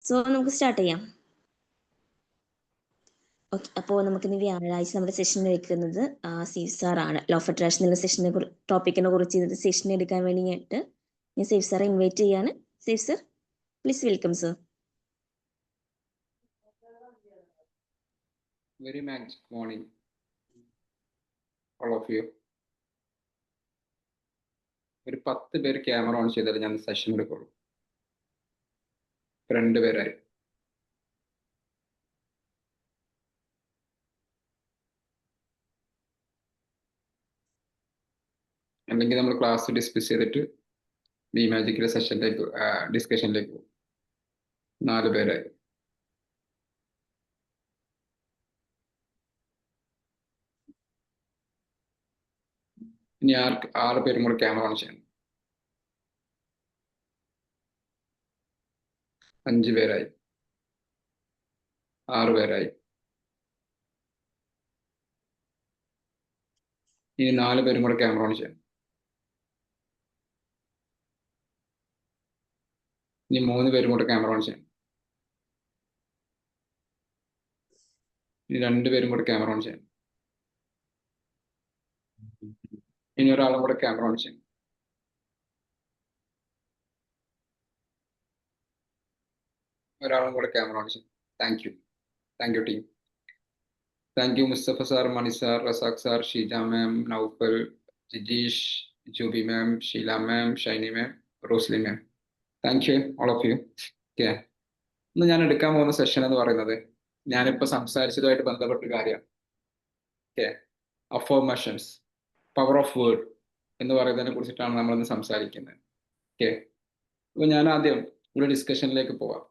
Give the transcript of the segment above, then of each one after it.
So നമുക്ക് start ചെയ്യാം. Okay, അപ്പോൾ നമുക്കിന്ന് വ്യാഴാഴ്ച നമ്മുടെ സെഷൻ വെക്കുന്നത് സേഫ് സാറാണ്. ലോ ഓഫ് അട്രാക്ഷൻ എന്നുള്ള സെഷനെ ടോപ്പിക്കിനെ കുറിച്ച് സെഷൻ എടുക്കാൻ വേണ്ടിയിട്ട് ഞാൻ സേഫ് സാറെ ഇൻവൈറ്റ് ചെയ്യാണ്. Safe sir, please welcome sir. Very much morning, all of you. ഒരു 10 പേര് ക്യാമറ ഓൺ ചെയ്താൽ ഞാൻ സെഷൻ എടുക്കുള്ളൂ. 2 പേരായി. അല്ലെങ്കിൽ നമ്മൾ ക്ലാസ് ഡിസ്കസ് ചെയ്തിട്ട് ഈ മാജിക്കിലെ സെഷനിലേക്ക് ഡിസ്കഷനിലേക്ക് പോകും. 4 പേരായി. ഇനി 6 പേരും കൂടെ ക്യാമറ ഓൺ ചെയ്യണം. 5 പേരായി. 6 പേരായി. ഇനി 4 പേരും കൂടെ ക്യാമറ ഓൺ ചെയ്യണം. ഇനി 3 പേരും കൂടെ ക്യാമറ ഓൺ ചെയ്യണം. ഇനി 2 പേരും കൂടെ ക്യാമറ ഓൺ ചെയ്യണം. ഇനി ഒരാളും കൂടെ ക്യാമറ ഓൺ ചെയ്യണം. ഒരാളും കൂടെ ക്യാമറ ഓൺ ചെയ്യണം. Thank you team. Thank you Mustafa sir, Mani sir, Razak sir, Sheeja ma'am, Naufal, Jijeesh, Jubi ma'am, Sheela ma'am, Shiny ma'am, Rosly ma'am. Thank you all of you. Okay, ഇന്ന് ഞാൻ എടുക്കാൻ പോകുന്ന സെഷൻ എന്ന് പറയുന്നത് ഞാനിപ്പോൾ സംസാരിച്ചതുമായിട്ട് ബന്ധപ്പെട്ട കാര്യമാണ്. Okay, affirmations, power of word എന്ന് പറയുന്നതിനെ കുറിച്ചിട്ടാണ് നമ്മളിന്ന് സംസാരിക്കുന്നത്. ഓക്കെ, അപ്പോൾ ഞാൻ ആദ്യം ഒരു ഡിസ്കഷനിലേക്ക് പോവാം.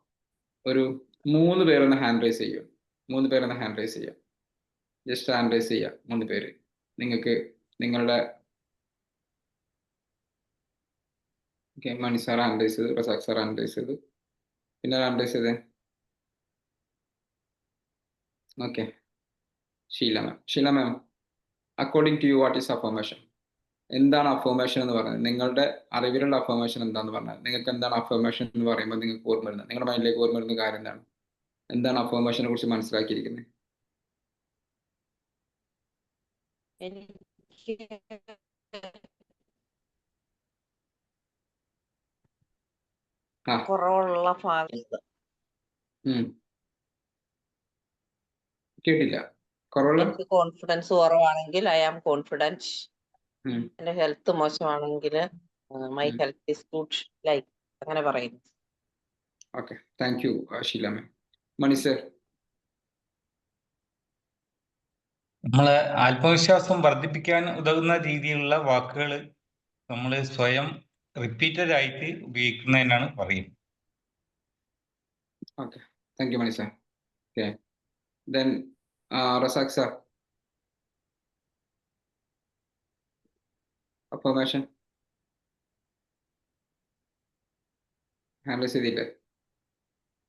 ഒരു 3 പേരൊന്ന് ഹാൻഡ് റൈസ് ചെയ്യും. 3 പേരൊന്ന് ഹാൻഡ് റൈസ് ചെയ്യാം. ജസ്റ്റ് ഹാൻഡ് റൈസ് ചെയ്യാം. 3 പേര്. നിങ്ങൾക്ക് നിങ്ങളുടെ okay, Mani sir hand raise ചെയ്ത്, റസാഖ് സാർ ഹാൻഡ് റൈസ് ചെയ്ത്, പിന്നെ ഹാൻഡ് റൈസ് ചെയ്തേ. Okay, Sheela ma'am, according to you what is affirmation? എന്താണ് അഫർമേഷൻ എന്ന് പറയുന്നത്? നിങ്ങളുടെ അറിവിലുള്ള അഫർമേഷൻ എന്താന്ന് പറഞ്ഞാൽ നിങ്ങൾക്ക് എന്താണ് അഫർമേഷൻ എന്ന് പറയുമ്പോൾ നിങ്ങൾക്ക് ഓർമ്മ വരുന്നത്, നിങ്ങളുടെ മൈൻഡിലേക്ക് ഓർമ്മ വരുന്ന കാര്യം എന്താണ്? എന്താണ് അഫർമേഷനെ കുറിച്ച് മനസ്സിലാക്കിയിരിക്കുന്നത്? കുറവുള്ള ഭാവി കേട്ടില്ല. കുറവുള്ള കോൺഫിഡൻസ് കുറവാണെങ്കിൽ ഐ ആം കോൺഫിഡൻറ്റ്. എന്റെ ഹെൽത്ത് മോശമാണെങ്കിൽ my health is good, like അങ്ങനെ പറയുന്നു. Okay, thank you Sheela ma'am. Mani sir, നമ്മളെ ആത്മവിശ്വാസം വർദ്ധിപ്പിക്കാൻ ഉതകുന്ന രീതിയിലുള്ള വാക്കുകൾ നമ്മൾ സ്വയം റിപ്പീറ്റഡ് ആയിട്ട് ഉപയോഗിക്കുന്നതിനാണ് പറയുന്നത്. Okay, thank you Mani sir. Okay, then Razak sir, affirmation handle ചെയ്തില്ലേ?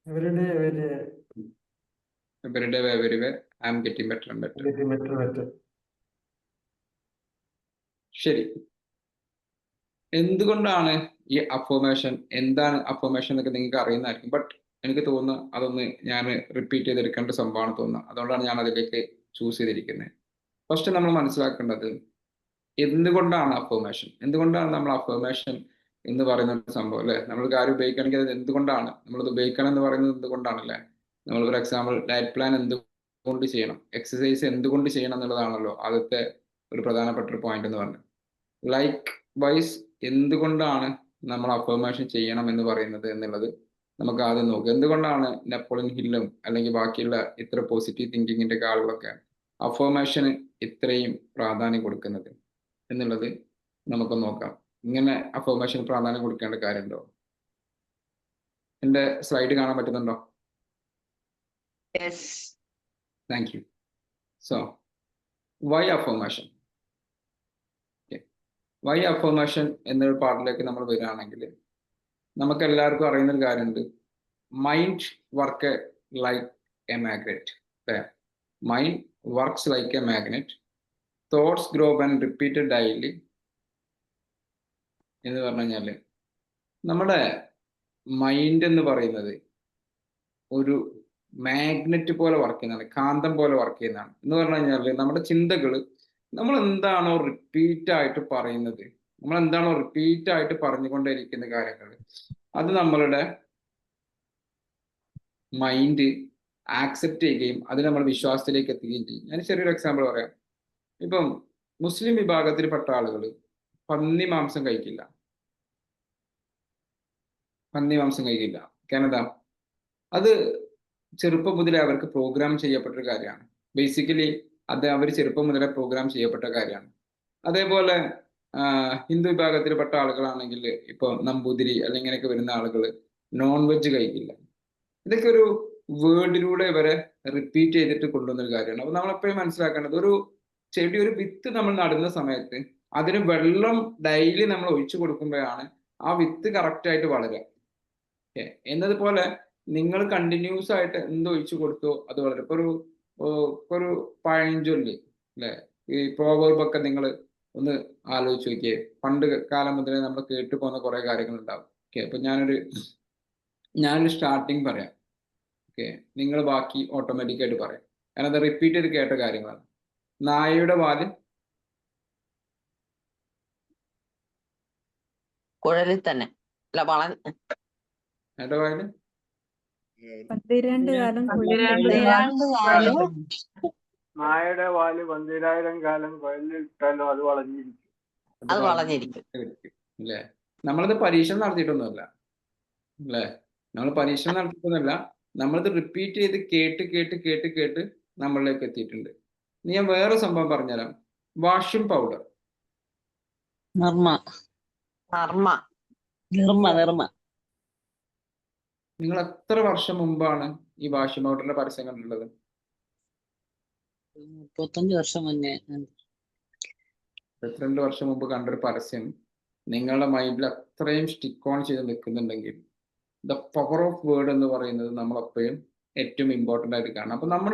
Every day, everywhere, I am getting better and better. ശരി, എന്തുകൊണ്ടാണ് ഈ അഫർമേഷൻ, എന്താണ് അഫർമേഷൻ എന്നൊക്കെ നിങ്ങൾക്ക് അറിയുന്നതായിരിക്കും. ബട്ട് എനിക്ക് തോന്നുന്നു അതൊന്ന് ഞാൻ റിപ്പീറ്റ് ചെയ്തെടുക്കേണ്ട സംഭവമാണ് തോന്നുന്നത്. അതുകൊണ്ടാണ് ഞാൻ അതിലേക്ക് ചൂസ് ചെയ്തിരിക്കുന്നത്. ഫസ്റ്റ് നമ്മൾ മനസ്സിലാക്കേണ്ടത് എന്തുകൊണ്ടാണ് അഫർമേഷൻ, എന്തുകൊണ്ടാണ് നമ്മൾ അഫർമേഷൻ എന്ന് പറയുന്ന സംഭവം അല്ലേ? നമ്മൾ കാര്യം ഉപയോഗിക്കണമെങ്കിൽ അത് എന്തുകൊണ്ടാണ് നമ്മളത് ഉപയോഗിക്കണം എന്ന് പറയുന്നത് എന്തുകൊണ്ടാണല്ലേ? നമ്മൾ ഫോർ എക്സാമ്പിൾ ഡയറ്റ് പ്ലാൻ എന്തുകൊണ്ട് ചെയ്യണം, എക്സസൈസ് എന്തുകൊണ്ട് ചെയ്യണം എന്നുള്ളതാണല്ലോ ആദ്യത്തെ ഒരു പ്രധാനപ്പെട്ട ഒരു പോയിന്റ് എന്ന് പറഞ്ഞത്. ലൈക്ക് വൈസ് എന്തുകൊണ്ടാണ് നമ്മൾ അഫർമേഷൻ ചെയ്യണം എന്ന് പറയുന്നത് എന്നുള്ളത് നമുക്ക് ആദ്യം നോക്കുക. എന്തുകൊണ്ടാണ് നെപ്പോളിയൻ ഹില്ലും അല്ലെങ്കിൽ ബാക്കിയുള്ള ഇത്ര പോസിറ്റീവ് തിങ്കിങ്ങിന്റെ ആളുകളൊക്കെ അഫർമേഷന് ഇത്രയും പ്രാധാന്യം കൊടുക്കുന്നത് എന്നുള്ളത് നമുക്ക് നോക്കാം. ഇങ്ങനെ അഫർമേഷൻ പ്രാധാന്യം കൊടുക്കേണ്ട കാര്യമുണ്ടോ? എൻ്റെ സ്ലൈഡ് കാണാൻ പറ്റുന്നുണ്ടോ? Thank you. So why affirmation? Why affirmation എന്നൊരു പാർട്ടിലേക്ക് നമ്മൾ വരികയാണെങ്കിൽ നമുക്ക് എല്ലാവർക്കും അറിയുന്നൊരു കാര്യമുണ്ട്. Mind work like a magnet. Mind works like a magnet. Thoughts grow and repeated daily എന്ന് പറഞ്ഞു കഴിഞ്ഞാൽ നമ്മുടെ മൈൻഡ് എന്ന് പറയുന്നത് ഒരു മാഗ്നറ്റ് പോലെ വർക്ക് ചെയ്യുന്നതാണ്, കാന്തം പോലെ വർക്ക് ചെയ്യുന്നതാണ്. എന്ന് പറഞ്ഞു കഴിഞ്ഞാൽ നമ്മുടെ ചിന്തകൾ നമ്മൾ എന്താണോ റിപ്പീറ്റ് ആയിട്ട് പറയുന്നത്, നമ്മൾ എന്താണോ റിപ്പീറ്റ് ആയിട്ട് പറഞ്ഞുകൊണ്ടേയിരിക്കുന്ന കാര്യങ്ങൾ, അത് നമ്മളുടെ മൈൻഡ് ആക്സെപ്റ്റ് ചെയ്യുകയും അത് നമ്മൾ വിശ്വാസത്തിലേക്ക് എത്തുകയും ചെയ്യും. ഞാൻ ചെറിയൊരു എക്സാമ്പിൾ പറയാം. ഇപ്പം മുസ്ലിം വിഭാഗത്തിൽപ്പെട്ട ആളുകൾ പന്നി മാംസം കഴിക്കില്ല. കാരണം എന്താ? അത് ചെറുപ്പം മുതലേ അവർക്ക് പ്രോഗ്രാം ചെയ്യപ്പെട്ട ഒരു കാര്യമാണ്. ബേസിക്കലി അത് അവർ ചെറുപ്പം മുതലേ പ്രോഗ്രാം ചെയ്യപ്പെട്ട കാര്യമാണ്. അതേപോലെ ഹിന്ദു വിഭാഗത്തിൽപ്പെട്ട ആളുകളാണെങ്കിൽ ഇപ്പൊ നമ്പൂതിരി അല്ലെങ്കിൽ ഇങ്ങനെയൊക്കെ വരുന്ന ആളുകൾ നോൺ വെജ് കഴിക്കില്ല. ഇതൊക്കെ ഒരു വേർഡിലൂടെ ഇവരെ റിപ്പീറ്റ് ചെയ്തിട്ട് കൊണ്ടുവന്ന ഒരു കാര്യമാണ്. അപ്പൊ നമ്മൾ എപ്പോഴും മനസ്സിലാക്കേണ്ടത്, ഒരു ചെടി, ഒരു വിത്ത് നമ്മൾ നടുന്ന സമയത്ത് അതിന് വെള്ളം ഡെയിലി നമ്മൾ ഒഴിച്ചു കൊടുക്കുമ്പോഴാണ് ആ വിത്ത് കറക്റ്റ് ആയിട്ട് വളരുക. എന്നതുപോലെ നിങ്ങൾ കണ്ടിന്യൂസ് ആയിട്ട് എന്ത് ഒഴിച്ചു കൊടുത്തോ അത് വളരും. ഇപ്പൊ ഒരു പഴഞ്ചൊല്ലി അല്ലെ, ഈ പ്രോവർബൊക്കെ നിങ്ങൾ ഒന്ന് ആലോചിച്ച് നോക്കിയേ. പണ്ട് കാലം മുതലേ നമ്മൾ കേട്ടു പോകുന്ന കുറെ കാര്യങ്ങൾ ഉണ്ടാവും. അപ്പൊ ഞാനൊരു സ്റ്റാർട്ടിങ് പറയാം. നിങ്ങൾ ബാക്കി ഓട്ടോമാറ്റിക് ആയിട്ട് പറയാം. കാരണം അത് റിപ്പീറ്റ് ചെയ്ത് കേട്ട കാര്യങ്ങളാണ്. നായയുടെ വാല് കുഴലിൽ തന്നെ അല്ല നായയുടെ വാല് 12 കാലം നായയുടെ വാല് 12,000 കാലം കുഴലിലിട്ടാലോ അത് വളഞ്ഞിരിക്കും. അല്ലേ? നമ്മളത് പരീക്ഷണം നടത്തിയിട്ടൊന്നുമല്ല അല്ലേ? നമ്മൾ പരീക്ഷണം നടത്തിയിട്ടൊന്നുമല്ല. നമ്മളിത് റിപ്പീറ്റ് ചെയ്ത് കേട്ട് നമ്മളിലേക്ക് എത്തിയിട്ടുണ്ട്. ഞാൻ വേറെ സംഭവം പറഞ്ഞുതരാം. വാഷിംഗ് പൗഡർ, നിങ്ങൾ എത്ര വർഷം മുമ്പാണ് ഈ വാഷിംഗ് പൗഡറിന്റെ പരസ്യം കണ്ടിട്ടുള്ളത്? 35 വർഷം മുന്നേ. 22 വർഷം മുമ്പ് കണ്ടൊരു പരസ്യം നിങ്ങളുടെ മൈൻഡിൽ അത്രയും സ്റ്റിക്ക് ഓൺ ചെയ്ത് നിൽക്കുന്നുണ്ടെങ്കിൽ ദ പവർ ഓഫ് വേർഡ് എന്ന് പറയുന്നത് നമ്മളെപ്പോഴും ഏറ്റവും ഇമ്പോർട്ടൻ്റ് ആയിട്ട് കാണണം. അപ്പൊ നമ്മൾ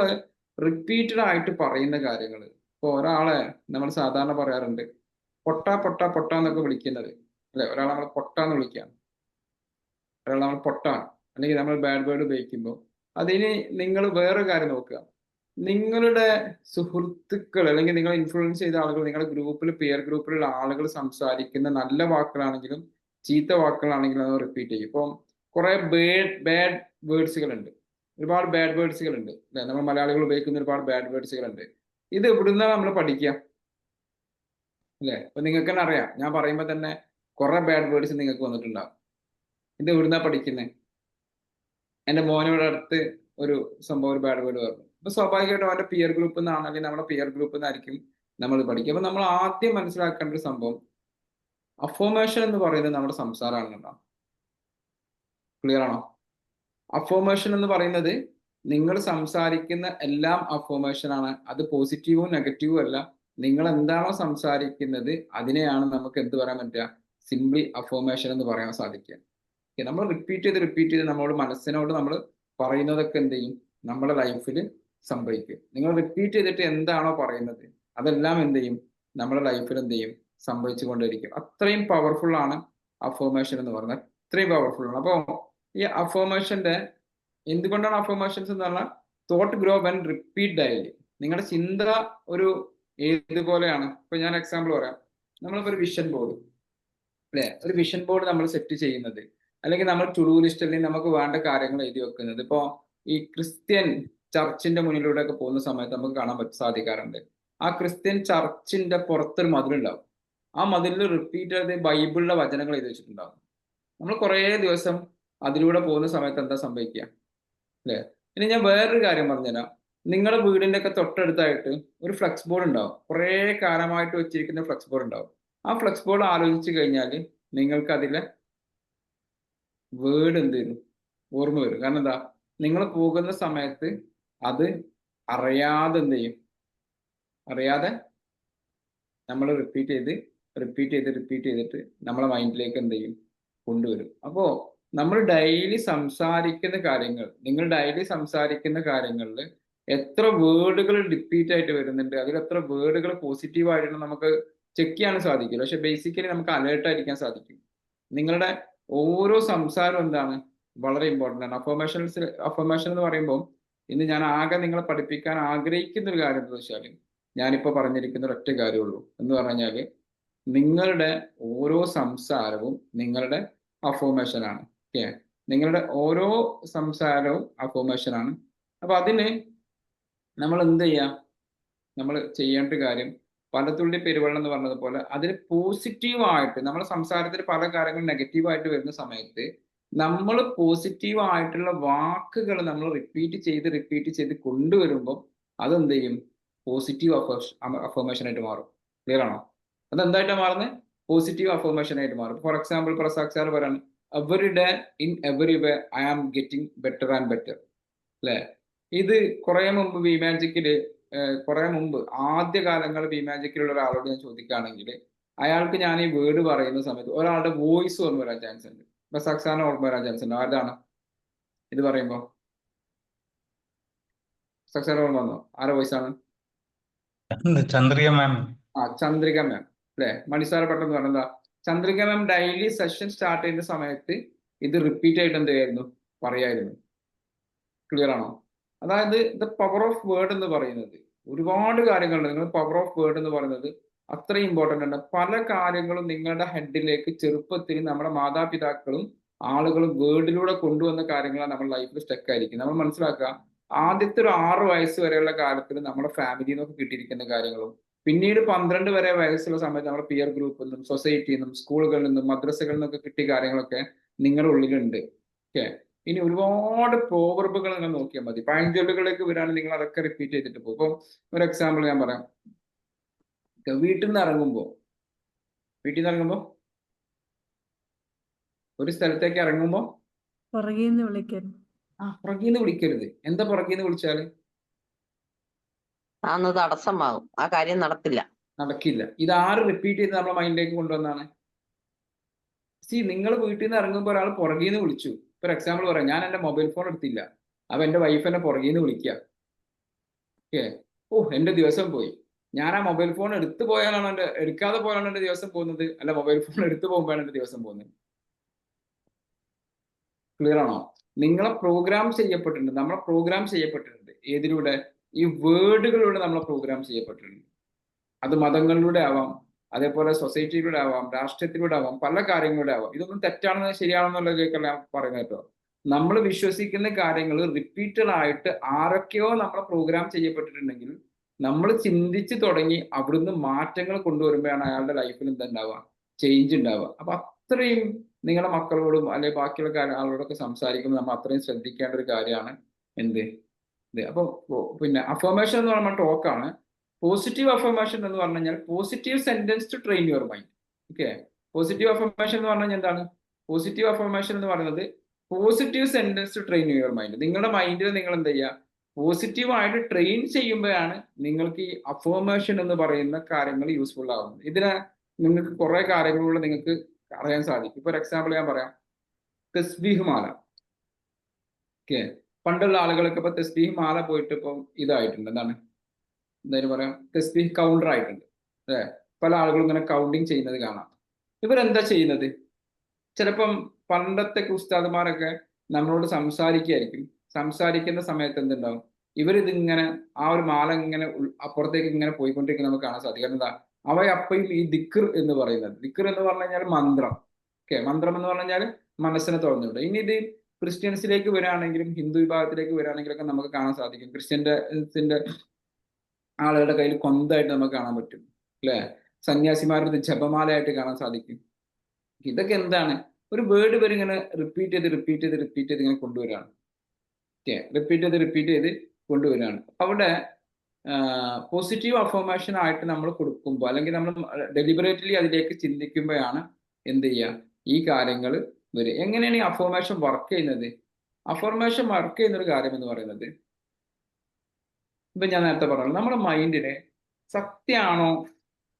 റിപ്പീറ്റഡ് ആയിട്ട് പറയുന്ന കാര്യങ്ങൾ, ഇപ്പോൾ ഒരാളെ നമ്മൾ സാധാരണ പറയാറുണ്ട് പൊട്ട എന്നൊക്കെ വിളിക്കുന്നത് അല്ലെ? ഒരാളെ നമ്മൾ പൊട്ടാന്ന് വിളിക്കുകയാണ്, ഒരാളെ നമ്മൾ പൊട്ടാണ്, അല്ലെങ്കിൽ നമ്മൾ ബാഡ് വേർഡ് ഉപയോഗിക്കുമ്പോൾ അതിന് നിങ്ങൾ വേറെ കാര്യം നോക്കുക. നിങ്ങളുടെ സുഹൃത്തുക്കൾ അല്ലെങ്കിൽ നിങ്ങൾ ഇൻഫ്ലുവൻസ് ചെയ്ത ആളുകൾ, നിങ്ങളുടെ ഗ്രൂപ്പിൽ, പിയർ ഗ്രൂപ്പിലുള്ള ആളുകൾ സംസാരിക്കുന്ന നല്ല വാക്കുകളാണെങ്കിലും ചീത്ത വാക്കുകളാണെങ്കിലും അത് റിപ്പീറ്റ് ചെയ്യും. ഇപ്പം കുറെ ബാഡ് വേർഡ്സുകൾ ഉണ്ട്, ഒരുപാട് ബാഡ് വേർഡ്സുകൾ ഉണ്ട് അല്ലെ? നമ്മൾ മലയാളികൾ ഉപയോഗിക്കുന്ന ഒരുപാട് ബാഡ് വേർഡ്സുകൾ ഉണ്ട്. ഇത് എവിടുന്നാണ് നമ്മൾ പഠിക്കുക അല്ലെ? അപ്പൊ നിങ്ങൾക്ക് തന്നെ അറിയാം, ഞാൻ പറയുമ്പോൾ തന്നെ കുറെ ബാഡ് വേർഡ്സ് നിങ്ങൾക്ക് വന്നിട്ടുണ്ടാവും. ഇത് എവിടുന്നാ പഠിക്കുന്നത്? എൻ്റെ മോനോട് അടുത്ത് ഒരു സംഭവം, ഒരു ബാഡ് വേർഡ് പറഞ്ഞു. അപ്പൊ സ്വാഭാവികമായിട്ടും അവന്റെ പിയർ ഗ്രൂപ്പിൽ നിന്നാണ്, അല്ലെങ്കിൽ നമ്മുടെ പിയർ ഗ്രൂപ്പിൽ നിന്നായിരിക്കും നമ്മൾ പഠിക്കുക. അപ്പൊ നമ്മൾ ആദ്യം മനസ്സിലാക്കേണ്ട ഒരു സംഭവം, അഫോമേഷൻ എന്ന് പറയുന്നത് നമ്മുടെ സംസാരമാണ്. ക്ലിയർ ആണോ? അഫോമേഷൻ എന്ന് പറയുന്നത് നിങ്ങൾ സംസാരിക്കുന്ന എല്ലാം അഫോമേഷൻ ആണ്. അത് പോസിറ്റീവും നെഗറ്റീവും അല്ല. നിങ്ങൾ എന്താണോ സംസാരിക്കുന്നത് അതിനെയാണ് നമുക്ക് എന്ത് പറയാൻ പറ്റുക? സിംപ്ലി അഫോമേഷൻ എന്ന് പറയാൻ സാധിക്കുക. നമ്മൾ റിപ്പീറ്റ് ചെയ്ത് നമ്മളോട് മനസ്സിനോട് നമ്മൾ പറയുന്നതൊക്കെ എന്ത് ചെയ്യും? നമ്മുടെ ലൈഫിൽ സംഭവിക്കും. നിങ്ങൾ റിപ്പീറ്റ് ചെയ്തിട്ട് എന്താണോ പറയുന്നത് അതെല്ലാം എന്ത് ചെയ്യും? നമ്മുടെ ലൈഫിൽ എന്ത് ചെയ്യും? സംഭവിച്ചു കൊണ്ടിരിക്കും. അത്രയും പവർഫുൾ ആണ് അഫോമേഷൻ എന്ന് പറഞ്ഞാൽ, അത്രയും പവർഫുൾ ആണ്. അപ്പോൾ ഈ അഫോമേഷന്റെ എന്തുകൊണ്ടാണ് അഫോമേഷൻസ് എന്ന് പറഞ്ഞാൽ, thought grow when repeat daily. നിങ്ങളുടെ ചിന്ത ഒരു ഏതുപോലെയാണ്? ഇപ്പൊ ഞാൻ എക്സാമ്പിൾ പറയാം. നമ്മളിപ്പോ ഒരു വിഷൻ ബോർഡ് അല്ലെ, ഒരു വിഷൻ ബോർഡ് നമ്മൾ സെറ്റ് ചെയ്യുന്നത്, അല്ലെങ്കിൽ നമ്മൾ ടു ഡു ലിസ്റ്റ്, അല്ലെങ്കിൽ നമുക്ക് വേണ്ട കാര്യങ്ങൾ എഴുതി വെക്കുന്നത്. ഇപ്പോ ഈ ക്രിസ്ത്യൻ ചർച്ചിന്റെ മുന്നിലൂടെ ഒക്കെ പോകുന്ന സമയത്ത് നമുക്ക് കാണാൻ സാധിക്കാറുണ്ട്. ആ ക്രിസ്ത്യൻ ചർച്ചിന്റെ പുറത്തൊരു മതിലുണ്ടാവും. ആ മതിലിൽ റിപ്പീറ്റ് ചെയ്ത് ബൈബിളിലെ വചനങ്ങൾ എഴുതി വെച്ചിട്ടുണ്ടാവും. നമ്മൾ കുറേ ദിവസം അതിലൂടെ പോകുന്ന സമയത്ത് എന്താ സംഭവിക്കുക അല്ലെ? ഇനി ഞാൻ വേറൊരു കാര്യം പറഞ്ഞുതരാം. നിങ്ങളുടെ വീടിന്റെ ഒക്കെ തൊട്ടടുത്തായിട്ട് ഒരു ഫ്ലെക്സ് ബോർഡ് ഉണ്ടാവും. കുറേ കാലമായിട്ട് വെച്ചിരിക്കുന്ന ഫ്ലെക്സ് ബോർഡ് ഉണ്ടാവും. ആ ഫ്ലെക്സ് ബോർഡ് ആലോചിച്ച് കഴിഞ്ഞാൽ നിങ്ങൾക്ക് അതിലെ വേർഡ് എന്ത് ചെയ്യും? ഓർമ്മ വരും. കാരണം എന്താ? നിങ്ങൾ പോകുന്ന സമയത്ത് അത് അറിയാതെ എന്ത് ചെയ്യും? അറിയാതെ നമ്മൾ റിപ്പീറ്റ് ചെയ്തിട്ട് നമ്മളെ മൈൻഡിലേക്ക് എന്ത് ചെയ്യും? കൊണ്ടുവരും. അപ്പോ നമ്മൾ ഡെയിലി സംസാരിക്കുന്ന കാര്യങ്ങൾ, നിങ്ങൾ ഡെയിലി സംസാരിക്കുന്ന കാര്യങ്ങളിൽ എത്ര വേർഡുകൾ റിപ്പീറ്റ് ആയിട്ട് വരുന്നുണ്ട്, അതിൽ എത്ര വേർഡുകൾ പോസിറ്റീവ് ആയിട്ട് നമുക്ക് ചെക്ക് ചെയ്യാൻ സാധിക്കില്ല. പക്ഷെ ബേസിക്കലി നമുക്ക് അലേർട്ട് ആയിരിക്കാൻ സാധിക്കും. നിങ്ങളുടെ ഓരോ സംസാരം എന്താണ്? വളരെ ഇമ്പോർട്ടൻ്റ് ആണ്. അഫർമേഷൻ എന്ന് പറയുമ്പോൾ ഇന്ന് ഞാൻ ആകെ നിങ്ങളെ പഠിപ്പിക്കാൻ ആഗ്രഹിക്കുന്ന ഒരു കാര്യം എന്താണെന്ന് വെച്ചാൽ ഞാനിപ്പോൾ പറഞ്ഞിരിക്കുന്ന ഒരൊറ്റ കാര്യമുള്ളൂ എന്ന് പറഞ്ഞാൽ നിങ്ങളുടെ ഓരോ സംസാരവും നിങ്ങളുടെ അഫർമേഷൻ ആണ്. ഓക്കെ, നിങ്ങളുടെ ഓരോ സംസാരവും അഫർമേഷൻ ആണ്. അപ്പൊ അതിന് നമ്മൾ എന്ത് ചെയ്യാം? നമ്മൾ ചെയ്യേണ്ട കാര്യം പലതുള്ളി പെരുവെള്ളം എന്ന് പറഞ്ഞതുപോലെ അതിന് പോസിറ്റീവായിട്ട് നമ്മുടെ സംസാരത്തിൽ പല കാര്യങ്ങളും നെഗറ്റീവായിട്ട് വരുന്ന സമയത്ത് നമ്മൾ പോസിറ്റീവ് ആയിട്ടുള്ള വാക്കുകൾ നമ്മൾ റിപ്പീറ്റ് ചെയ്ത് കൊണ്ടുവരുമ്പോൾ അതെന്ത് ചെയ്യും? പോസിറ്റീവ് അഫർമേഷൻ ആയിട്ട് മാറും. ക്ലിയർ ആണോ? അതെന്തായിട്ടാണ് മാറുന്നത്? പോസിറ്റീവ് അഫർമേഷൻ ആയിട്ട് മാറും. ഫോർ എക്സാമ്പിൾ പ്രസാദ് സാർ പറയാണ് every day in every way I am getting better and better, അല്ലെ? ഇത് കുറെ മുമ്പ് ആദ്യ കാലങ്ങൾ വിമാജിക്കിലുള്ള ഒരാളോട് ഞാൻ ചോദിക്കുകയാണെങ്കിൽ അയാൾക്ക് ഞാൻ ഈ വേർഡ് പറയുന്ന സമയത്ത് ഒരാളുടെ വോയിസ് ഓർമ്മ വരാൻ ചാൻസ് ഉണ്ട്. പ്രസാദ് സാറിന് ഓർമ്മ വരാൻ ചാൻസ് ഉണ്ട്. ആരാണ് ഇത് പറയുമ്പോ? പ്രസാദ് സാർ ഓർമ്മ വന്നോ? ആരുടെ വോയിസ് ആണ്? ചന്ദ്രിക മാം. ചന്ദ്രിക മാം, അല്ലെ? മണിസാർ പെട്ടെന്ന് പറഞ്ഞാ ചന്ദ്രിക മാം ഡെയിലി സെഷൻ സ്റ്റാർട്ട് ചെയ്യുന്ന സമയത്ത് ഇത് റിപ്പീറ്റ് ആയിട്ട് എന്ത് ചെയ്യായിരുന്നു? പറയായിരുന്നു. ക്ലിയർ ആണോ? അതായത് ദ പവർ ഓഫ് വേർഡ് എന്ന് പറയുന്നത് ഒരുപാട് കാര്യങ്ങളുണ്ട്. നിങ്ങൾ പവർ ഓഫ് വേർഡ് എന്ന് പറയുന്നത് അത്രയും ഇമ്പോർട്ടൻ്റ് ആണ്. പല കാര്യങ്ങളും നിങ്ങളുടെ ഹെഡിലേക്ക് ചെറുപ്പത്തിൽ നമ്മുടെ മാതാപിതാക്കളും ആളുകളും വേർഡിലൂടെ കൊണ്ടുവന്ന കാര്യങ്ങളാണ് നമ്മുടെ ലൈഫിൽ സ്റ്റക്ക് ആയിരിക്കും. നമ്മൾ മനസ്സിലാക്കുക, ആദ്യത്തെ ഒരു 6 വയസ്സ് വരെയുള്ള കാലത്തിൽ നമ്മുടെ ഫാമിലിയിൽ നിന്നൊക്കെ കിട്ടിയിരിക്കുന്ന കാര്യങ്ങളും പിന്നീട് 12 വരെ വയസ്സുള്ള സമയത്ത് നമ്മുടെ പിയർ ഗ്രൂപ്പിൽ നിന്നും സൊസൈറ്റിയിൽ നിന്നും സ്കൂളുകളിൽ നിന്നും മദ്രസകളിൽ നിന്നൊക്കെ കിട്ടിയ കാര്യങ്ങളൊക്കെ നിങ്ങളുടെ ഉള്ളിലുണ്ട്. ഓക്കെ, ഇനി ഒരുപാട് പ്രോവർബുകൾ നിങ്ങൾ നോക്കിയാൽ മതി. പഴഞ്ചൊല്ലുകളിലേക്ക് വരാണെങ്കിൽ നിങ്ങൾ അതൊക്കെ റിപ്പീറ്റ് ചെയ്തിട്ട് പോകും. ഇപ്പം ഒരു എക്സാമ്പിൾ ഞാൻ പറയാം. വീട്ടിൽ നിന്ന് ഇറങ്ങുമ്പോൾ ഒരു സ്ഥലത്തേക്ക് ഇറങ്ങുമ്പോൾ പുറകീന്ന് വിളിക്കരുത്. പുറകീന്ന് വിളിക്കരുത്. എന്താ പുറകീന്ന് വിളിച്ചാല് തടസ്സമാകും, ആ കാര്യം നടക്കില്ല. ഇത് ആര് റിപ്പീറ്റ് ചെയ്ത് നമ്മുടെ മൈൻഡിലേക്ക് കൊണ്ടുവന്നാണ്? നിങ്ങൾ വീട്ടിൽ നിന്ന് ഇറങ്ങുമ്പോൾ ഒരാൾ പുറകീന്ന് വിളിച്ചു. ഫോർ എക്സാമ്പിൾ പറയാം, ഞാൻ എൻ്റെ മൊബൈൽ ഫോൺ എടുത്തില്ല, അപ്പൊ എൻ്റെ വൈഫ് എന്നെ പുറകീന്ന് വിളിക്കുക. ഓക്കെ, എൻ്റെ ദിവസം പോയി. ഞാൻ ആ മൊബൈൽ ഫോൺ എടുക്കാതെ പോയാലാണ് എൻ്റെ ദിവസം പോകുന്നത്, അല്ല മൊബൈൽ ഫോൺ എടുത്തു പോകുമ്പോഴാണ് എൻ്റെ ദിവസം പോകുന്നത്. ക്ലിയർ ആണോ? നമ്മളെ പ്രോഗ്രാം ചെയ്യപ്പെട്ടിട്ടുണ്ട്. ഏതിലൂടെ? ഈ വേർഡുകളിലൂടെ നമ്മളെ പ്രോഗ്രാം ചെയ്യപ്പെട്ടിട്ടുണ്ട്. അത് മതങ്ങളിലൂടെ ആവാം, അതേപോലെ സൊസൈറ്റിയിലൂടെ ആവാം, രാഷ്ട്രീയത്തിലൂടെ ആവാം, പല കാര്യങ്ങളിലൂടെ ആവാം. ഇതൊന്നും തെറ്റാണെന്ന് ശരിയാണെന്നുള്ളതൊക്കെ ഞാൻ പറയുന്നത് കേട്ടോ. നമ്മൾ വിശ്വസിക്കുന്ന കാര്യങ്ങൾ റിപ്പീറ്റഡ് ആയിട്ട് ആരൊക്കെയോ നമ്മളെ പ്രോഗ്രാം ചെയ്യപ്പെട്ടിട്ടുണ്ടെങ്കിൽ നമ്മൾ ചിന്തിച്ച് തുടങ്ങി അവിടുന്ന് മാറ്റങ്ങൾ കൊണ്ടുവരുമ്പോഴാണ് അയാളുടെ ലൈഫിൽ എന്തുണ്ടാവുക? ചേഞ്ച് ഉണ്ടാവുക. അപ്പൊ അത്രയും നിങ്ങളുടെ മക്കളോടും അല്ലെങ്കിൽ ബാക്കിയുള്ള ആളോടൊക്കെ സംസാരിക്കുമ്പോൾ നമ്മൾ അത്രയും ശ്രദ്ധിക്കേണ്ട ഒരു കാര്യമാണ് എന്ത്? അപ്പൊ പിന്നെ അഫർമേഷൻ എന്ന് പറയുമ്പോൾ ടോക്കാണ്. പോസിറ്റീവ് അഫർമേഷൻ എന്ന് പറഞ്ഞു കഴിഞ്ഞാൽ positive sentence to train your mind. Okay, positive affirmation എന്ന് പറഞ്ഞു കഴിഞ്ഞാൽ എന്താണ്? പോസിറ്റീവ് അഫർമേഷൻ എന്ന് പറയുന്നത് positive sentence to train your mind. നിങ്ങളുടെ മൈൻഡിൽ നിങ്ങൾ എന്ത് ചെയ്യുക? പോസിറ്റീവായിട്ട് ട്രെയിൻ ചെയ്യുമ്പോഴാണ് നിങ്ങൾക്ക് ഈ അഫർമേഷൻ എന്ന് പറയുന്ന കാര്യങ്ങൾ യൂസ്ഫുൾ ആവുന്നത്. ഇതിന് നിങ്ങൾക്ക് കുറെ കാര്യങ്ങളിലൂടെ നിങ്ങൾക്ക് അറിയാൻ സാധിക്കും. ഫോർ എക്സാമ്പിൾ ഞാൻ പറയാം, തസ്ബീഹ് മാല. ഓക്കെ, പണ്ടുള്ള ആളുകളൊക്കെ ഇപ്പൊ തസ്ബീഹ് മാല പോയിട്ട് ഇപ്പം ഇതായിട്ടുണ്ട്. എന്തായാലും പറയാം, തസ്ബീഹ് കൗണ്ടർ ആയിട്ടുണ്ട്, അല്ലേ? പല ആളുകളും ഇങ്ങനെ കൗണ്ടിങ് ചെയ്യുന്നത് കാണാം. ഇവരെന്താ ചെയ്യുന്നത്? ചിലപ്പം പണ്ടത്തെ ഉസ്താദുമാരൊക്കെ നമ്മളോട് സംസാരിക്കുന്ന സമയത്ത് എന്തുണ്ടാവും? ഇവരിതിങ്ങനെ ആ ഒരു മാല ഇങ്ങനെ അപ്പുറത്തേക്ക് ഇങ്ങനെ പോയിക്കൊണ്ടിരിക്കുന്ന നമുക്ക് കാണാൻ സാധിക്കും. എന്താ? അവയപ്പോഴും ഈ ദിക്ർ എന്ന് പറയുന്നത്, ദിക്ർ എന്ന് പറഞ്ഞു കഴിഞ്ഞാൽ മന്ത്രം. ഓക്കെ, മന്ത്രം എന്ന് പറഞ്ഞു കഴിഞ്ഞാൽ മനസ്സിനെ തുറന്നുവിടും. ഇനി ഇത് ക്രിസ്ത്യൻസിലേക്ക് വരികയാണെങ്കിലും ഹിന്ദു വിഭാഗത്തിലേക്ക് വരികയാണെങ്കിലൊക്കെ നമുക്ക് കാണാൻ സാധിക്കും. ക്രിസ്ത്യൻസിന്റെ ആളുകളുടെ കയ്യിൽ കൊന്തായിട്ട് നമുക്ക് കാണാൻ പറ്റും, അല്ലെ? സന്യാസിമാരുടെ ജപമാലയായിട്ട് കാണാൻ സാധിക്കും. ഇതൊക്കെ എന്താണ്? ഒരു വേർഡ് വരെ ഇങ്ങനെ റിപ്പീറ്റ് ചെയ്ത് ഇങ്ങനെ കൊണ്ടുവരികയാണ്. ഓക്കെ, റിപ്പീറ്റ് ചെയ്ത് കൊണ്ടുവരികയാണ്. അവിടെ പോസിറ്റീവ് അഫർമേഷൻ ആയിട്ട് നമ്മൾ കൊടുക്കുമ്പോൾ അല്ലെങ്കിൽ നമ്മൾ ഡെലിബറേറ്റ്ലി അതിലേക്ക് ചിന്തിക്കുമ്പോഴാണ് എന്ത് ചെയ്യുക? ഈ കാര്യങ്ങൾ വരും. എങ്ങനെയാണ് ഈ അഫർമേഷൻ വർക്ക് ചെയ്യുന്നത്? അഫർമേഷൻ വർക്ക് ചെയ്യുന്ന ഒരു കാര്യം എന്ന് പറയുന്നത്, ഇപ്പൊ ഞാൻ നേരത്തെ പറഞ്ഞു, നമ്മുടെ മൈൻഡിന് സത്യമാണോ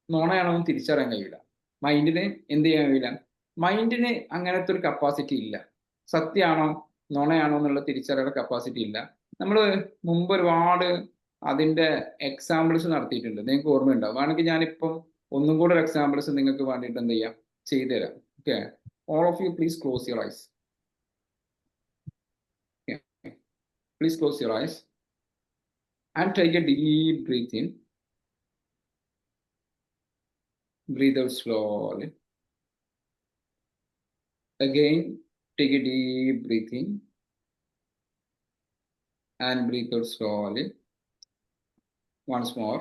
നുണയാണോ എന്ന് തിരിച്ചറിയാൻ കഴിയില്ല. മൈൻഡിന് എന്ത് ചെയ്യാൻ കഴിയില്ല? മൈൻഡിന് അങ്ങനത്തെ ഒരു കപ്പാസിറ്റി ഇല്ല. സത്യമാണോ നുണയാണോ എന്നുള്ള തിരിച്ചറിയാനുള്ള കപ്പാസിറ്റി ഇല്ല. നമ്മൾ മുമ്പ് ഒരുപാട് അതിന്റെ എക്സാമ്പിൾസ് നടത്തിയിട്ടുണ്ട്, നിങ്ങൾക്ക് ഓർമ്മയുണ്ടാവും. വേണമെങ്കിൽ ഞാനിപ്പം ഒന്നും കൂടെ ഒരു എക്സാമ്പിൾസ് നിങ്ങൾക്ക് വേണ്ടിയിട്ട് എന്ത് ചെയ്യാം? ചെയ്തുതരാം. Okay, all of you please close your eyes. please close your eyes and take a deep breath in. Breathe out slowly. Again, take a deep breath in and breathe out slowly. Once more,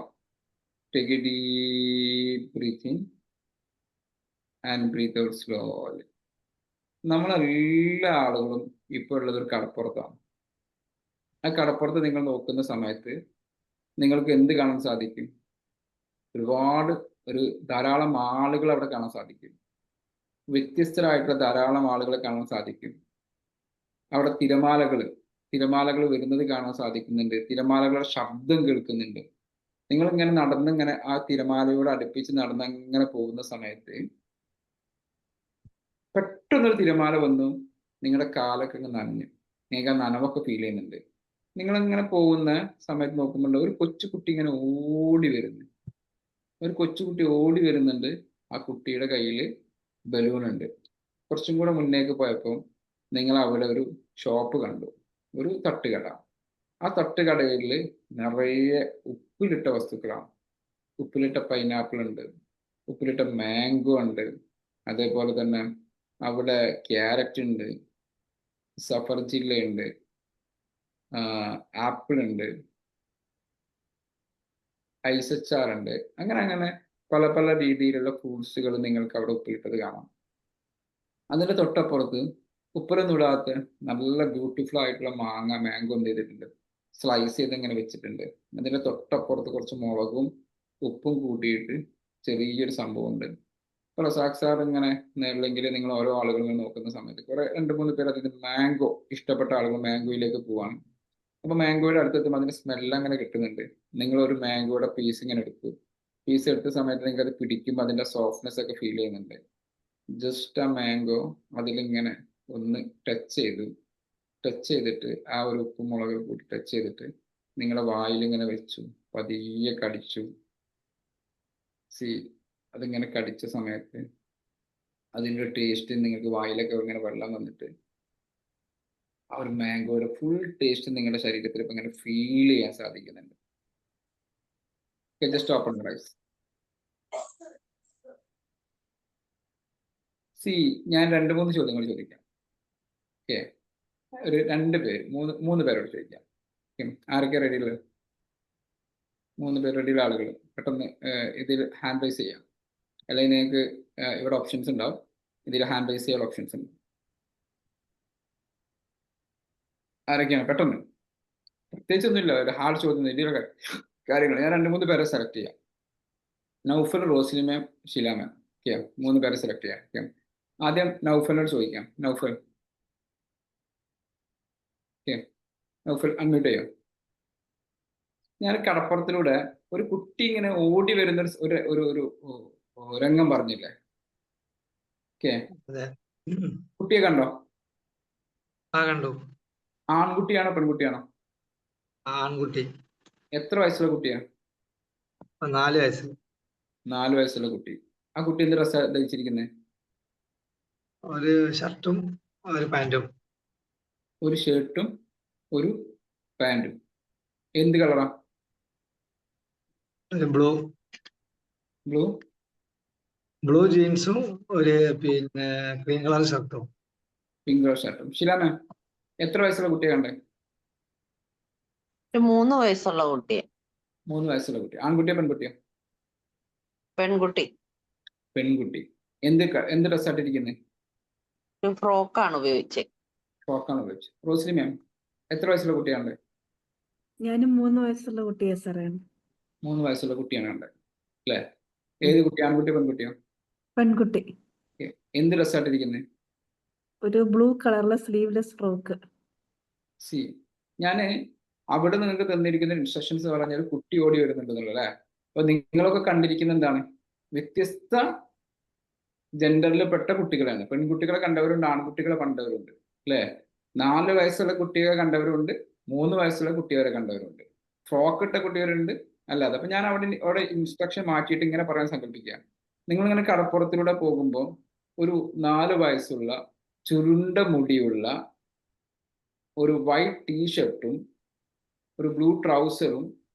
take a deep breath in and breathe out slowly. നമ്മളെല്ലാ ആളുകളും ഇപ്പോൾ ഉള്ളത് ഒരു കടപ്പുറത്താണ്. ആ കടപ്പുറത്ത് നിങ്ങൾ നോക്കുന്ന സമയത്ത് നിങ്ങൾക്ക് എന്ത് കാണാൻ സാധിക്കും? ധാരാളം ആളുകൾ അവിടെ കാണാൻ സാധിക്കും. വ്യത്യസ്തരായിട്ടുള്ള ധാരാളം ആളുകളെ കാണാൻ സാധിക്കും. അവിടെ തിരമാലകൾ വരുന്നത് കാണാൻ സാധിക്കുന്നുണ്ട്. തിരമാലകളുടെ ശബ്ദം കേൾക്കുന്നുണ്ട്. നിങ്ങളിങ്ങനെ നടന്നിങ്ങനെ ആ തിരമാലയോട് അടുപ്പിച്ച് നടന്നങ്ങനെ പോകുന്ന സമയത്ത് പെട്ടെന്നൊരു തിരമാല വന്നു നിങ്ങളുടെ കാലൊക്കെ ഇങ്ങനെ നനഞ്ഞു. നിങ്ങൾക്ക് ആ നനവൊക്കെ ഫീൽ ചെയ്യുന്നുണ്ട്. നിങ്ങളിങ്ങനെ പോകുന്ന സമയത്ത് നോക്കുന്നുണ്ട് ഒരു കൊച്ചുകുട്ടി ഇങ്ങനെ ഓടി വരുന്നുണ്ട്. ആ കുട്ടിയുടെ കയ്യിൽ ബലൂൺ ഉണ്ട്. കുറച്ചും കൂടെ മുന്നേക്ക് പോയപ്പോൾ നിങ്ങൾ അവിടെ ഒരു ഷോപ്പ് കണ്ടു, ഒരു തട്ടുകട. ആ തട്ടുകടയിൽ നിറയെ ഉപ്പിലിട്ട വസ്തുക്കളാണ്. ഉപ്പിലിട്ട പൈനാപ്പിൾ ഉണ്ട്, ഉപ്പിലിട്ട മാംഗോ ഉണ്ട്, അതേപോലെ തന്നെ അവിടെ ക്യാരറ്റ് ഉണ്ട്, സഫർജില്ല ഉണ്ട്, ആപ്പിൾ ഉണ്ട്, ഐസച്ചാറുണ്ട്. അങ്ങനെ പല പല രീതിയിലുള്ള ഫ്രൂട്ട്സുകൾ നിങ്ങൾക്ക് അവിടെ ഉപ്പിലിട്ടത് കാണാം. അതിൻ്റെ തൊട്ടപ്പുറത്ത് ഉപ്പലൊന്നും ഇടാത്ത നല്ല ബ്യൂട്ടിഫുൾ ആയിട്ടുള്ള മാംഗോ എന്ത് ചെയ്തിട്ടുണ്ട്, സ്ലൈസ് ചെയ്ത് ഇങ്ങനെ വെച്ചിട്ടുണ്ട്. അതിൻ്റെ തൊട്ടപ്പുറത്ത് കുറച്ച് മുളകും ഉപ്പും കൂട്ടിയിട്ട് ചെറിയൊരു സംഭവം ഉണ്ട്. ഇപ്പോൾ റസാഖ് സാർ ഇങ്ങനെ അല്ലെങ്കിൽ നിങ്ങൾ ഓരോ ആളുകൾ നോക്കുന്ന സമയത്ത് 2-3 പേർ അതിന് മാംഗോ ഇഷ്ടപ്പെട്ട ആളുകൾ മാംഗോയിലേക്ക് പോവാണ്. അപ്പോൾ മാംഗോയുടെ അടുത്തെത്തുമ്പോൾ അതിൻ്റെ സ്മെല്ല് അങ്ങനെ കിട്ടുന്നുണ്ട്. നിങ്ങളൊരു മാംഗോയുടെ പീസ് ഇങ്ങനെ എടുക്കും. പീസ് എടുത്ത സമയത്ത് നിങ്ങൾക്ക് അത് പിടിക്കുമ്പോൾ അതിൻ്റെ സോഫ്റ്റ്നെസ് ഒക്കെ ഫീൽ ചെയ്യുന്നുണ്ട്. ജസ്റ്റ് ആ മാംഗോ അതിലിങ്ങനെ ഒന്ന് ടച്ച് ചെയ്തിട്ട് ആ ഒരു ഉപ്പും മുളക് കൂടി ടച്ച് ചെയ്തിട്ട് നിങ്ങളുടെ വായിൽ ഇങ്ങനെ വെച്ചു, പതിയെ കടിച്ചു. അതിങ്ങനെ കടിച്ച സമയത്ത് അതിൻ്റെ ടേസ്റ്റ് നിങ്ങൾക്ക് വായിലൊക്കെ ഇങ്ങനെ വെള്ളം വന്നിട്ട് ആ ഒരു മാംഗോയുടെ ഫുൾ ടേസ്റ്റ് നിങ്ങളുടെ ശരീരത്തിൽ ഇപ്പം ഇങ്ങനെ ഫീൽ ചെയ്യാൻ സാധിക്കുന്നുണ്ട്. Just open your eyes. ഞാൻ 2-3 ചോദ്യങ്ങൾ ചോദിക്കാം. ഓക്കെ, ഒരു 2 പേര് 3 പേരോട് ചോദിക്കാം. ആരൊക്കെ റെഡിയുള്ളത്? 3 പേര് റെഡിയുള്ള ആളുകൾ പെട്ടെന്ന് ഇതിൽ ഹാൻഡ് റൈസ് ചെയ്യാം. അല്ലെങ്കിൽ നിങ്ങൾക്ക് ഇവിടെ ഓപ്ഷൻസ് ഉണ്ടാവും, ഇതിൽ ഹാൻഡ് റൈസ് ചെയ്യാൻ ഓപ്ഷൻസ് ഉണ്ട്. ആരൊക്കെയാണ്? പെട്ടെന്ന്, പ്രത്യേകിച്ചൊന്നുമില്ല, ഒരു ഹാർഡ് ചോദ്യം ഇതിലൊക്കെ കാര്യങ്ങൾ. ഞാൻ 2-3 പേരെ സെലക്ട് ചെയ്യാം. നൗഫൽ, റോസ്ലി മാം, ഷില മാം. ഓക്കെ, 3 പേരെ സെലക്ട് ചെയ്യാം. ഓക്കെ, ആദ്യം നൗഫലിനോട് ചോദിക്കാം. നൗഫൽ അൺമ്യൂട്ട് ചെയ്യോ? ഞാൻ കടപ്പുറത്തിലൂടെ ഒരു കുട്ടി ഇങ്ങനെ ഓടി വരുന്ന ഒരു രംഗം പറഞ്ഞില്ലേ? ഓക്കെ, കുട്ടിയെ കണ്ടോ? കണ്ടു. ആൺകുട്ടിയാണോ പെൺകുട്ടിയാണോ? ആൺകുട്ടി. എത്ര വയസ്സുള്ള കുട്ടിയാ? 4 വയസ്സ്. 4 വയസ്സുള്ള കുട്ടി. ആ കുട്ടി എന്ത് ഡ്രസ്സാ ധരിച്ചിരിക്കുന്നത്? ഒരു ഷർട്ടും ഒരു പാന്റും. ഒരു ഷർട്ടും ഒരു പാന്റും. എന്ത് കളറാ? ബ്ലൂ. ബ്ലൂ ജീൻസും ഒരു ക്രീം കളർ ഷർട്ടും. പിങ്ക് കളർ ഷർട്ടും. ഷിലാമ, എത്ര വയസ്സുള്ള കുട്ടിയെ കണ്ടേ? 3 വയസ്സുള്ള കുട്ടിയെ. 3 വയസ്സുള്ള കുട്ടി. ആൺകുട്ടിയോ പെൺകുട്ടിയോ? പെൺകുട്ടി. എന്ത് ഡ്രസ്സായിട്ടിരിക്കുന്നത്? ഒരു ഫ്രോക്കാണ് ഉപയോഗിച്ചത്. ഫ്രോക്കാണ് ഉപയോഗിച്ചത്. റോസ്ലി മാം, എത്ര വയസ്സുള്ള കുട്ടിയാണ്? ഞാനും 3 വയസ്സുള്ള കുട്ടിയെ സാറേ. 3 വയസ്സുള്ള കുട്ടിയാണ് കണ്ടത് അല്ലേ? ഏത് കുട്ടി? ആൺകുട്ടിയോ പെൺകുട്ടിയോ? പെൺകുട്ടി. എന്ത് ഡ്രസ്സായിട്ടിരിക്കുന്നത്? ഒരു ബ്ലൂ കളറിലെ സ്ലീവ്ലെസ് ഫ്രോക്ക്. ഞാൻ അവിടെ നിങ്ങൾക്ക് തന്നിരിക്കുന്ന ഇൻസ്ട്രക്ഷൻസ് പറഞ്ഞാൽ കുട്ടി ഓടി വരുന്നുണ്ടെന്നുള്ളത് അല്ലേ? അപ്പൊ നിങ്ങളൊക്കെ കണ്ടിരിക്കുന്ന എന്താണ്? വ്യത്യസ്ത ജെൻഡറിൽ പെട്ട കുട്ടികളാണ്. പെൺകുട്ടികളെ കണ്ടവരുണ്ട്, ആൺകുട്ടികളെ കണ്ടവരുണ്ട് അല്ലേ? 4 വയസ്സുള്ള കുട്ടികളെ കണ്ടവരുണ്ട്, 3 വയസ്സുള്ള കുട്ടികളെ കണ്ടവരുണ്ട്, ഫ്രോക്ക് ഇട്ട കുട്ടികളുണ്ട്, അല്ലാതെ. അപ്പൊ ഞാൻ അവിടെ ഇൻസ്ട്രക്ഷൻ മാറ്റിയിട്ട് ഇങ്ങനെ പറയാൻ സങ്കല്പിക്കുക. നിങ്ങളിങ്ങനെ കടപ്പുറത്തിലൂടെ പോകുമ്പോൾ ഒരു 4 വയസ്സുള്ള ചുരുണ്ട മുടിയുള്ള ഒരു വൈറ്റ് ടീഷർട്ടും ഒരു ബ്ലൂ ട്രൗസറും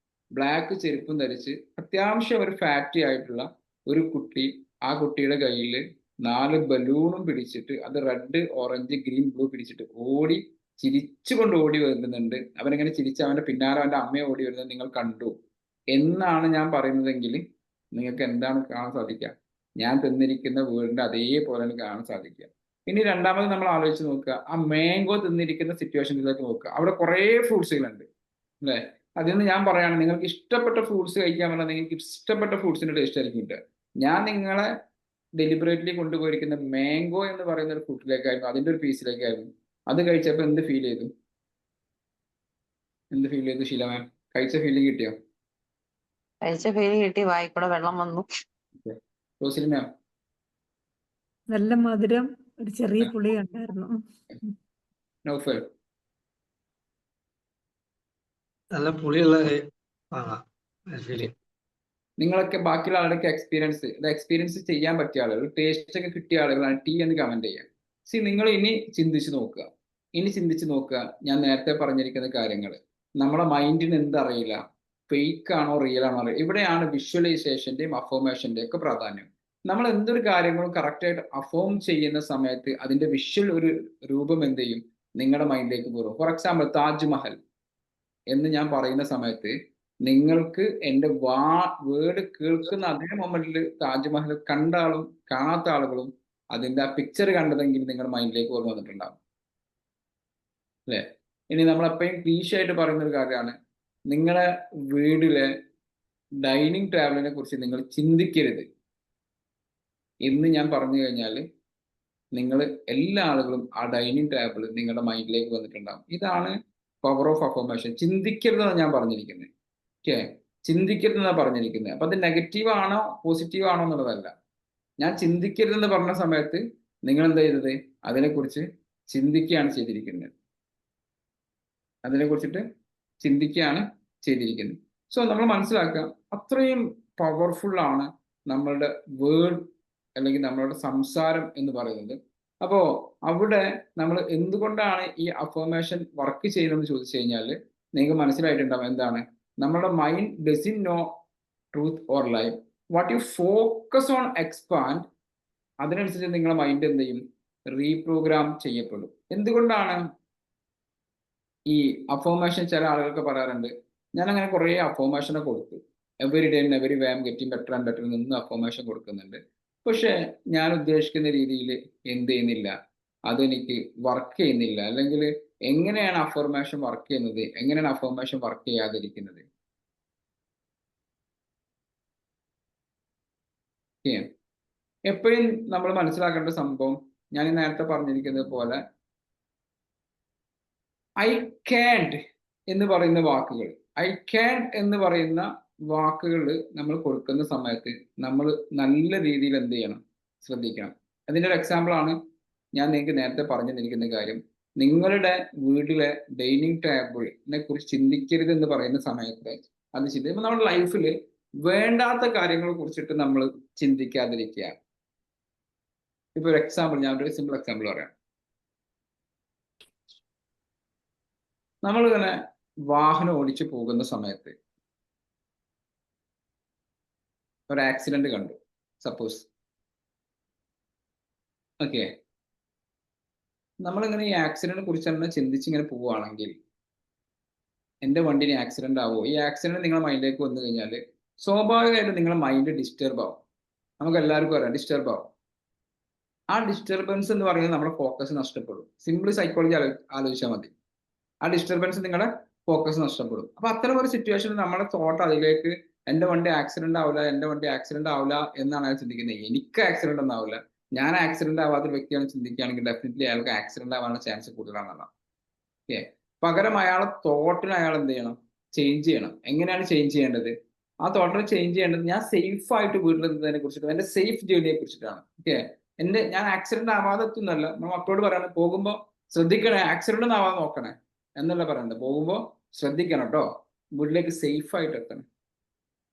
ബ്ലാക്ക് ചെരുപ്പും ധരിച്ച് അത്യാവശ്യം ഒരു ഫാറ്റി ആയിട്ടുള്ള ഒരു കുട്ടി, ആ കുട്ടിയുടെ കയ്യിൽ 4 ബലൂണും പിടിച്ചിട്ട്, അത് റെഡ്, ഓറഞ്ച്, ഗ്രീൻ, ബ്ലൂ പിടിച്ചിട്ട് ചിരിച്ചുകൊണ്ട് ഓടി വരുന്നുണ്ട്. അവനിങ്ങനെ ചിരിച്ച് അവന്റെ പിന്നാലെ അവന്റെ അമ്മയെ ഓടി വരുന്നത് നിങ്ങൾ കണ്ടു എന്നാണ് ഞാൻ പറയുന്നതെങ്കിൽ നിങ്ങൾക്ക് എന്താണ് കാണാൻ സാധിക്കുക? ഞാൻ തിന്നിരിക്കുന്ന വീടിന്റെ അതേപോലെ കാണാൻ സാധിക്കുക. ഇനി രണ്ടാമത് നമ്മൾ ആലോചിച്ച് നോക്കുക, ആ മാംഗോ തിന്നിരിക്കുന്ന സിറ്റുവേഷനിലേക്ക് നോക്കുക. അവിടെ കുറേ ഫ്രൂട്ട്സുകളുണ്ട് അല്ലേ? അതിൽ നിന്ന് ഞാൻ പറയാണ്, നിങ്ങൾക്ക് ഇഷ്ടപ്പെട്ട ഫ്രൂട്ട്സ് കഴിക്കാൻ പറഞ്ഞാൽ നിങ്ങൾക്ക് ഇഷ്ടപ്പെട്ട ഫ്രൂട്ട്സിന്റെ ടേസ്റ്റ് ആയിരിക്കും കിട്ടുക. ഞാൻ നിങ്ങളെ ഡെലിബറേറ്റ്ലി കൊണ്ടുപോയിരിക്കുന്ന മാംഗോ എന്ന് പറയുന്ന ഒരു ഫ്രൂട്ടിലേക്കായിരുന്നു, അതിന്റെ ഒരു പീസിലേക്കായിരുന്നു. അത് കഴിച്ചപ്പോൾ എന്ത് ഫീൽ ചെയ്തു? ഷീല മാം? കഴിച്ച ഫീലിംഗ് കിട്ടിയോ? കഴിച്ച ഫീൽ കിട്ടി, വായിക്കൂടെ വെള്ളം വന്നു. റോസിലി മാം? നല്ല മധുരം, ഒരു ചെറിയ പുളി ഉണ്ടായിരുന്നു. നൗഫൽ? നല്ല പുളിയുള്ള വാങ്ങാം ഫീലിംഗ്. നിങ്ങളൊക്കെ ബാക്കിയുള്ള ആളുടെ എക്സ്പീരിയൻസ് ചെയ്യാൻ പറ്റിയ ആളുകൾ, ടേസ്റ്റ് ഒക്കെ കിട്ടിയ ആളുകളാണ് ടീ എന്ന് കമന്റ് ചെയ്യാം. നിങ്ങൾ ഇനി ചിന്തിച്ച് നോക്കുക. ഞാൻ നേരത്തെ പറഞ്ഞിരിക്കുന്ന കാര്യങ്ങൾ നമ്മുടെ മൈൻഡിന് എന്തറിയില്ല, ഫേക്ക് ആണോ റിയൽ ആണോ അറിയില്ല. ഇവിടെയാണ് വിഷ്വലൈസേഷന്റെയും അഫോമേഷന്റെയും ഒക്കെ പ്രാധാന്യം. നമ്മൾ എന്തൊരു കാര്യങ്ങളും കറക്റ്റായിട്ട് അഫോം ചെയ്യുന്ന സമയത്ത് അതിന്റെ വിഷ്വൽ ഒരു രൂപം എന്ത് ചെയ്യും? നിങ്ങളുടെ മൈൻഡിലേക്ക് കയറും. ഫോർ എക്സാമ്പിൾ, താജ്മഹൽ എന്ന് ഞാൻ പറയുന്ന സമയത്ത് നിങ്ങൾക്ക് എൻ്റെ വേർഡ് കേൾക്കുന്ന അതേ മൊമെന്റിൽ താജ്മഹൽ കണ്ട ആളും കാണാത്ത ആളുകളും അതിന്റെ ആ പിക്ചർ കണ്ടതെങ്കിൽ നിങ്ങളുടെ മൈൻഡിലേക്ക് ഓർമ്മ വന്നിട്ടുണ്ടാവും അല്ലേ? ഇനി നമ്മളെപ്പോഴും ക്ലീശയായിട്ട് പറയുന്ന ഒരു കാര്യമാണ്, നിങ്ങളുടെ വീടിലെ ഡൈനിങ് ടേബിളിനെ കുറിച്ച് നിങ്ങൾ ചിന്തിക്കരുത് എന്ന് ഞാൻ പറഞ്ഞു കഴിഞ്ഞാൽ നിങ്ങൾ എല്ലാ ആളുകളും ആ ഡൈനിങ് ടേബിൾ നിങ്ങളുടെ മൈൻഡിലേക്ക് വന്നിട്ടുണ്ടാവും. ഇതാണ് പവർ ഓഫ് അഫർമേഷൻ. ചിന്തിക്കരുതെന്നാണ് ഞാൻ പറഞ്ഞിരിക്കുന്നത്. ഓക്കെ, ചിന്തിക്കരുതെന്നാണ് പറഞ്ഞിരിക്കുന്നത്. അപ്പൊ അത് നെഗറ്റീവ് ആണോ പോസിറ്റീവ് ആണോ എന്നുള്ളതല്ല. ഞാൻ ചിന്തിക്കരുതെന്ന് പറഞ്ഞ സമയത്ത് നിങ്ങൾ എന്താ ചെയ്തത്? അതിനെക്കുറിച്ച് ചിന്തിക്കുകയാണ് ചെയ്തിരിക്കുന്നത്. അതിനെക്കുറിച്ചിട്ട് ചിന്തിക്കുകയാണ് ചെയ്തിരിക്കുന്നത്. സോ നമ്മൾ മനസ്സിലാക്കുക, അത്രയും പവർഫുൾ ആണ് നമ്മളുടെ വേർഡ് അല്ലെങ്കിൽ നമ്മളുടെ സംസാരം എന്ന് പറയുന്നത്. അപ്പോ അവിടെ നമ്മൾ എന്തുകൊണ്ടാണ് ഈ അഫർമേഷൻ വർക്ക് ചെയ്യുന്നതെന്ന് ചോദിച്ചു കഴിഞ്ഞാൽ നിങ്ങൾക്ക് മനസ്സിലായിട്ടുണ്ടാവും എന്താണ്. നമ്മുടെ mind doesn't know truth or life. What you focus on expand, അതിനനുസരിച്ച് നിങ്ങളുടെ മൈൻഡ് എന്ത് ചെയ്യും? റീപ്രോഗ്രാം ചെയ്യപ്പെടും. എന്തുകൊണ്ടാണ് ഈ അഫർമേഷൻ? ചില ആളുകൾക്ക് പറയാറുണ്ട്, ഞാൻ അങ്ങനെ കുറേ അഫർമേഷനെ കൊടുത്തു, every day every way am getting better and better നിന്ന് അഫർമേഷൻ കൊടുക്കുന്നുണ്ട്. പക്ഷെ ഞാൻ ഉദ്ദേശിക്കുന്ന രീതിയിൽ എന്ത് ചെയ്യുന്നില്ല, അതെനിക്ക് വർക്ക് ചെയ്യുന്നില്ല. അല്ലെങ്കിൽ എങ്ങനെയാണ് അഫർമേഷൻ വർക്ക് ചെയ്യുന്നത്, എങ്ങനെയാണ് അഫർമേഷൻ വർക്ക് ചെയ്യാതിരിക്കുന്നത്? എപ്പോഴും നമ്മൾ മനസ്സിലാക്കേണ്ട സംഭവം, ഞാൻ നേരത്തെ പറഞ്ഞിരിക്കുന്നത് പോലെ ഐ ക്യാൻഡ് എന്ന് പറയുന്ന വാക്കുകൾ, ഐ ക്യാൻ എന്ന് പറയുന്ന വാക്കുകൾ നമ്മൾ കൊടുക്കുന്ന സമയത്ത് നമ്മൾ നല്ല രീതിയിൽ എന്ത് ചെയ്യണം? ശ്രദ്ധിക്കണം. അതിൻ്റെ ഒരു എക്സാമ്പിൾ ആണ് ഞാൻ നിങ്ങൾക്ക് നേരത്തെ പറഞ്ഞു തന്നിരിക്കുന്ന കാര്യം. നിങ്ങളുടെ വീട്ടിലെ ഡൈനിങ് ടേബിളിനെ കുറിച്ച് ചിന്തിക്കരുത് എന്ന് പറയുന്ന സമയത്ത് അത് ചിന്തിക്കുമ്പോൾ നമ്മുടെ ലൈഫിൽ വേണ്ടാത്ത കാര്യങ്ങളെ കുറിച്ചിട്ട് നമ്മൾ ചിന്തിക്കാതിരിക്കുക. ഇപ്പൊ ഒരു എക്സാമ്പിൾ, ഞാനൊരു സിമ്പിൾ എക്സാമ്പിൾ പറയാം. നമ്മളിങ്ങനെ വാഹനം ഓടിച്ചു പോകുന്ന സമയത്ത് ഒരു ആക്സിഡന്റ് കണ്ടു, സപ്പോസ്. ഓക്കെ, നമ്മളിങ്ങനെ ഈ ആക്സിഡന്റിനെ കുറിച്ച് തന്നെ ചിന്തിച്ചിങ്ങനെ പോവുകയാണെങ്കിൽ എൻ്റെ വണ്ടിന് ആക്സിഡന്റ് ആവുമോ? ഈ ആക്സിഡന്റ് നിങ്ങളുടെ മൈൻഡിലേക്ക് വന്നു കഴിഞ്ഞാൽ സ്വാഭാവികമായിട്ടും നിങ്ങളുടെ മൈൻഡ് ഡിസ്റ്റർബ് ആവും. നമുക്ക് എല്ലാവർക്കും അറിയാം ഡിസ്റ്റർബ് ആവും. ആ ഡിസ്റ്റർബൻസ് എന്ന് പറയുന്നത് നമ്മുടെ ഫോക്കസ് നഷ്ടപ്പെടും. സിമ്പിൾ സൈക്കോളജി ആലോചിച്ചാൽ മതി. ആ ഡിസ്റ്റർബൻസ് നിങ്ങളുടെ ഫോക്കസ് നഷ്ടപ്പെടും. അപ്പൊ അത്തരം ഒരു സിറ്റുവേഷനിൽ നമ്മുടെ തോട്ട് അതിലേക്ക് എൻ്റെ വണ്ടി ആക്സിഡന്റ് ആവില്ല, എൻ്റെ വണ്ടി ആക്സിഡന്റ് ആവില്ല എന്നാണ് അയാൾ ചിന്തിക്കുന്നത്. എനിക്ക് ആക്സിഡന്റ് ഒന്നും ആവില്ല, ഞാൻ ആക്സിഡന്റ് ആവാത്ത വ്യക്തിയാണ് ചിന്തിക്കുകയാണെങ്കിൽ ഡെഫിനറ്റ്ലി അയാൾക്ക് ആക്സിഡന്റ് ആവാനുള്ള ചാൻസ് കൂടുതലാണെന്നാണ്. ഓക്കെ, പകരം അയാളെ തോട്ടിന് അയാൾ എന്ത് ചെയ്യണം? ചേഞ്ച് ചെയ്യണം. എങ്ങനെയാണ് ചേഞ്ച് ചെയ്യേണ്ടത്? ആ തോട്ടിനെ ചേഞ്ച് ചെയ്യേണ്ടത് ഞാൻ സേഫ് ആയിട്ട് വീട്ടിലെത്തുന്നതിനെ കുറിച്ചിട്ടും എൻ്റെ സേഫ് ജേർണിയെ കുറിച്ചിട്ടാണ്. ഓക്കെ, ഞാൻ ആക്സിഡന്റ് ആവാതെ എത്തുന്നല്ല, നമ്മൾ മക്കളോട് പറയണം പോകുമ്പോൾ ശ്രദ്ധിക്കണേ, ആക്സിഡന്റ് ഒന്നും ആവാതെ നോക്കണേ എന്നല്ല പറയണ്ടത്. പോകുമ്പോൾ ശ്രദ്ധിക്കണം കേട്ടോ, വീട്ടിലേക്ക് സേഫ് ആയിട്ട് എത്തണം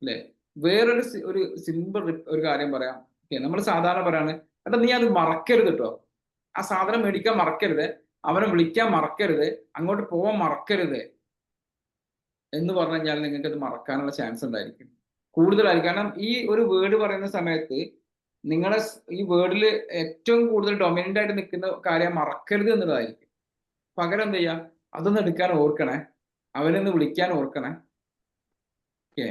അല്ലേ? വേറൊരു ഒരു സിമ്പിൾ ഒരു കാര്യം പറയാം. ഓക്കെ, നമ്മൾ സാധാരണ പറയാണ്, ഏട്ടാ നീ അത് മറക്കരുത് കേട്ടോ, ആ സാധനം മേടിക്കാൻ മറക്കരുത്, അവനെ വിളിക്കാൻ മറക്കരുത്, അങ്ങോട്ട് പോകാൻ മറക്കരുത് എന്ന് പറഞ്ഞു കഴിഞ്ഞാൽ നിങ്ങൾക്ക് അത് മറക്കാനുള്ള ചാൻസ് ഉണ്ടായിരിക്കും, കൂടുതലായിരിക്കും. കാരണം ഈ ഒരു വേർഡ് പറയുന്ന സമയത്ത് നിങ്ങളെ ഈ വേർഡിൽ ഏറ്റവും കൂടുതൽ ഡൊമിനന്റ് ആയിട്ട് നിൽക്കുന്ന കാര്യം മറക്കരുത് എന്നുള്ളതായിരിക്കും. പകരം എന്ത് ചെയ്യാം, അതൊന്ന് എടുക്കാൻ ഓർക്കണേ, അവനൊന്ന് വിളിക്കാൻ ഓർക്കണേ. ഓക്കെ,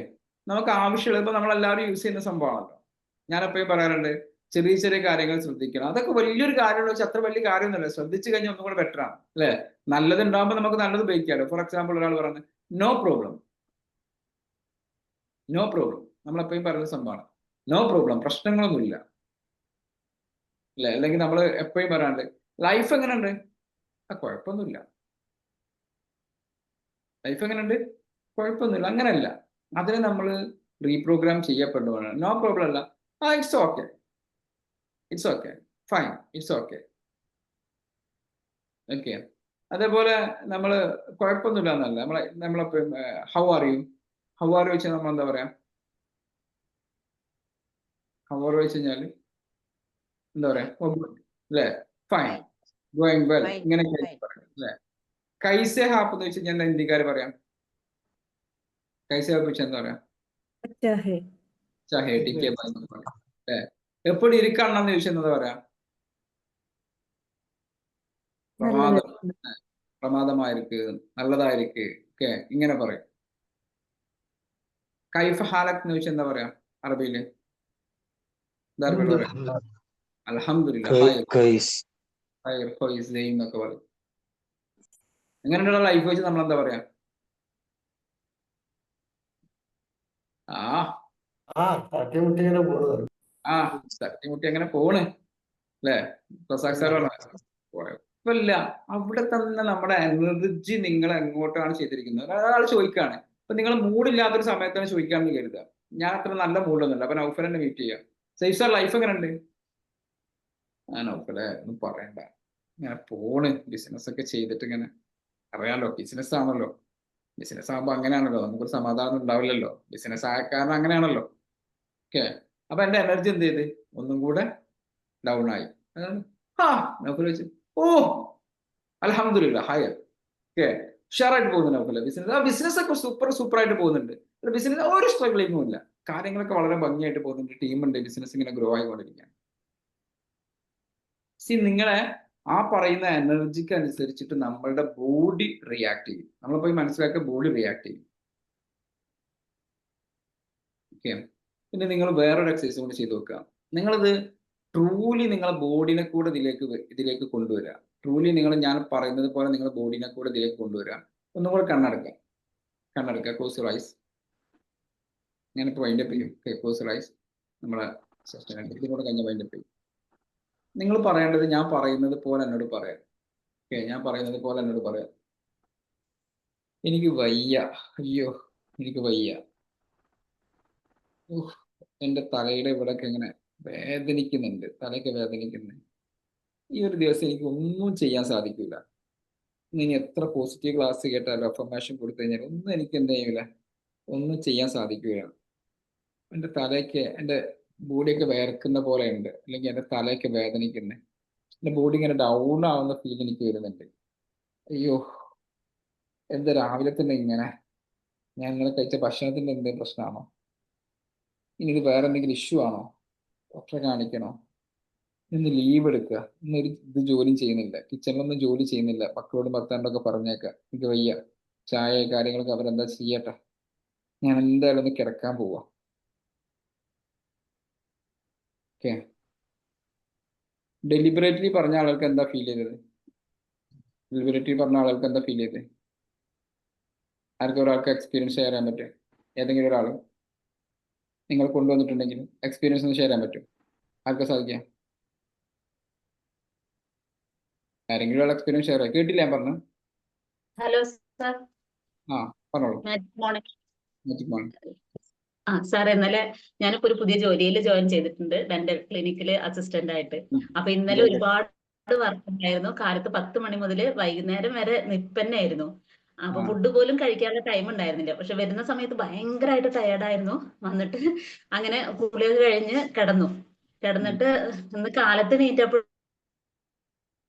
നമുക്ക് ആവശ്യമുള്ള ഇപ്പൊ നമ്മളെല്ലാവരും യൂസ് ചെയ്യുന്ന സംഭവമാണല്ലോ. ഞാൻ എപ്പോഴും പറയാറുണ്ട്, ചെറിയ ചെറിയ കാര്യങ്ങൾ ശ്രദ്ധിക്കണം. അതൊക്കെ വലിയൊരു കാര്യമുള്ള വെച്ചാൽ അത്ര വലിയ കാര്യമൊന്നുമല്ല, ശ്രദ്ധിച്ചു കഴിഞ്ഞാൽ ഒന്നും കൂടെ ബെറ്റർ ആണ് അല്ലെ. നല്ലത് ഉണ്ടാകുമ്പോൾ നമുക്ക് നല്ലത് ഉപയോഗിക്കാമല്ലോ. ഫോർ എക്സാമ്പിൾ ഒരാൾ പറയുന്നത് നോ പ്രോബ്ലം, നോ പ്രോബ്ലം നമ്മളെപ്പോഴും പറയുന്ന സംഭവമാണ്. നോ പ്രോബ്ലം, പ്രശ്നങ്ങളൊന്നുമില്ല അല്ലെ. അല്ലെങ്കിൽ നമ്മൾ എപ്പോഴും പറയാണ്ട് ലൈഫ് എങ്ങനെയുണ്ട്, കുഴപ്പമൊന്നുമില്ല, ലൈഫ് എങ്ങനെയുണ്ട്, കുഴപ്പമൊന്നുമില്ല. അങ്ങനെയല്ല, അതിനെ നമ്മൾ റീപ്രോഗ്രാം ചെയ്യപ്പെടുവാണ്. നോ പ്രോബ്ലം അല്ല, it's okay, it's okay, fine, it's okay. Okay, അതേപോലെ നമ്മൾ കുഴപ്പമൊന്നുമില്ല എന്നല്ല, നമ്മളെപ്പോഴും how are you, how are you വെച്ചാൽ നമ്മൾ എന്താ പറയാ, ഹൗ ആർ യു വെച്ച് കഴിഞ്ഞാൽ എന്താ പറയാ, അല്ലേ, ഫൈൻ, ഗോയിങ് വെൽ, ഇങ്ങനെയൊക്കെ പറയാം അല്ലേ. കൈസെ ഹാപ്പ് എന്ന് വെച്ച് കഴിഞ്ഞാൽ ഹിന്ദിക്കാർ പറയാം, കൈസെ ഹാപ്പ് വെച്ചാൽ എന്താ പറയാ, अच्छा है ചാഹേ ടിക്കെ അല്ലേ. എപ്പോഴും ഇരിക്കണമെന്ന് ചോദിച്ചാൽ എന്താ പറയാ, പ്രമാദം, പ്രമാദമായിരിക്ക്, നല്ലതായിരിക്ക്, ഓക്കെ, ഇങ്ങനെ പറയും. കൈഫ ഹാലത്ത് എന്ന് ചോദിച്ചാൽ എന്താ പറയാ അറബിയില്, എന്നൊക്കെ പറയും. എങ്ങനെയുള്ള ലൈഫ് വെച്ച് നമ്മൾ എന്താ പറയാ, തട്ടിമുട്ടി അങ്ങനെ പോണ് അല്ലേ. പ്രസാദ് സാർ കുഴപ്പമില്ല, അവിടെ തന്നെ നമ്മുടെ എനർജി നിങ്ങൾ എങ്ങോട്ടാണ് ചെയ്തിരിക്കുന്നത്. ഒരാൾ ചോദിക്കാണ്, അപ്പൊ നിങ്ങൾ മൂഡില്ലാത്തൊരു സമയത്താണ് ചോദിക്കാന്ന് കരുതുക. ഞാൻ അത്ര നല്ല മൂഡൊന്നുമില്ല, അപ്പൊ നൗഫലിനെ മീറ്റ് ചെയ്യാം. സൈഫ് സാർ ലൈഫ് എങ്ങനെ ഉണ്ട്, നൗഫലെ ഒന്നും പറയണ്ട, ഇങ്ങനെ പോണ്, ബിസിനസ് ഒക്കെ ചെയ്തിട്ട് ഇങ്ങനെ, അറിയാലോ ബിസിനസ് ആണല്ലോ, ബിസിനസ് ആകുമ്പോ അങ്ങനെയാണല്ലോ, നമുക്കൊരു സമാധാനം ഉണ്ടാവില്ലല്ലോ, ബിസിനസ് ആയ കാരണം അങ്ങനെയാണല്ലോ. ഓക്കെ, അപ്പൊ എന്റെ എനർജി എന്ത് ചെയ്ത് ഒന്നും കൂടെ ഡൗൺ ആയി. നൗഫൽ വെച്ച് ഓ അൽഹംദുലില്ലാ ഹായ്, ഓക്കെ, ഉഷാറായിട്ട് പോകുന്നു നൗഫലെ. ബിസിനസ് ഒക്കെ സൂപ്പർ ആയിട്ട് പോകുന്നുണ്ട്, ബിസിനസ് ഒരു സ്ട്രഗിളിങ്ങും ഇല്ല, കാര്യങ്ങളൊക്കെ വളരെ ഭംഗിയായിട്ട് പോകുന്നുണ്ട്, ടീമുണ്ട്, ബിസിനസ് ഇങ്ങനെ ഗ്രോ ആയിക്കൊണ്ടിരിക്കുകയാണ്. നിങ്ങളെ ആ പറയുന്ന എനർജിക്ക് അനുസരിച്ചിട്ട് നമ്മളുടെ ബോഡി റിയാക്ട് ചെയ്യും. നമ്മൾ പോയി മനസ്സിലാക്കുക, ബോഡി റിയാക്ട് ചെയ്യും. ഓക്കെ, പിന്നെ നിങ്ങൾ വേറൊരു എക്സസൈസ് കൂടി ചെയ്ത് നോക്കുക. നിങ്ങളിത് ട്രൂലി നിങ്ങളെ ബോഡിനെ കൂടെ ഇതിലേക്ക് കൊണ്ടുവരിക. ട്രൂലി ഞാൻ പറയുന്നത് പോലെ നിങ്ങൾ ബോഡിനെ കൂടെ ഇതിലേക്ക് കൊണ്ടുവരിക. ഒന്നും കൂടെ കണ്ണടക്കുക, ക്ലോസ് യുവർ ഐസ്. ഞാനിപ്പോൾ വൈൻഡപ്പ് ചെയ്യും. Close your eyes. നമ്മളെ ഇതും കൂടെ കഴിഞ്ഞ വൈൻഡപ്പ് ചെയ്യും. നിങ്ങൾ പറയേണ്ടത് ഞാൻ പറയുന്നത് പോലെ എന്നോട് പറയാം. ഓക്കെ, ഞാൻ പറയുന്നത് പോലെ എന്നോട് പറയാം. എനിക്ക് വയ്യ, അയ്യോ എനിക്ക് വയ്യ, എൻ്റെ തലയുടെ ഇവിടെയൊക്കെ ഇങ്ങനെ വേദനിക്കുന്നുണ്ട്, തലയൊക്കെ വേദനിക്കുന്നു. ഈ ഒരു ദിവസം എനിക്ക് ഒന്നും ചെയ്യാൻ സാധിക്കില്ല. ഇനി എത്ര പോസിറ്റീവ് ക്ലാസ് കേട്ടാലോ, അഫർമേഷൻ കൊടുത്തു കഴിഞ്ഞാൽ ഒന്നും എനിക്ക് എന്ത് ചെയ്യൂല, ഒന്നും ചെയ്യാൻ സാധിക്കുകയാണ്. എൻ്റെ തലയൊക്കെ, എൻ്റെ ബോഡിയൊക്കെ വേർക്കുന്ന പോലെ ഉണ്ട്, അല്ലെങ്കിൽ എൻ്റെ തലയൊക്കെ വേദനിക്കുന്നത്, എൻ്റെ ബോഡി ഇങ്ങനെ ഡൗൺ ആവുന്ന ഫീൽ എനിക്ക് വരുന്നുണ്ട്. അയ്യോ എന്താ രാവിലെ തന്നെ ഇങ്ങനെ, ഞാൻ ഇന്നലെ കഴിച്ച ഭക്ഷണത്തിൻ്റെ എന്തെങ്കിലും പ്രശ്നമാണോ, ഇനി ഇത് വേറെ എന്തെങ്കിലും ഇഷ്യൂ ആണോ, ഡോക്ടറെ കാണിക്കണോ, ഇന്ന് ലീവ് എടുക്കുക, ഇന്നൊരു ജോലിയും ചെയ്യുന്നില്ല, കിച്ചണിലൊന്നും ജോലി ചെയ്യുന്നില്ല, മക്കളോടും ഭർത്താവിനോടൊക്കെ പറഞ്ഞേക്കാം എനിക്ക് വയ്യ, ചായ കാര്യങ്ങളൊക്കെ അവരെന്താ ചെയ്യട്ടെ, ഞാൻ എന്തായാലും ഒന്ന് കിടക്കാൻ പോവാ. ഓക്കെ, ഡെലിബറേറ്റ്ലി പറഞ്ഞ ആളുകൾക്ക് എന്താ ഫീൽ ചെയ്തത്, ഡെലിബറേറ്റ്ലി പറഞ്ഞ ആളുകൾക്ക് എന്താ ഫീൽ ചെയ്തത്, ആർക്കും ഒരാൾക്ക് എക്സ്പീരിയൻസ് ഷെയർ ചെയ്യാൻ പറ്റും? ഏതെങ്കിലും ഒരാൾ നിങ്ങൾ കൊണ്ടുവന്നിട്ടുണ്ടെങ്കിൽ എക്സ്പീരിയൻസ് ഒന്ന് ഷെയർ ചെയ്യാൻ പറ്റും? ആർക്കും സാധിക്കാം? ആരെങ്കിലും ഒരാൾ എക്സ്പീരിയൻസ് ഷെയർ ചെയ്യാം. കേട്ടില്ല ഞാൻ പറഞ്ഞു? Hello sir. പറഞ്ഞോളൂ. Magic morning. സാർ, ഇന്നലെ ഞാനിപ്പോ ഒരു പുതിയ ജോലിയിൽ ജോയിൻ ചെയ്തിട്ടുണ്ട്, ഡെന്റൽ ക്ലിനിക്കിൽ അസിസ്റ്റന്റ് ആയിട്ട്. അപ്പൊ ഇന്നലെ ഒരുപാട് വർക്ക് ഉണ്ടായിരുന്നു. കാലത്ത് 10 മണി മുതൽ വൈകുന്നേരം വരെ നിപ്പന്നായിരുന്നു. അപ്പൊ ഫുഡ് പോലും കഴിക്കാനുള്ള ടൈം ഉണ്ടായിരുന്നില്ല. പക്ഷെ വരുന്ന സമയത്ത് ഭയങ്കരമായിട്ട് ടയേർഡായിരുന്നു. വന്നിട്ട് അങ്ങനെ കുളിയൊക്കെ കഴിഞ്ഞ് കിടന്നിട്ട് ഇന്ന് കാലത്ത് നീറ്റപ്പോഴും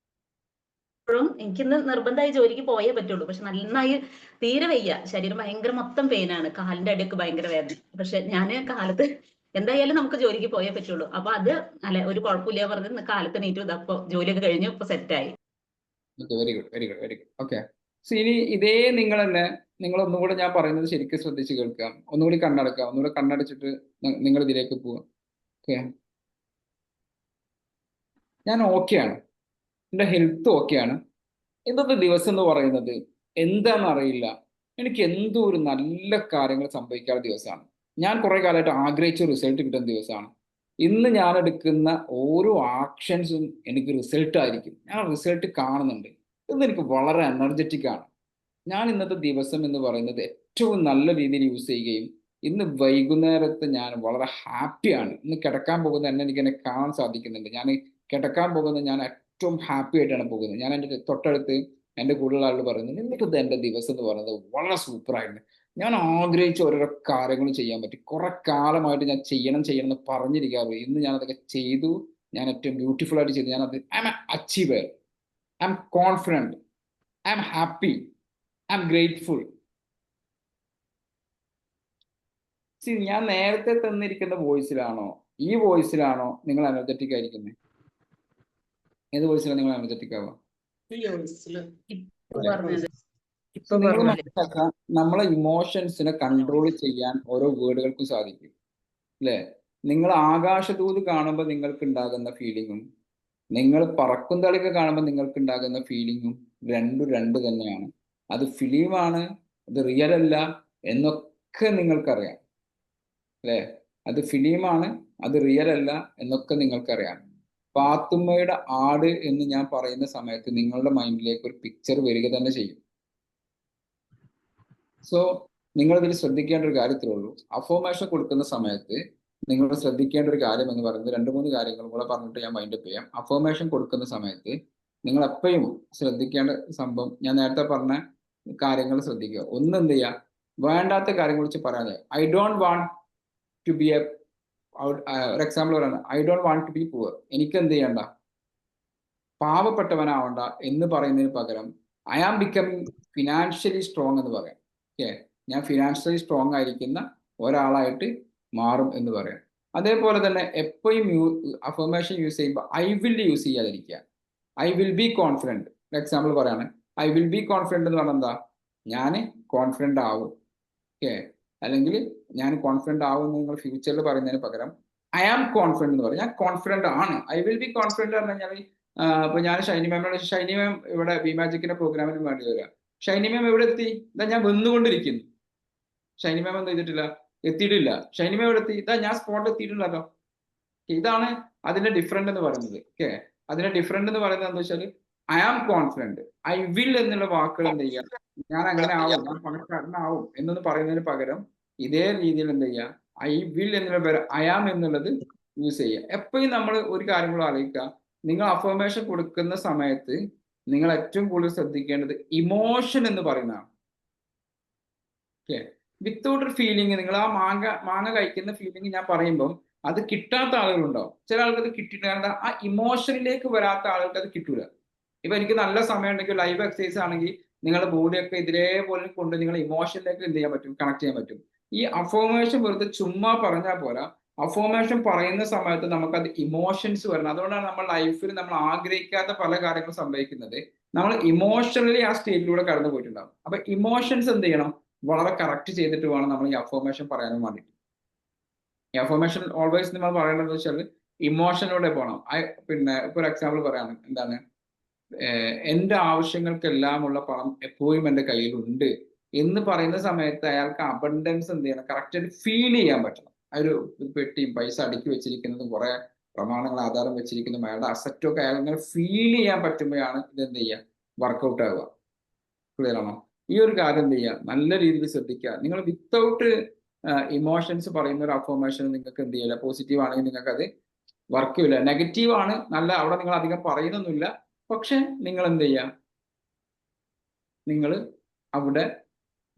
എനിക്കിന്ന് നിർബന്ധമായി ജോലിക്ക് പോയേ പറ്റുള്ളൂ. പക്ഷെ നന്നായി തീരെ വയ്യ, ശരീരം ഭയങ്കര മൊത്തം പെയിനാണ്, കാലിന്റെ അടിയൊക്കെ ഭയങ്കര വേദന. പക്ഷെ ഞാൻ കാലത്ത് എന്തായാലും നമുക്ക് ജോലിക്ക് പോയേ പറ്റുള്ളൂ. അപ്പൊ അത് അല്ല, ഒരു കുഴപ്പമില്ല പറഞ്ഞ് കാലത്ത് നീറ്റു. ഇതപ്പോ ജോലിയൊക്കെ കഴിഞ്ഞു, ഇപ്പൊ സെറ്റായി. Very good, very good, very good. Okay. So ഇനി ഇതേ നിങ്ങൾ തന്നെ, നിങ്ങൾ ഒന്നുകൂടെ ഞാൻ പറയുന്നത് ശരിക്കും ശ്രദ്ധിച്ച് കേൾക്കുക, ഒന്നുകൂടി കണ്ണടക്കുക, ഒന്നുകൂടെ കണ്ണടച്ചിട്ട് നിങ്ങൾ ഇതിലേക്ക് പോവുക. ഓക്കെ, ഞാൻ ഓക്കെയാണ്, എൻ്റെ ഹെൽത്ത് ഓക്കെയാണ്. ഇന്നത്തെ ദിവസം എന്ന് പറയുന്നത് എന്താണെന്ന് അറിയില്ല, എനിക്ക് എന്തോ ഒരു നല്ല കാര്യങ്ങൾ സംഭവിക്കാത്ത ദിവസമാണ്. ഞാൻ കുറെ കാലമായിട്ട് ആഗ്രഹിച്ച റിസൾട്ട് കിട്ടുന്ന ദിവസമാണ്. ഇന്ന് ഞാൻ എടുക്കുന്ന ഓരോ ആക്ഷൻസും എനിക്ക് റിസൾട്ട് ആയിരിക്കും. ഞാൻ റിസൾട്ട് കാണുന്നുണ്ട്. ഇന്ന് എനിക്ക് വളരെ എനർജറ്റിക് ആണ്. ഞാൻ ഇന്നത്തെ ദിവസം എന്ന് പറയുന്നത് ഏറ്റവും നല്ല രീതിയിൽ യൂസ് ചെയ്യുകയും ഇന്ന് വൈകുന്നേരത്ത് ഞാൻ വളരെ ഹാപ്പിയാണ്. ഇന്ന് കിടക്കാൻ പോകുന്ന എന്നെ കാണാൻ സാധിക്കുന്നുണ്ട്. ഞാൻ കിടക്കാൻ പോകുന്നത് ഞാൻ ഏറ്റവും ഹാപ്പി ആയിട്ടാണ് പോകുന്നത്. ഞാൻ എൻ്റെ തൊട്ടടുത്ത് എൻ്റെ കൂടുതൽ ആളുകൾ പറയുന്നത് ഇന്നത്തെ എൻ്റെ ദിവസം എന്ന് പറയുന്നത് വളരെ സൂപ്പറായിരുന്നു. ഞാൻ ആഗ്രഹിച്ച ഓരോരോ കാര്യങ്ങൾ ചെയ്യാൻ പറ്റി. കുറെ കാലമായിട്ട് ഞാൻ ചെയ്യണം എന്ന് പറഞ്ഞിരിക്കാറുള്ളൂ. ഇന്ന് ഞാൻ അതൊക്കെ ചെയ്തു. ഞാൻ ഏറ്റവും ബ്യൂട്ടിഫുൾ ആയിട്ട് ചെയ്തു. ഞാൻ അത് I M achiever, I M confident, I am happy, I M grateful. ഞാൻ നേരത്തെ തന്നിരിക്കുന്ന വോയിസിലാണോ ഈ വോയിസിലാണോ നിങ്ങൾ എനർജറ്റിക് ആയിരിക്കുന്നത്? ഏത് വോയിസിലാണ് നിങ്ങൾ എനർജറ്റിക് ആവുക? നിങ്ങൾ മനസ്സിലാക്കുക, നമ്മളെ ഇമോഷൻസിനെ കൺട്രോൾ ചെയ്യാൻ ഓരോ വേർഡുകൾക്കും സാധിക്കും അല്ലേ? നിങ്ങൾ ആകാശദൂത് കാണുമ്പോൾ നിങ്ങൾക്ക് ഉണ്ടാകുന്ന ഫീലിങ്ങും നിങ്ങൾ പറക്കും തളിക കാണുമ്പോൾ നിങ്ങൾക്ക് ഉണ്ടാകുന്ന ഫീലിങ്ങും രണ്ട് തന്നെയാണ്. അത് ഫിലിമാണ്, അത് റിയൽ അല്ല എന്നൊക്കെ നിങ്ങൾക്കറിയാം അല്ലേ? അത് ഫിലിമാണ്, അത് റിയൽ അല്ല എന്നൊക്കെ നിങ്ങൾക്കറിയാം. പാത്തുമ്മയുടെ ആട് എന്ന് ഞാൻ പറയുന്ന സമയത്ത് നിങ്ങളുടെ മൈൻഡിലേക്ക് ഒരു പിക്ചർ വരിക തന്നെ ചെയ്യും. സോ നിങ്ങൾ ഇതിൽ ശ്രദ്ധിക്കേണ്ട ഒരു കാര്യത്തിലേ ഉള്ളൂ. അഫർമേഷൻ കൊടുക്കുന്ന സമയത്ത് നിങ്ങൾ ശ്രദ്ധിക്കേണ്ട ഒരു കാര്യം എന്ന് പറയുന്നത് 2-3 കാര്യങ്ങൾ കൂടെ പറഞ്ഞിട്ട് ഞാൻ മൈൻഡപ്പ് ചെയ്യാം. അഫർമേഷൻ കൊടുക്കുന്ന സമയത്ത് നിങ്ങൾ എപ്പോഴും ശ്രദ്ധിക്കേണ്ട സംഭവം, ഞാൻ നേരത്തെ പറഞ്ഞ കാര്യങ്ങൾ ശ്രദ്ധിക്കുക. ഒന്ന് എന്ത് ചെയ്യുക, വേണ്ടാത്ത കാര്യങ്ങൾ കുറിച്ച് പറയാതെ I don't want to be ഒരു എക്സാമ്പിൾ പറയാണ്, I don't want to be poor, എനിക്ക് എന്ത് ചെയ്യണ്ട, പാവപ്പെട്ടവനാവണ്ട എന്ന് പറയുന്നതിന് പകരം I am becoming financially strong എന്ന് പറയാം. ഓക്കെ, ഞാൻ ഫിനാൻഷ്യലി സ്ട്രോങ് ആയിരിക്കുന്ന ഒരാളായിട്ട് മാറും എന്ന് പറയാം. അതേപോലെ തന്നെ എപ്പോഴും അഫർമേഷൻ യൂസ് ചെയ്യുമ്പോൾ ഐ വിൽ യൂസ് ചെയ്യാതിരിക്കുക. I will be confident. Example പറയാണ്, ഐ വിൽ ബി കോൺഫിഡൻറ്റ് എന്ന് പറഞ്ഞാൽ എന്താ, ഞാൻ കോൺഫിഡൻ്റ് ആവും. ഓക്കെ, അല്ലെങ്കിൽ ഞാൻ കോൺഫിഡൻ്റ് ആവും എന്ന് നിങ്ങൾ ഫ്യൂച്ചറിൽ പറയുന്നതിന് പകരം ഐ ആം കോൺഫിഡൻറ്റ് എന്ന് പറയും. ഞാൻ കോൺഫിഡൻ്റ് ആണ്. ഐ വിൽ ബി കോൺഫിഡൻറ്റ് പറഞ്ഞു കഴിഞ്ഞാൽ ഇപ്പൊ ഞാൻ ഷൈനി മാം ഇവിടെ ബി മാജിക്കിന്റെ പ്രോഗ്രാമിന് വേണ്ടി വരിക. ഷൈനി മാം എവിടെ എത്തി? ഇതാ ഞാൻ വന്നുകൊണ്ടിരിക്കുന്നു. ഷൈനി മാം എന്ത് ചെയ്തിട്ടില്ല, എത്തിയിട്ടില്ല. ഷൈനി മാം എവിടെ എത്തി? ഇതാ ഞാൻ സ്പോട്ട് എത്തിയിട്ടുണ്ടല്ലോ. ഇതാണ് അതിന്റെ ഡിഫറൻറ്റ് എന്ന് പറയുന്നത്. ഓക്കെ, അതിന്റെ ഡിഫറൻറ്റ് എന്ന് പറയുന്നത് എന്താ വെച്ചാൽ I am confident. I will എന്നുള്ള വാക്കുകൾ എന്ത് ചെയ്യുക, ഞാൻ അങ്ങനെ ആവും, ഞാൻ പണക്കാരനാവും എന്നൊന്ന് പറയുന്നതിന് പകരം ഇതേ രീതിയിൽ എന്ത് ചെയ്യുക, ഐ വിൽ എന്നുള്ള പകരം ഐ ആം എന്നുള്ളത് യൂസ് ചെയ്യുക. എപ്പോഴും നമ്മൾ ഒരു കാര്യം കൂടെ ആലോചിക്കുക, നിങ്ങൾ അഫർമേഷൻ കൊടുക്കുന്ന സമയത്ത് നിങ്ങൾ ഏറ്റവും കൂടുതൽ ശ്രദ്ധിക്കേണ്ടത് ഇമോഷൻ എന്ന് പറയുന്നതാണ്. ഓക്കെ, വിത്തൗട്ട് ഒരു ഫീലിംഗ്, നിങ്ങൾ ആ മാങ്ങ കഴിക്കുന്ന ഫീലിംഗ് ഞാൻ പറയുമ്പോൾ അത് കിട്ടാത്ത ആളുകളുണ്ടാവും. ചില ആൾക്ക് അത് കിട്ടിയിട്ട് ആ ഇമോഷനിലേക്ക് വരാത്ത ആൾക്ക് അത് കിട്ടൂല. ഇപ്പൊ എനിക്ക് നല്ല സമയം ഉണ്ടെങ്കിൽ ലൈവ് എക്സസൈസ് ആണെങ്കിൽ നിങ്ങളുടെ ബോഡിയൊക്കെ ഇതേപോലെ കൊണ്ട് നിങ്ങൾ ഇമോഷനിലേക്ക് എന്ത് ചെയ്യാൻ പറ്റും, കണക്ട് ചെയ്യാൻ പറ്റും. ഈ അഫർമേഷൻ വെറുതെ ചുമ്മാ പറഞ്ഞാൽ പോരാ, അഫർമേഷൻ പറയുന്ന സമയത്ത് നമുക്കത് ഇമോഷൻസ് വരണം. അതുകൊണ്ടാണ് നമ്മൾ ലൈഫിൽ നമ്മൾ ആഗ്രഹിക്കാത്ത പല കാര്യങ്ങളും സംഭവിക്കുന്നത്. നമ്മൾ ഇമോഷണലി ആ സ്റ്റേറ്റിലൂടെ കടന്നു പോയിട്ടുണ്ടാവും. അപ്പൊ ഇമോഷൻസ് എന്ത് ചെയ്യണം, വളരെ കറക്റ്റ് ചെയ്തിട്ട് വേണം നമ്മൾ ഈ അഫർമേഷൻ പറയാനും വേണ്ടിയിട്ട്. ഈ അഫർമേഷൻ ഓൾവേസ് നമ്മൾ പറയേണ്ടതെന്ന് വെച്ചാൽ ഇമോഷനിലൂടെ പോകണം. പിന്നെ ഇപ്പൊ ഒരു എക്സാമ്പിൾ പറയാണ്, എന്താണ്, എൻ്റെ ആവശ്യങ്ങൾക്കെല്ലാമുള്ള പണം എപ്പോഴും എൻ്റെ കയ്യിലുണ്ട് എന്ന് പറയുന്ന സമയത്ത് അയാൾക്ക് അബണ്ടൻസ് എന്ത് ചെയ്യണം, കറക്റ്റായിട്ട് ഫീൽ ചെയ്യാൻ പറ്റണം. ആ ഒരു പെട്ടിയും പൈസ അടുക്കി വെച്ചിരിക്കുന്നതും കുറെ പ്രമാണങ്ങൾ ആധാരം വെച്ചിരിക്കുന്നതും അയാളുടെ അസറ്റൊക്കെ അയാൾ ഇങ്ങനെ ഫീൽ ചെയ്യാൻ പറ്റുമ്പോഴാണ് ഇതെന്ത് ചെയ്യുക, വർക്കൗട്ട് ആവുക. ക്ലിയർ ആണോ? ഈ ഒരു കാര്യം എന്ത് ചെയ്യുക, നല്ല രീതിയിൽ ശ്രദ്ധിക്കുക. നിങ്ങൾ വിത്തൗട്ട് ഇമോഷൻസ് പറയുന്ന ഒരു അഫർമേഷൻ നിങ്ങൾക്ക് എന്ത് ചെയ്യില്ല, പോസിറ്റീവ് ആണെങ്കിൽ നിങ്ങൾക്ക് അത് വർക്ക് ചെയ്യില്ല. നെഗറ്റീവ് ആണ്, നല്ല അവിടെ നിങ്ങൾ അധികം പറയുന്നൊന്നുമില്ല, പക്ഷെ നിങ്ങൾ എന്ത് ചെയ്യുക, നിങ്ങൾ അവിടെ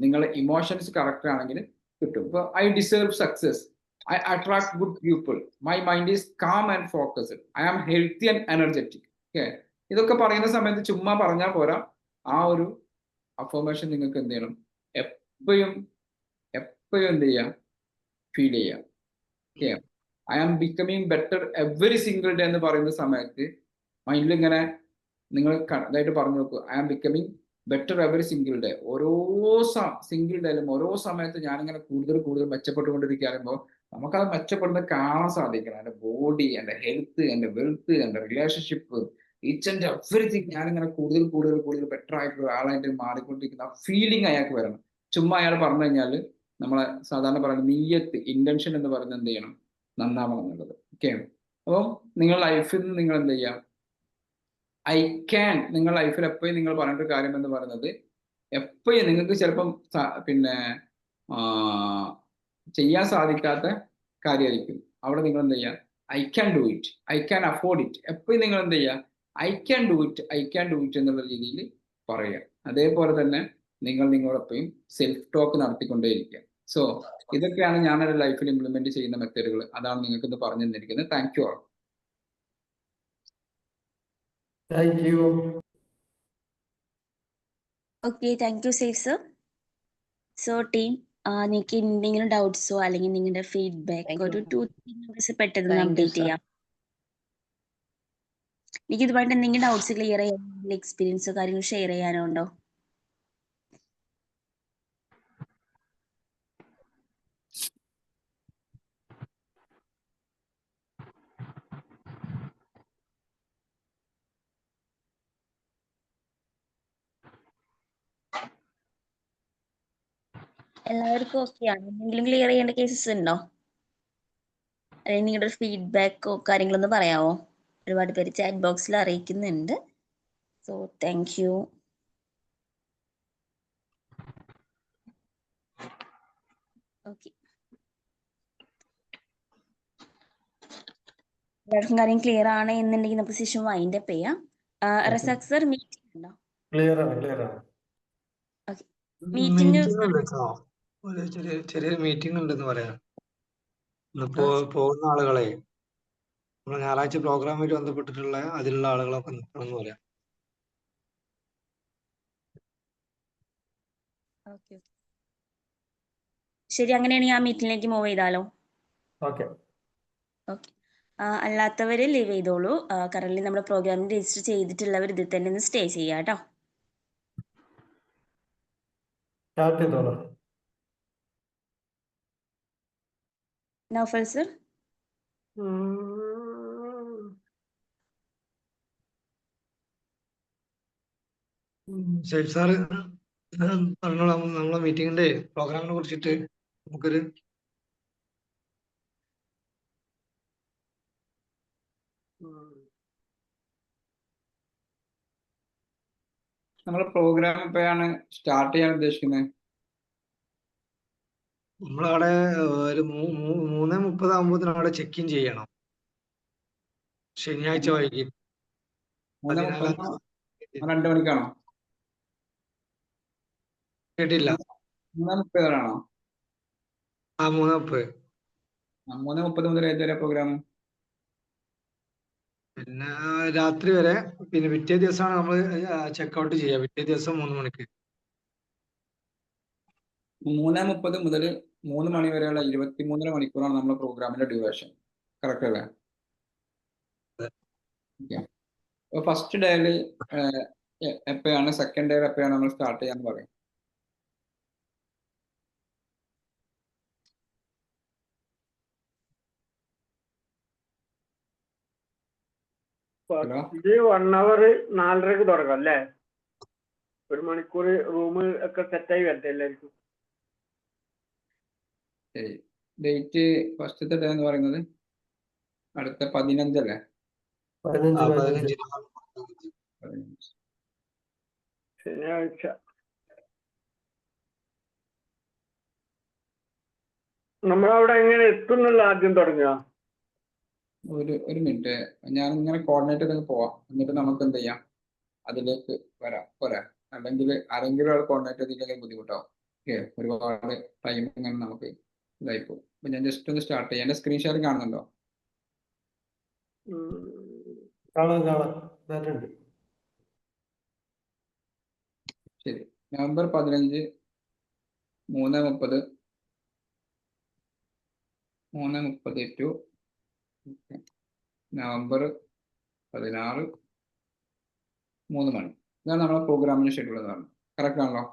നിങ്ങളെ ഇമോഷൻസ് കറക്റ്റ് ആണെങ്കിൽ കിട്ടും. ഇപ്പൊ I deserve success, I attract good people. My mind is calm and focused. I am healthy and energetic. Okay. ഇതൊക്കെ പറയുന്ന സമയത്ത് ചുമ്മാ പറഞ്ഞാൽ പോരാ, ആ ഒരു അഫർമേഷൻ നിങ്ങൾക്ക് എന്ത് ചെയ്യണം, എപ്പോഴും എന്ത് ചെയ്യാം, ഫീൽ ചെയ്യാം. Okay, I am becoming better every single day എന്ന് പറയുന്ന സമയത്ത് മൈൻഡിൽ ഇങ്ങനെ നിങ്ങൾ ഇതായിട്ട് പറഞ്ഞു നോക്കൂ, I am becoming better every single day. ഓരോ സിംഗിൾ ഡേയിലും ഓരോ സമയത്ത് ഞാനിങ്ങനെ കൂടുതൽ മെച്ചപ്പെട്ടുകൊണ്ടിരിക്കുമ്പോൾ നമുക്കത് മെച്ചപ്പെടുന്നത് കാണാൻ സാധിക്കണം. എൻ്റെ ബോഡി, എൻ്റെ ഹെൽത്ത്, എൻ്റെ വെൽത്ത്, എൻ്റെ റിലേഷൻഷിപ്പ്, ഈച്ച് ആൻഡ് എവറിത്തിങ് ഞാനിങ്ങനെ കൂടുതൽ ബെറ്റർ ആയിട്ടുള്ള ആളായിട്ട് മാറിക്കൊണ്ടിരിക്കുന്ന ആ ഫീലിംഗ് അയാൾക്ക് വരണം. ചുമ്മാ അയാൾ പറഞ്ഞു കഴിഞ്ഞാൽ നമ്മളെ സാധാരണ പറയുന്നത് നീയത്ത്, ഇന്റൻഷൻ എന്ന് പറയുന്നത് എന്ത് ചെയ്യണം, നന്നാവണം എന്നുള്ളത്. ഓക്കെ, അപ്പം നിങ്ങൾ ലൈഫിൽ നിന്ന് നിങ്ങൾ എന്ത് ചെയ്യാം, ഐ ക്യാൻ, നിങ്ങൾ ലൈഫിൽ എപ്പോഴും നിങ്ങൾ പറഞ്ഞിട്ട് കാര്യം എന്ന് പറയുന്നത്, എപ്പോഴും നിങ്ങൾക്ക് ചിലപ്പം പിന്നെ ചെയ്യാൻ സാധിക്കാത്ത കാര്യമായിരിക്കും, അവിടെ നിങ്ങൾ എന്ത് ചെയ്യുക, I can do it, I can afford it. എപ്പോഴും നിങ്ങൾ എന്ത് ചെയ്യുക, ഐ ക്യാൻ ഡു ഇറ്റ് എന്നുള്ള രീതിയിൽ പറയുക. അതേപോലെ തന്നെ നിങ്ങൾ നിങ്ങളെപ്പോഴും സെൽഫ് ടോക്ക് നടത്തിക്കൊണ്ടേയിരിക്കുക. സോ ഇതൊക്കെയാണ് ഞാൻ എൻ്റെ ലൈഫിൽ ഇംപ്ലിമെന്റ് ചെയ്യുന്ന മെത്തേഡുകൾ. അതാണ് നിങ്ങൾക്ക് ഇന്ന് പറഞ്ഞു തന്നിരിക്കുന്നത്. Thank you all. Thank you. Okay, thank U safe sir. So team, നിങ്ങൾക്ക് എന്തെങ്കിലും ഡൗട്ട്സോ അല്ലെങ്കിൽ നിങ്ങളുടെ ഫീഡ്ബാക്ക് Thank you. ഒരു 2-3 മിനിറ്റ്സ് പെട്ടെന്ന് Thank you, അപ്ഡേറ്റ് sir. ചെയ്യാം. എനിക്ക് ഇതുമായിട്ട് എന്തെങ്കിലും ഡൗട്ട്സ് ക്ലിയർ ചെയ്യാൻ, എക്സ്പീരിയൻസോ കാര്യങ്ങളോ ഷെയർ ചെയ്യാനോ ഉണ്ടോ? എല്ലാവർക്കും ഓക്കെ ആണ്? എന്തെങ്കിലും ക്ലിയർ ചെയ്യേണ്ട കേസസ് ഉണ്ടോ? അല്ലെങ്കിൽ നിങ്ങളുടെ ഫീഡ്ബാക്കോ കാര്യങ്ങളൊന്ന് പറയാമോ? ഒരുപാട് പേര് ചാറ്റ് ബോക്സിൽ അറിയിക്കുന്നുണ്ട്. So thank you. ഓക്കെ, എല്ലാവർക്കും കാര്യം ക്ലിയർ ആണ് എന്നുണ്ടെങ്കിൽ നമുക്ക് സെഷൻ വൈൻഡ് അപ്പ് ചെയ്യാം. റസാഖ് സർ, മീറ്റിംഗ് ഉണ്ടോ? ക്ലിയർ ആണ്. മീറ്റിംഗ് ചെറിയൊരു മീറ്റിംഗ് ഉണ്ടെന്ന് പറയാം. ഇന്നിപ്പോ Okay. പോകുന്ന ആളുകളെ നമ്മൾ ഞായറാഴ്ച പ്രോഗ്രാമായിട്ട് ബന്ധപ്പെട്ടിട്ടുള്ള അതിലുള്ള ആളുകളൊക്കെ നിൽക്കണമെന്ന് പറയാം. ഓക്കെ, ശരി, അങ്ങനെയാണെങ്കിൽ ആ മീറ്റിംഗിലേക്ക് മൂവ് ചെയ്താലോ? ഓക്കെ. ഓക്കെ, അല്ലാത്തവര് ലീവ് ചെയ്തോളൂ. കറന്റ് നമ്മുടെ പ്രോഗ്രാമിൽ രജിസ്റ്റർ ചെയ്തിട്ടുള്ളവർ ഇതിൽ തന്നെ ഒന്ന് സ്റ്റേ ചെയ്യാം കേട്ടോ. സ്റ്റാർട്ട് ചെയ്തോളൂ. നൗഫൽ സർ. സേഫ് സാറ് പറഞ്ഞോളാം. നമ്മളെ മീറ്റിംഗിന്റെ പ്രോഗ്രാമിനെ കുറിച്ചിട്ട് നമുക്കൊരു നമ്മുടെ പ്രോഗ്രാം എപ്പോഴാണ് സ്റ്റാർട്ട് ചെയ്യാൻ ഉദ്ദേശിക്കുന്നത്? നമ്മളവിടെ ഒരു 3:30 ആകുമ്പോഴത്തേനും അവിടെ ചെക്ക് ഇൻ ചെയ്യണം. ശനിയാഴ്ച വൈകിട്ട് 3:30 2 മണിക്കാണോ? കേട്ടില്ല. 3:30 ആണോ? 3:30. 3:30 മുതൽ ഏതുവരെ പ്രോഗ്രാം? പിന്നെ രാത്രി വരെ. പിന്നെ പിറ്റേ ദിവസമാണ് നമ്മൾ ചെക്കൗട്ട് ചെയ്യുക. പിറ്റേ ദിവസം 3 മണിക്ക്. 3:30 മുതൽ 3 മണി വരെയുള്ള 23 മണിക്കൂറാണ് നമ്മുടെ പ്രോഗ്രാമിന്റെ ഡ്യൂറേഷൻ. കറക്റ്റ് അല്ലേ? ഫസ്റ്റ് ഡേയിൽ എപ്പോഴാണ്, സെക്കൻഡ് ഡേയിൽ എപ്പോഴാണ് നമ്മൾ സ്റ്റാർട്ട് ചെയ്യാന്ന് പറയും? ഇത് 1 hour 4:30 തുടങ്ങാം അല്ലേ? 1 മണിക്കൂർ റൂം ഒക്കെ സെറ്റായി വരട്ടെ എല്ലാവർക്കും. ഡേറ്റ് ഫസ്റ്റത്തെ ഡേ എന്ന് പറയുന്നത് അടുത്ത 15 അല്ലേ? 15 ശനിയാഴ്ച. നമ്മളവിടെ എങ്ങനെ എത്തുന്നുള്ള ആദ്യം തുടങ്ങുക? ഒരു മിനിറ്റ്, ഞാൻ ഇങ്ങനെ കോർഡിനേറ്റ് ചെയ്ത് പോവാം. എന്നിട്ട് നമുക്ക് എന്ത് ചെയ്യാം, അതിലേക്ക് വരാം. പോരാ? അല്ലെങ്കിൽ ആരെങ്കിലും ആൾ കോർഡിനേറ്റ് ചെയ്തില്ലെങ്കിൽ ബുദ്ധിമുട്ടാവും. ഓക്കെ, ഒരുപാട് ടൈം ഇങ്ങനെ നമുക്ക് ഇതായിപ്പോ. അപ്പൊ ഞാൻ ജസ്റ്റ് ഒന്ന് സ്റ്റാർട്ട് ചെയ്യാം. എന്റെ സ്ക്രീൻ ഷെയർ കാണുന്നുണ്ടോ? കാണാം. ശരി. നവംബർ 15 3:30 ടു നവംബർ 16 3 മണി. ഇതാണ് നമ്മുടെ പ്രോഗ്രാമിന്റെ ഷെഡ്യൂൾ എന്ന് പറയുന്നത്. കറക്റ്റ് ആണല്ലോ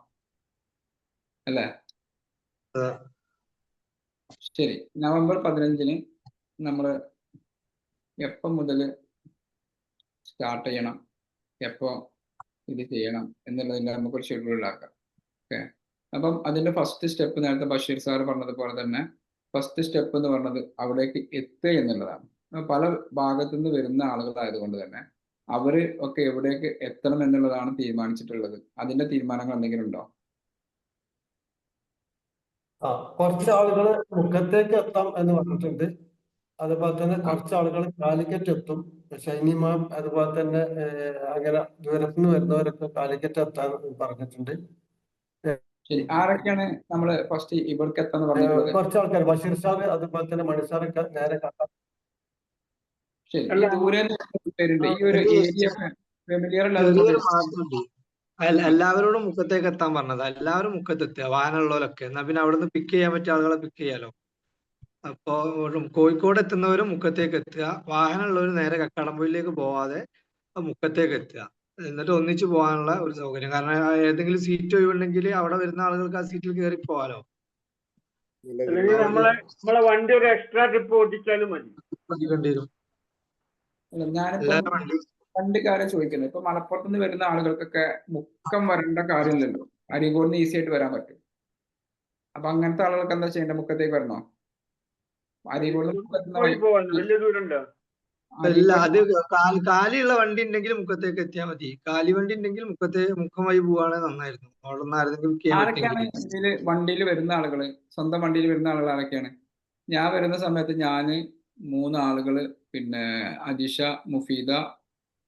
അല്ലേ? ശരി. നവംബർ 15 നമ്മൾ എപ്പം മുതൽ സ്റ്റാർട്ട് ചെയ്യണം, എപ്പോൾ ഇത് ചെയ്യണം എന്നുള്ളതിൻ്റെ നമുക്കൊരു ഷെഡ്യൂൾ ഉണ്ടാക്കാം. ഓക്കെ. അപ്പം അതിൻ്റെ ഫസ്റ്റ് സ്റ്റെപ്പ് നേരത്തെ ബഷീർ സാർ പറഞ്ഞതുപോലെ തന്നെ ഫസ്റ്റ് സ്റ്റെപ്പ് എന്ന് പറഞ്ഞത് അവിടേക്ക് എത്തുക എന്നുള്ളതാണ്. പല ഭാഗത്തു നിന്ന് വരുന്ന ആളുകളായതുകൊണ്ട് തന്നെ അവർ ഒക്കെ എവിടേക്ക് എത്തണം എന്നുള്ളതാണ് തീരുമാനിച്ചിട്ടുള്ളത്. അതിന്റെ തീരുമാനങ്ങൾ എന്തെങ്കിലും ഉണ്ടോ? കുറച്ച് ആളുകൾ മുക്കത്തേക്ക് എത്താം എന്ന് പറഞ്ഞിട്ടുണ്ട്. അതുപോലെ തന്നെ കുറച്ച് ആളുകൾ കാലിക്കറ്റ് എത്തും. ഷൈനി മാം അതുപോലെ തന്നെ അങ്ങനെ ദൂരത്തുനിന്ന് വരുന്നവരൊക്കെ കാലിക്കറ്റ് എത്താൻ പറഞ്ഞിട്ടുണ്ട്. ശരി. ആരൊക്കെയാണ് നമ്മള് ഫസ്റ്റ് ഇവർക്ക് എത്താന്ന് പറഞ്ഞിട്ടുള്ളത്? കുറച്ച് ആൾക്കാർ ബഷീർ സാർ അതുപോലെ തന്നെ മണി സാറൊക്കെ നേരെ കാണാം. ശരി. ഈ ദൂരെ പേരുണ്ട്. ഈ ഒരു ഏരിയ ഫെമിലിയർ എല്ലാവരോടും മുക്കത്തേക്ക് എത്താൻ പറഞ്ഞത്. എല്ലാവരും മുക്കത്തെത്തുക, വാഹനമുള്ളവരൊക്കെ. എന്നാ പിന്നെ അവിടുന്ന് പിക്ക് ചെയ്യാൻ പറ്റിയ ആളുകളെ പിക്ക് ചെയ്യാലോ. അപ്പോ കോഴിക്കോട് എത്തുന്നവരും മുക്കത്തേക്ക് എത്തുക, വാഹനമുള്ളവർ നേരെ കക്കാടംപൊയിലേക്ക് പോവാതെ മുക്കത്തേക്ക് എത്തുക. എന്നിട്ട് ഒന്നിച്ചു പോകാനുള്ള ഒരു സൗകര്യം. കാരണം ഏതെങ്കിലും സീറ്റ് ഒഴിവുണ്ടെങ്കിൽ അവിടെ വരുന്ന ആളുകൾക്ക് ആ സീറ്റിൽ കയറി പോകാലോ. അല്ലെങ്കിൽ നമ്മളെ വണ്ടി ഒരു എക്സ്ട്രാ ട്രിപ്പ് ഓടിച്ചാലും മതി. ഓടിക്കേണ്ടി വരും. ഞാനിപ്പോ രണ്ട് കാര്യം ചോദിക്കുന്നത്. ഇപ്പൊ മലപ്പുറത്ത് നിന്ന് വരുന്ന ആളുകൾക്കൊക്കെ മുക്കം വരേണ്ട കാര്യമില്ലല്ലോ. അരീക്കോടിന് ഈസി ആയിട്ട് വരാൻ പറ്റും. അപ്പൊ അങ്ങനത്തെ ആളുകൾക്ക് എന്താ ചെയ്യേണ്ടത്? മുക്കത്തേക്ക് വരണോ? വലിയ ദൂരമുണ്ടോ? അല്ല, അത് കാലിയുള്ള വണ്ടി ഉണ്ടെങ്കിൽ മുക്കത്തേക്ക് എത്തിയാൽ മതി. കാലി വണ്ടി ഉണ്ടെങ്കിൽ മുക്കം വഴി പോവാണെങ്കിൽ നന്നായിരുന്നു. അവിടെ നിന്ന് ആരെങ്കിലും ആരൊക്കെയാണ് ഇതില് വണ്ടിയിൽ വരുന്ന ആളുകള്? സ്വന്തം വണ്ടിയിൽ വരുന്ന ആളുകൾ ആരൊക്കെയാണ്? ഞാൻ വരുന്ന സമയത്ത് ഞാന് 3 ആളുകള്, പിന്നെ അജിഷ, മുഫീദ,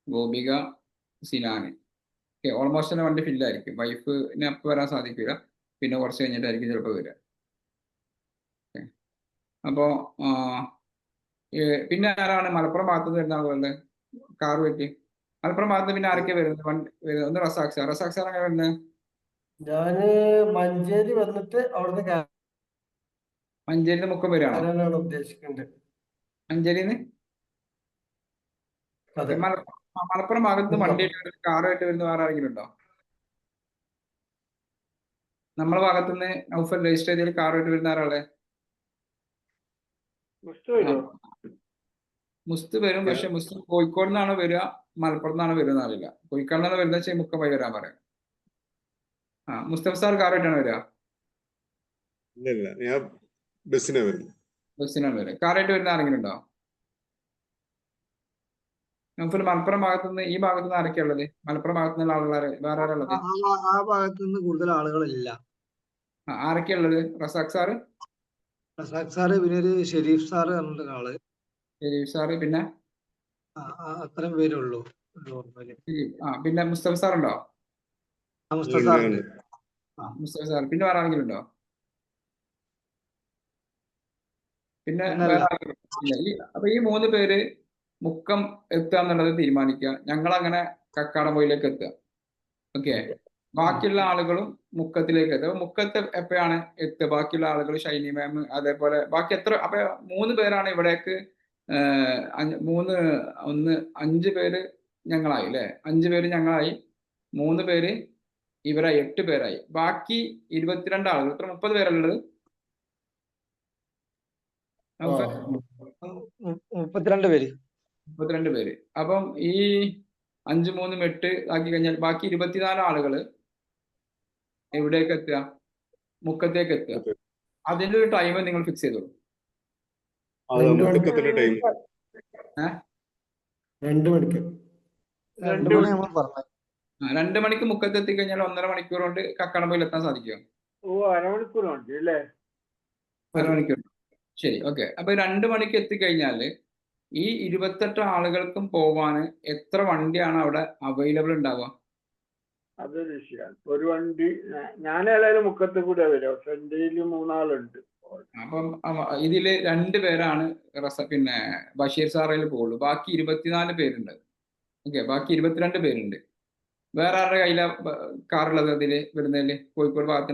ഗോപിക, സിനാന്. ഓൾമോസ്റ്റ് തന്നെ വണ്ടി ഫില്ലായിരിക്കും. വൈഫിന് അപ്പം വരാൻ സാധിക്കില്ല. പിന്നെ കുറച്ച് കഴിഞ്ഞിട്ടായിരിക്കും ചിലപ്പോൾ വരിക. അപ്പോ പിന്നെ ആരാണ് മലപ്പുറം ഭാഗത്ത് വരുന്ന ആളുകളുടെ കാർ വെറ്റി? മലപ്പുറം ഭാഗത്ത് പിന്നെ ആരൊക്കെ വരുന്നത്? ഒന്ന് റസാഖ് സാർ. റസാഖ് സാർ അങ്ങനെ വരുന്നത്? ഞാന് മഞ്ചേരി വന്നിട്ട് അവിടുന്ന് മഞ്ചേരിന്ന് മുക്കം വരികയാണോ ഉദ്ദേശിക്കുന്നത്? മഞ്ചേരിന്ന് മലപ്പുറം ഭാഗത്ത് വണ്ടിയായിട്ട് കാറുമായിട്ട് വരുന്ന വേറെ ആരെങ്കിലും ഉണ്ടോ? നമ്മളെ ഭാഗത്തുനിന്ന് നൗഫൽ രജിസ്റ്റർ ചെയ്തതിൽ കാറുമായിട്ട് വരുന്ന ആരാളെ? മുസ്തു വരും. പക്ഷെ മുസ്തു കോഴിക്കോട് നിന്നാണ് വരിക, മലപ്പുറത്ത് നിന്നാണ് വരുന്ന അറിയില്ല. കോഴിക്കോട് നിന്നാണ് വരുന്ന വെച്ചാൽ മുക്കം വഴി വരാൻ പറയാം. മുസ്തഫ സാർ കാറായിട്ടാണ് വരിക? ഞാൻ ബസ്സിനാണ് വരിക. കാറായിട്ട് വരുന്ന ആരെങ്കിലും ഉണ്ടോ? നമുക്ക് മലപ്പുറം ഭാഗത്തുനിന്ന് ഈ ഭാഗത്തുനിന്ന് ആരൊക്കെയാ ഉള്ളത്? മലപ്പുറം ഭാഗത്തുനിന്നുള്ള ആളുകൾ വേറെ ആരാ ഉള്ളത്? ആ ഭാഗത്തുനിന്ന് കൂടുതൽ ആളുകളില്ല. ആരൊക്കെയാ ഉള്ളത്? റസാഖ് സാറ്, റസാഖ് സാറ്, പിന്നെ ഒരു ഷെരീഫ് സാറ് പറഞ്ഞ ആള്. ഷെരീഫ് സാറ്, പിന്നെ അത്രയും പേരുള്ളൂ. പിന്നെ മുസ്തഫ സാർ ഉണ്ടോ? മുസ്തഫ സാറുണ്ട്. മുസ്തഫ സാർ. പിന്നെ വേറെ ആരെങ്കിലും ഉണ്ടോ? പിന്നെ അപ്പൊ ഈ 3 പേര് മുക്കം എത്തുക എന്നുള്ളത് തീരുമാനിക്കുക. ഞങ്ങൾ അങ്ങനെ കക്കാടംപൊയിലേക്ക് എത്തുക. ഓക്കെ. ബാക്കിയുള്ള ആളുകളും മുക്കത്തിലേക്ക് എത്തുക. മുക്കത്ത് എപ്പോഴാണ് എത്തുക? ബാക്കിയുള്ള ആളുകൾ ഷൈനി മാം, അതേപോലെ ബാക്കി അപ്പൊ 3 പേരാണ് ഇവിടേക്ക്. 5 പേര് ഞങ്ങളായി അല്ലെ? 5 പേര് ഞങ്ങളായി, 3 പേര് ഇവരായി, 8 പേരായി. ബാക്കി 22 ആളുകൾ. എത്ര? 30 പേരുള്ളത്? 32 പേര്. 32 പേര്. അപ്പം ഈ 5, 3, 8 ആക്കി കഴിഞ്ഞാൽ ബാക്കി 24 ആളുകള് എവിടേക്ക് എത്തുക? മുക്കത്തേക്ക് എത്തുക. അതിന്റെ ഒരു ടൈം നിങ്ങൾ ഫിക്സ് ചെയ്തോളൂ. 2 മണിക്ക് 2 മണിക്ക് മുക്കത്ത് എത്തിക്കഴിഞ്ഞാൽ 1.5 മണിക്കൂർ കൊണ്ട് കക്കാടംപൊയിൽ എത്താൻ സാധിക്കുമോ? അരമണിക്കൂർ മതി അല്ലേ? അരമണിക്കൂർ. ശരി, ഓക്കെ. അപ്പൊ 2 മണിക്ക് എത്തിക്കഴിഞ്ഞാല് ഈ 28 ആളുകൾക്കും പോവാന് എത്ര വണ്ടിയാണ് അവിടെ അവൈലബിൾ ഉണ്ടാവുക? അതൊരു വിഷയമാണ്. ഒരു വണ്ടി ഞാൻ ഏതായാലും മുക്കത്ത് കൂടെ വരാം. പക്ഷെ എൻ്റെ 3 ആളുണ്ട്. അപ്പം ഇതില് 2 പേരാണ് പിന്നെ ബഷീർ സാറയിൽ പോകുള്ളൂ. ബാക്കി 24 പേരുണ്ട്. ഓക്കെ. ബാക്കി 22 പേരുണ്ട്. വേറെ ആരുടെ കയ്യിലാ കാറുള്ളത് അതില് വരുന്നതില്? കോഴിക്കോട് ഭാഗത്ത്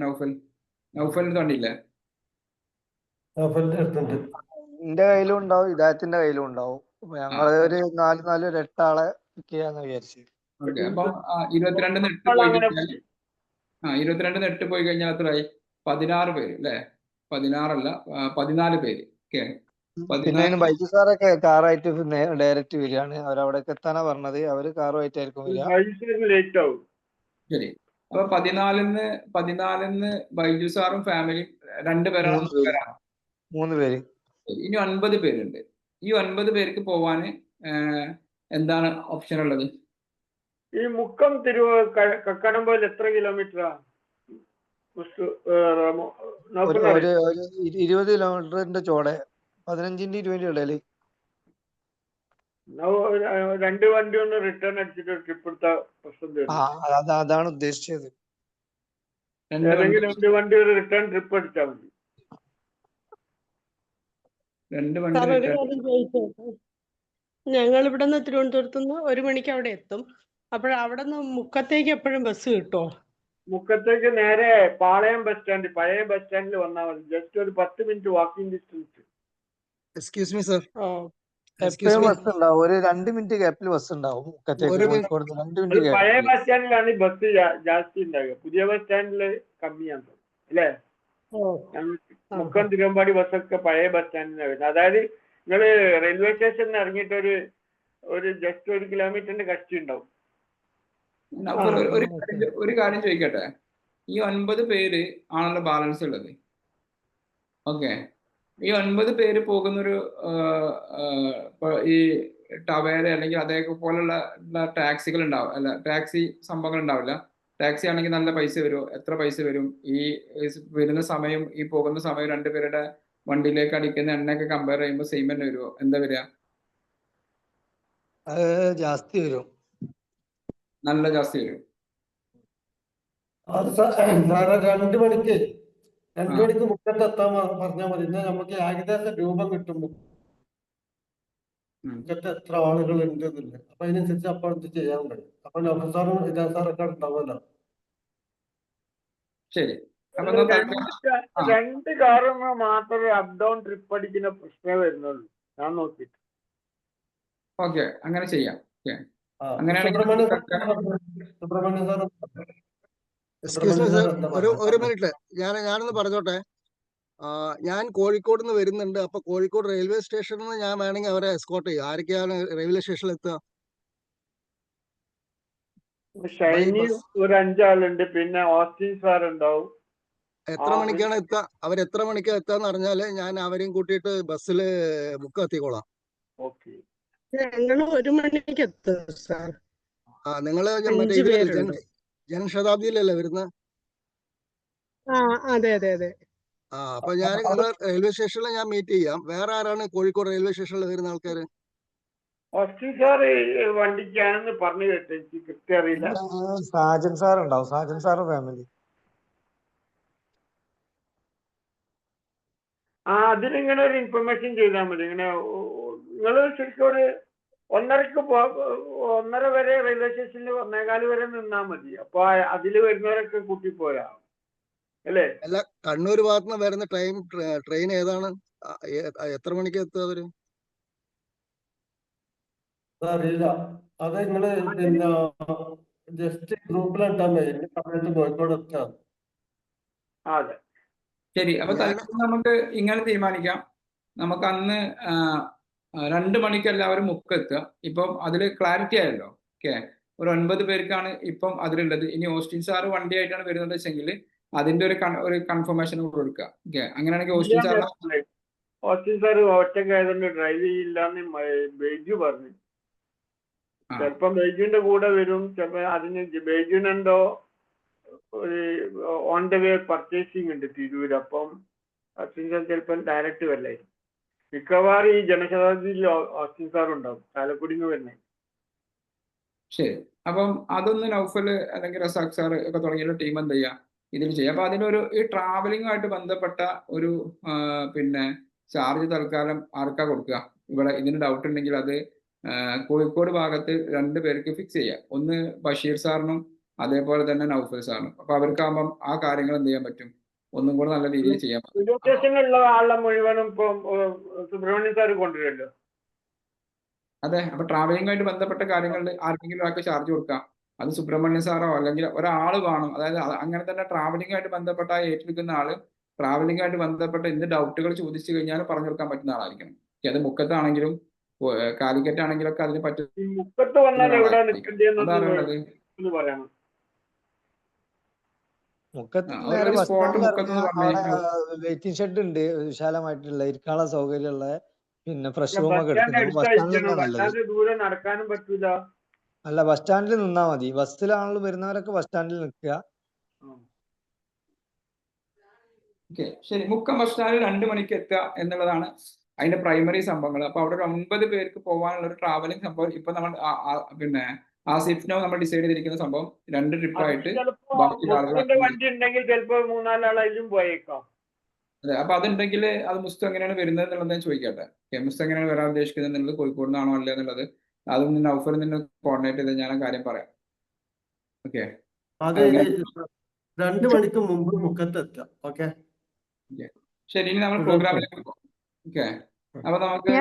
നൗഫലിന്റെ വണ്ടിയില്ലേ? നൗഫലിന്റെ അടുത്തുണ്ട്. എന്റെ കയ്യിലും ഉണ്ടാവും, ഇദ്ദേഹത്തിന്റെ കയ്യിലും ഉണ്ടാവും. അപ്പൊ ഞങ്ങള് ഒരു 4 ഒരു 8 ആളെ പിക്ക് ചെയ്യാന്ന് വിചാരിച്ചു. ഓക്കെ. അപ്പം 22 8 പോയി കഴിഞ്ഞാൽ 22 8 പോയി കഴിഞ്ഞാൽ എത്രയായി? 16 പേര് അല്ലേ? 16 അല്ല 14 പേര്. ഓക്കെ. പിന്നെ അതിന് ബൈജു സാറൊക്കെ കാറായിട്ട് ഡയറക്റ്റ് വരികയാണ്. അവരവിടേക്ക് എത്താനാ പറഞ്ഞത്. അവര് കാറുമായിട്ടായിരിക്കും വരിക. ലേറ്റ് ആവും. ശരി. അപ്പൊ 14 ബൈജു സാറും ഫാമിലിയും 2 പേരാണ് 3 പേര്. 3 പേര്. ഇനി 9 പേരുണ്ട്. ഈ 9 പേർക്ക് പോവാന് എന്താണ് ഓപ്ഷൻ ഉള്ളത്? ഈ മുക്കം കക്കാടംപൊയിൽ എത്ര കിലോമീറ്ററാ? ഒരു 20 കിലോമീറ്ററിന്റെ ചോടെ, 15-ന്റെ 20 ഇടയില്. 2 വണ്ടി ഒന്ന് റിട്ടേൺ അടിച്ചിട്ട് ട്രിപ്പ് എടുത്ത പ്രശ്നം തീർന്നു. അതാണ് ഉദ്ദേശിച്ചത്. ഏതെങ്കിലും 2 വണ്ടി ഒരു റിട്ടേൺ ട്രിപ്പ് അടിച്ചാൽ മതി. 2 വണ്ടി. ഞങ്ങൾ ഇവിടെ നിന്ന് തിരുവനന്തപുരത്ത് നിന്ന് 1 മണിക്ക് അവിടെ എത്തും. അവിടെ നിന്ന് മുക്കത്തേക്ക് എപ്പോഴും ബസ് കിട്ടുമോ? മുക്കത്തേക്ക് നേരെ പാളയം ബസ് സ്റ്റാൻഡ്, പഴയ ബസ് സ്റ്റാൻഡിൽ വന്നാൽ മതി. ജസ്റ്റ് ഒരു 10 minute walking distance. Excuse me sir. എപ്പോഴും ബസ് ഉണ്ടാവും. ഒരു 2 മിനിറ്റ് ഗ്യാപ്പിൽ ബസ് ഉണ്ടാവും മുക്കത്തേക്ക്. കോഴിക്കോട് 2 മിനിറ്റ് പഴയ ഗ്യാപ്പിൽ. ബസ് സ്റ്റാൻഡിലാണ് ബസ് ജാസ്തി ഉണ്ടാവുക. പുതിയ ബസ് സ്റ്റാൻഡിൽ കമ്മിയാണ് അല്ലേ? മുക്കം തിരുവമ്പാടി ബസ്സൊക്കെ പഴയ ബസ് സ്റ്റാൻഡിലാണ് വരുന്നത്. അതായത് നിങ്ങള് റെയിൽവേ സ്റ്റേഷനിൽ ഇറങ്ങിയിട്ട് ഒരു ജസ്റ്റ് 1 കിലോമീറ്ററിന്റെ കഷ്ടി ഉണ്ടാവും. ഒരു കാര്യം ചോദിക്കട്ടെ, ഈ 9 പേര് ആണല്ലോ ബാലൻസ് ഉള്ളത്. ഓക്കെ. ഈ 9 പേര് പോകുന്നൊരു ഈ ടവേര അല്ലെങ്കിൽ അതേപോലെ പോലുള്ള ടാക്സികൾ ഉണ്ടാവും, അല്ല ടാക്സി സംഭവങ്ങൾ ഉണ്ടാവില്ല. ടാക്സി ആണെങ്കിൽ നല്ല പൈസ വരുമോ? എത്ര പൈസ വരും? ഈ വരുന്ന സമയം ഈ പോകുന്ന സമയം 2 പേരുടെ വണ്ടിയിലേക്ക് അടിക്കുന്ന എണ്ണയൊക്കെ കമ്പയർ ചെയ്യുമ്പോൾ സെയിം തന്നെ വരുമോ? എന്താ വരിക? ജാസ്തി വരും. നല്ല ജാസ്തി വരും. അത് സാറേ 2 മണിക്ക് 2 മണിക്ക് മുക്കത്ത് എത്താൻ പറഞ്ഞാൽ മതി. എന്നാൽ നമുക്ക് ഏകദേശം രൂപം കിട്ടും മുക്കത്ത് എത്ര ആളുകൾ ഉണ്ട് എന്നില്ല. അപ്പൊ അതിനനുസരിച്ച് അപ്പോൾ ഇത് ചെയ്യാൻ കഴിയും. അപ്പൊ നൗഫൽ സാറും ഇതാ സാറൊക്കെ ഉണ്ടാവുമല്ലോ. ശരി. 2 കാറുകൾ മാത്രമേ അപ് ഡൗൺ ട്രിപ്പ് അടിക്കുന്ന പ്രശ്നമേ വരുന്നുള്ളൂ ഞാൻ നോക്കിയിട്ട്. ഓക്കെ, അങ്ങനെ ചെയ്യാം. സുബ്രഹ്മണ്യ സാർ ഒരു മിനിറ്റ് ഞാനൊന്ന് പറഞ്ഞോട്ടെ. ഞാൻ കോഴിക്കോട് നിന്ന് വരുന്നുണ്ട്. അപ്പൊ കോഴിക്കോട് റെയിൽവേ സ്റ്റേഷനിൽ നിന്ന് ഞാൻ വേണമെങ്കിൽ അവരെ എസ്കോർട്ട് ചെയ്യും. ആരൊക്കെയാണ് റെയിൽവേ സ്റ്റേഷനിൽ എത്തുക? ഷൈനി ഒരു 5 ആളുണ്ട്, പിന്നെ ഓസ്റ്റിൻ സാർ ഉണ്ടാവും. എത്ര മണിക്കാണ് എത്തുക? അവരെത്ര മണിക്കാണ് എത്താന്ന് പറഞ്ഞാല് ഞാൻ അവരെയും കൂട്ടിയിട്ട് ബസ്സിൽ മുക്കം എത്തിക്കോളാം. ഓക്കെ. ഞങ്ങൾ 1 മണിക്ക് എത്തും സാർ. നിങ്ങള് ജനശതാബ്ദിയിലല്ലേ വരുന്നത്? അതെ അതെ അതെ. അപ്പൊ ഞാൻ നിങ്ങളെ റെയിൽവേ സ്റ്റേഷനിൽ ഞാൻ മീറ്റ് ചെയ്യാം. വേറെ ആരാണ് കോഴിക്കോട് റെയിൽവേ സ്റ്റേഷനിൽ വരുന്ന ആൾക്കാര്? ഓസ്റ്റിൻ സാർ വണ്ടിക്കാണെന്ന് പറഞ്ഞു കേട്ടോ, എനിക്ക് കൃത്യം അറിയില്ല. സാജൻ സാർ ഉണ്ടാവും. Sajan sir family. അതിലിങ്ങനെ ഒരു ഇൻഫർമേഷൻ ചെയ്താൽ മതി. ഇങ്ങനെ നിങ്ങൾ ശരിക്കും ഒരു 1:30 വരെ റെയിൽവേ സ്റ്റേഷനിൽ 1:15 വരെ നിന്നാ മതി. അപ്പൊ അതില് വരുന്നവരൊക്കെ കൂട്ടി പോരാ അല്ലേ? അല്ല, കണ്ണൂർ ഭാഗത്തുനിന്ന് വരുന്ന ട്രെയിൻ ഏതാണ്? എത്ര മണിക്ക് എത്തുക അവര്? അറിയില്ല. അത് നിങ്ങള് പിന്നെ ജസ്റ്റ് ഗ്രൂപ്പിലിട്ടാൽ മതി. സമയത്ത് കോഴിക്കോട് എത്താം. അതെ, ശരി. അപ്പൊ തൽക്കാലം നമുക്ക് ഇങ്ങനെ തീരുമാനിക്കാം. നമുക്ക് അന്ന് 2 മണിക്ക് എല്ലാവരും മുക്കെത്തുക. ഇപ്പം അതിൽ ക്ലാരിറ്റി ആയല്ലോ. ഓക്കെ. ഒരു 9 പേർക്കാണ് ഇപ്പം അതിലുള്ളത്. ഇനി ഓസ്റ്റിൻ സാറ് വണ്ടിയായിട്ടാണ് വരുന്നത് വെച്ചെങ്കിൽ അതിന്റെ ഒരു കൺഫർമേഷൻ കൊടുക്കുക. ഓക്കെ. അങ്ങനെയാണെങ്കിൽ ഓസ്റ്റിൻ സാർ ഒറ്റക്കായതുകൊണ്ട് ഡ്രൈവ് ചെയ്യില്ലാന്ന് ബൈജു പറഞ്ഞു. ചിലപ്പം ബൈജുവിന്റെ കൂടെ വരും. ചിലപ്പോ അതിന് ബൈജുനെന്തോ ഒരു ഓൺ ദ വേ പർച്ചേസിങ് ഉണ്ട് തിരൂര്. അപ്പം ഓസ്റ്റിൻ സാർ ചിലപ്പം ഡയറക്റ്റ് വരില്ലായിരിക്കും. മിക്കവാറും ഈ ജനശതാബ്ദിയിൽ ഓസ്റ്റിൻ സാർ ഉണ്ടാവും, ചാലക്കുടിന്ന് വരുന്നത്. ശരി. അപ്പം അതൊന്ന് നൗഫൽ അല്ലെങ്കിൽ റസാഖ് സാർ ഒക്കെ തുടങ്ങിയുള്ള ടീം എന്ത് ചെയ്യുക, ഇതിൽ ചെയ്യുക. അപ്പൊ അതിനൊരു ഈ ട്രാവലിംഗുമായിട്ട് ബന്ധപ്പെട്ട ഒരു പിന്നെ ചാർജ് തൽക്കാലം ആർക്കാ കൊടുക്കുക? ഇവിടെ ഇതിന് ഡൗട്ട് ഉണ്ടെങ്കിൽ അത് കോഴിക്കോട് ഭാഗത്ത് 2 പേർക്ക് ഫിക്സ് ചെയ്യാം. ഒന്ന് ബഷീർ സാറിനും അതേപോലെ തന്നെ നൗഫൽ സാറിനും. അപ്പൊ അവർക്കാകുമ്പം ആ കാര്യങ്ങൾ എന്ത് ചെയ്യാൻ പറ്റും, ഒന്നും കൂടെ നല്ല രീതിയിൽ ചെയ്യാൻ പറ്റും. റെയിൽവേ സ്റ്റേഷനിലുള്ള ആളെ മുഴുവനും ഇപ്പം സുബ്രഹ്മണ്യൻ സാർ കൊണ്ടുവരുമല്ലോ. അതെ, അപ്പൊ ട്രാവലിംഗുമായിട്ട് ബന്ധപ്പെട്ട കാര്യങ്ങളിൽ ആർക്കെങ്കിലും ആൾക്ക് ചാർജ് കൊടുക്കാം. അത് സുബ്രഹ്മണ്യൻ സാറോ അല്ലെങ്കിൽ ഒരാൾ കാണും. അതായത് അങ്ങനെ തന്നെ ട്രാവലിംഗുമായിട്ട് ബന്ധപ്പെട്ട ഏറ്റെടുക്കുന്ന ആള് ട്രാവലിംഗുമായിട്ട് ബന്ധപ്പെട്ട എന്ത് ഡൗട്ടുകൾ ചോദിച്ചു കഴിഞ്ഞാൽ പറഞ്ഞു കൊടുക്കാൻ പറ്റുന്ന ആളായിരിക്കണം. അത് മുക്കത്താണെങ്കിലും കാലിക്കറ്റ് ആണെങ്കിലും ഒക്കെ അതിന് ഈ മുക്കത്ത് വന്നാൽ എവിടെ അതാണ് നിൽക്കേണ്ടതെന്ന് പറയണം. മുക്കത്ത് നേരെ ഒരു ബസ് സ്പോട്ട് സ്റ്റാൻഡിൽ മുക്കത്ത് ഇറങ്ങിയ എന്ന് പറഞ്ഞു അവിടെ വെയിറ്റിംഗ് ഷെഡ് ഉണ്ട്, വിശാലമായിട്ടുള്ള ഇരിക്കാനുള്ള സൗകര്യമുള്ള, പിന്നെ ഫ്രഷ് ബസ് റൂമൊക്കെ സ്റ്റാൻഡ് എടുക്കുന്നത്. ബസ് സ്റ്റാൻഡിൽ എടുത്തായിരിക്കണം, നിന്നാ നല്ലത്. വല്ലാതെ ദൂരെ നടക്കാനും പറ്റൂല. അല്ല, ബസ് സ്റ്റാൻഡിൽ നിന്നാ മതി. ബസ്സിലാണല്ലോ വരുന്നവരൊക്കെ ബസ് സ്റ്റാൻഡിൽ നിൽക്കുക. ഓക്കെ, ശരി. മുക്കം ബസ് സ്റ്റാൻഡിൽ 2 മണിക്ക് എത്തുക എന്നുള്ളതാണ് അതിന്റെ പ്രൈമറി സംഭവങ്ങൾ. അപ്പൊ അവിടെ ഒരു 9 പേർക്ക് പോകാനുള്ള ഒരു ട്രാവലിംഗ് സംഭവം ഇപ്പൊ നമ്മൾ പിന്നെ ആസിഫിനോ നമ്മൾ ഡിസൈഡ് ചെയ്തിരിക്കുന്ന സംഭവം 2 ട്രിപ്പായിട്ട് ബാക്കിയുള്ള ആളുകൾ. വണ്ടി ഉണ്ടെങ്കിൽ ചിലപ്പോ 3-4 ആളായാലും പോയേക്കാം. അതെ, അപ്പൊ അതുണ്ടെങ്കിൽ അത് മുസ്തു എങ്ങനെയാണ് വരുന്നത് എന്നുള്ളത് ഞാൻ ചോദിക്കട്ടെ. മുസ്തു എങ്ങനെയാണ് വരാൻ ഉദ്ദേശിക്കുന്നത് എന്നുള്ളത്, കോഴിക്കോട് നിന്നാണോ അല്ല എന്നുള്ളത് അതൊന്ന് നൗഫറിൽ നിന്ന് കോർഡിനേറ്റ് ചെയ്ത് ഞാൻ ആ കാര്യം പറയാം. ഓക്കെ, അത് 2 മണിക്ക് മുമ്പ് മുക്കത്ത് എത്താം. ഓക്കെ, ശരി. ഇനി നമ്മൾ പ്രോഗ്രാമിലേക്ക് പോകാം. ഓക്കെ, അപ്പൊ നമുക്ക്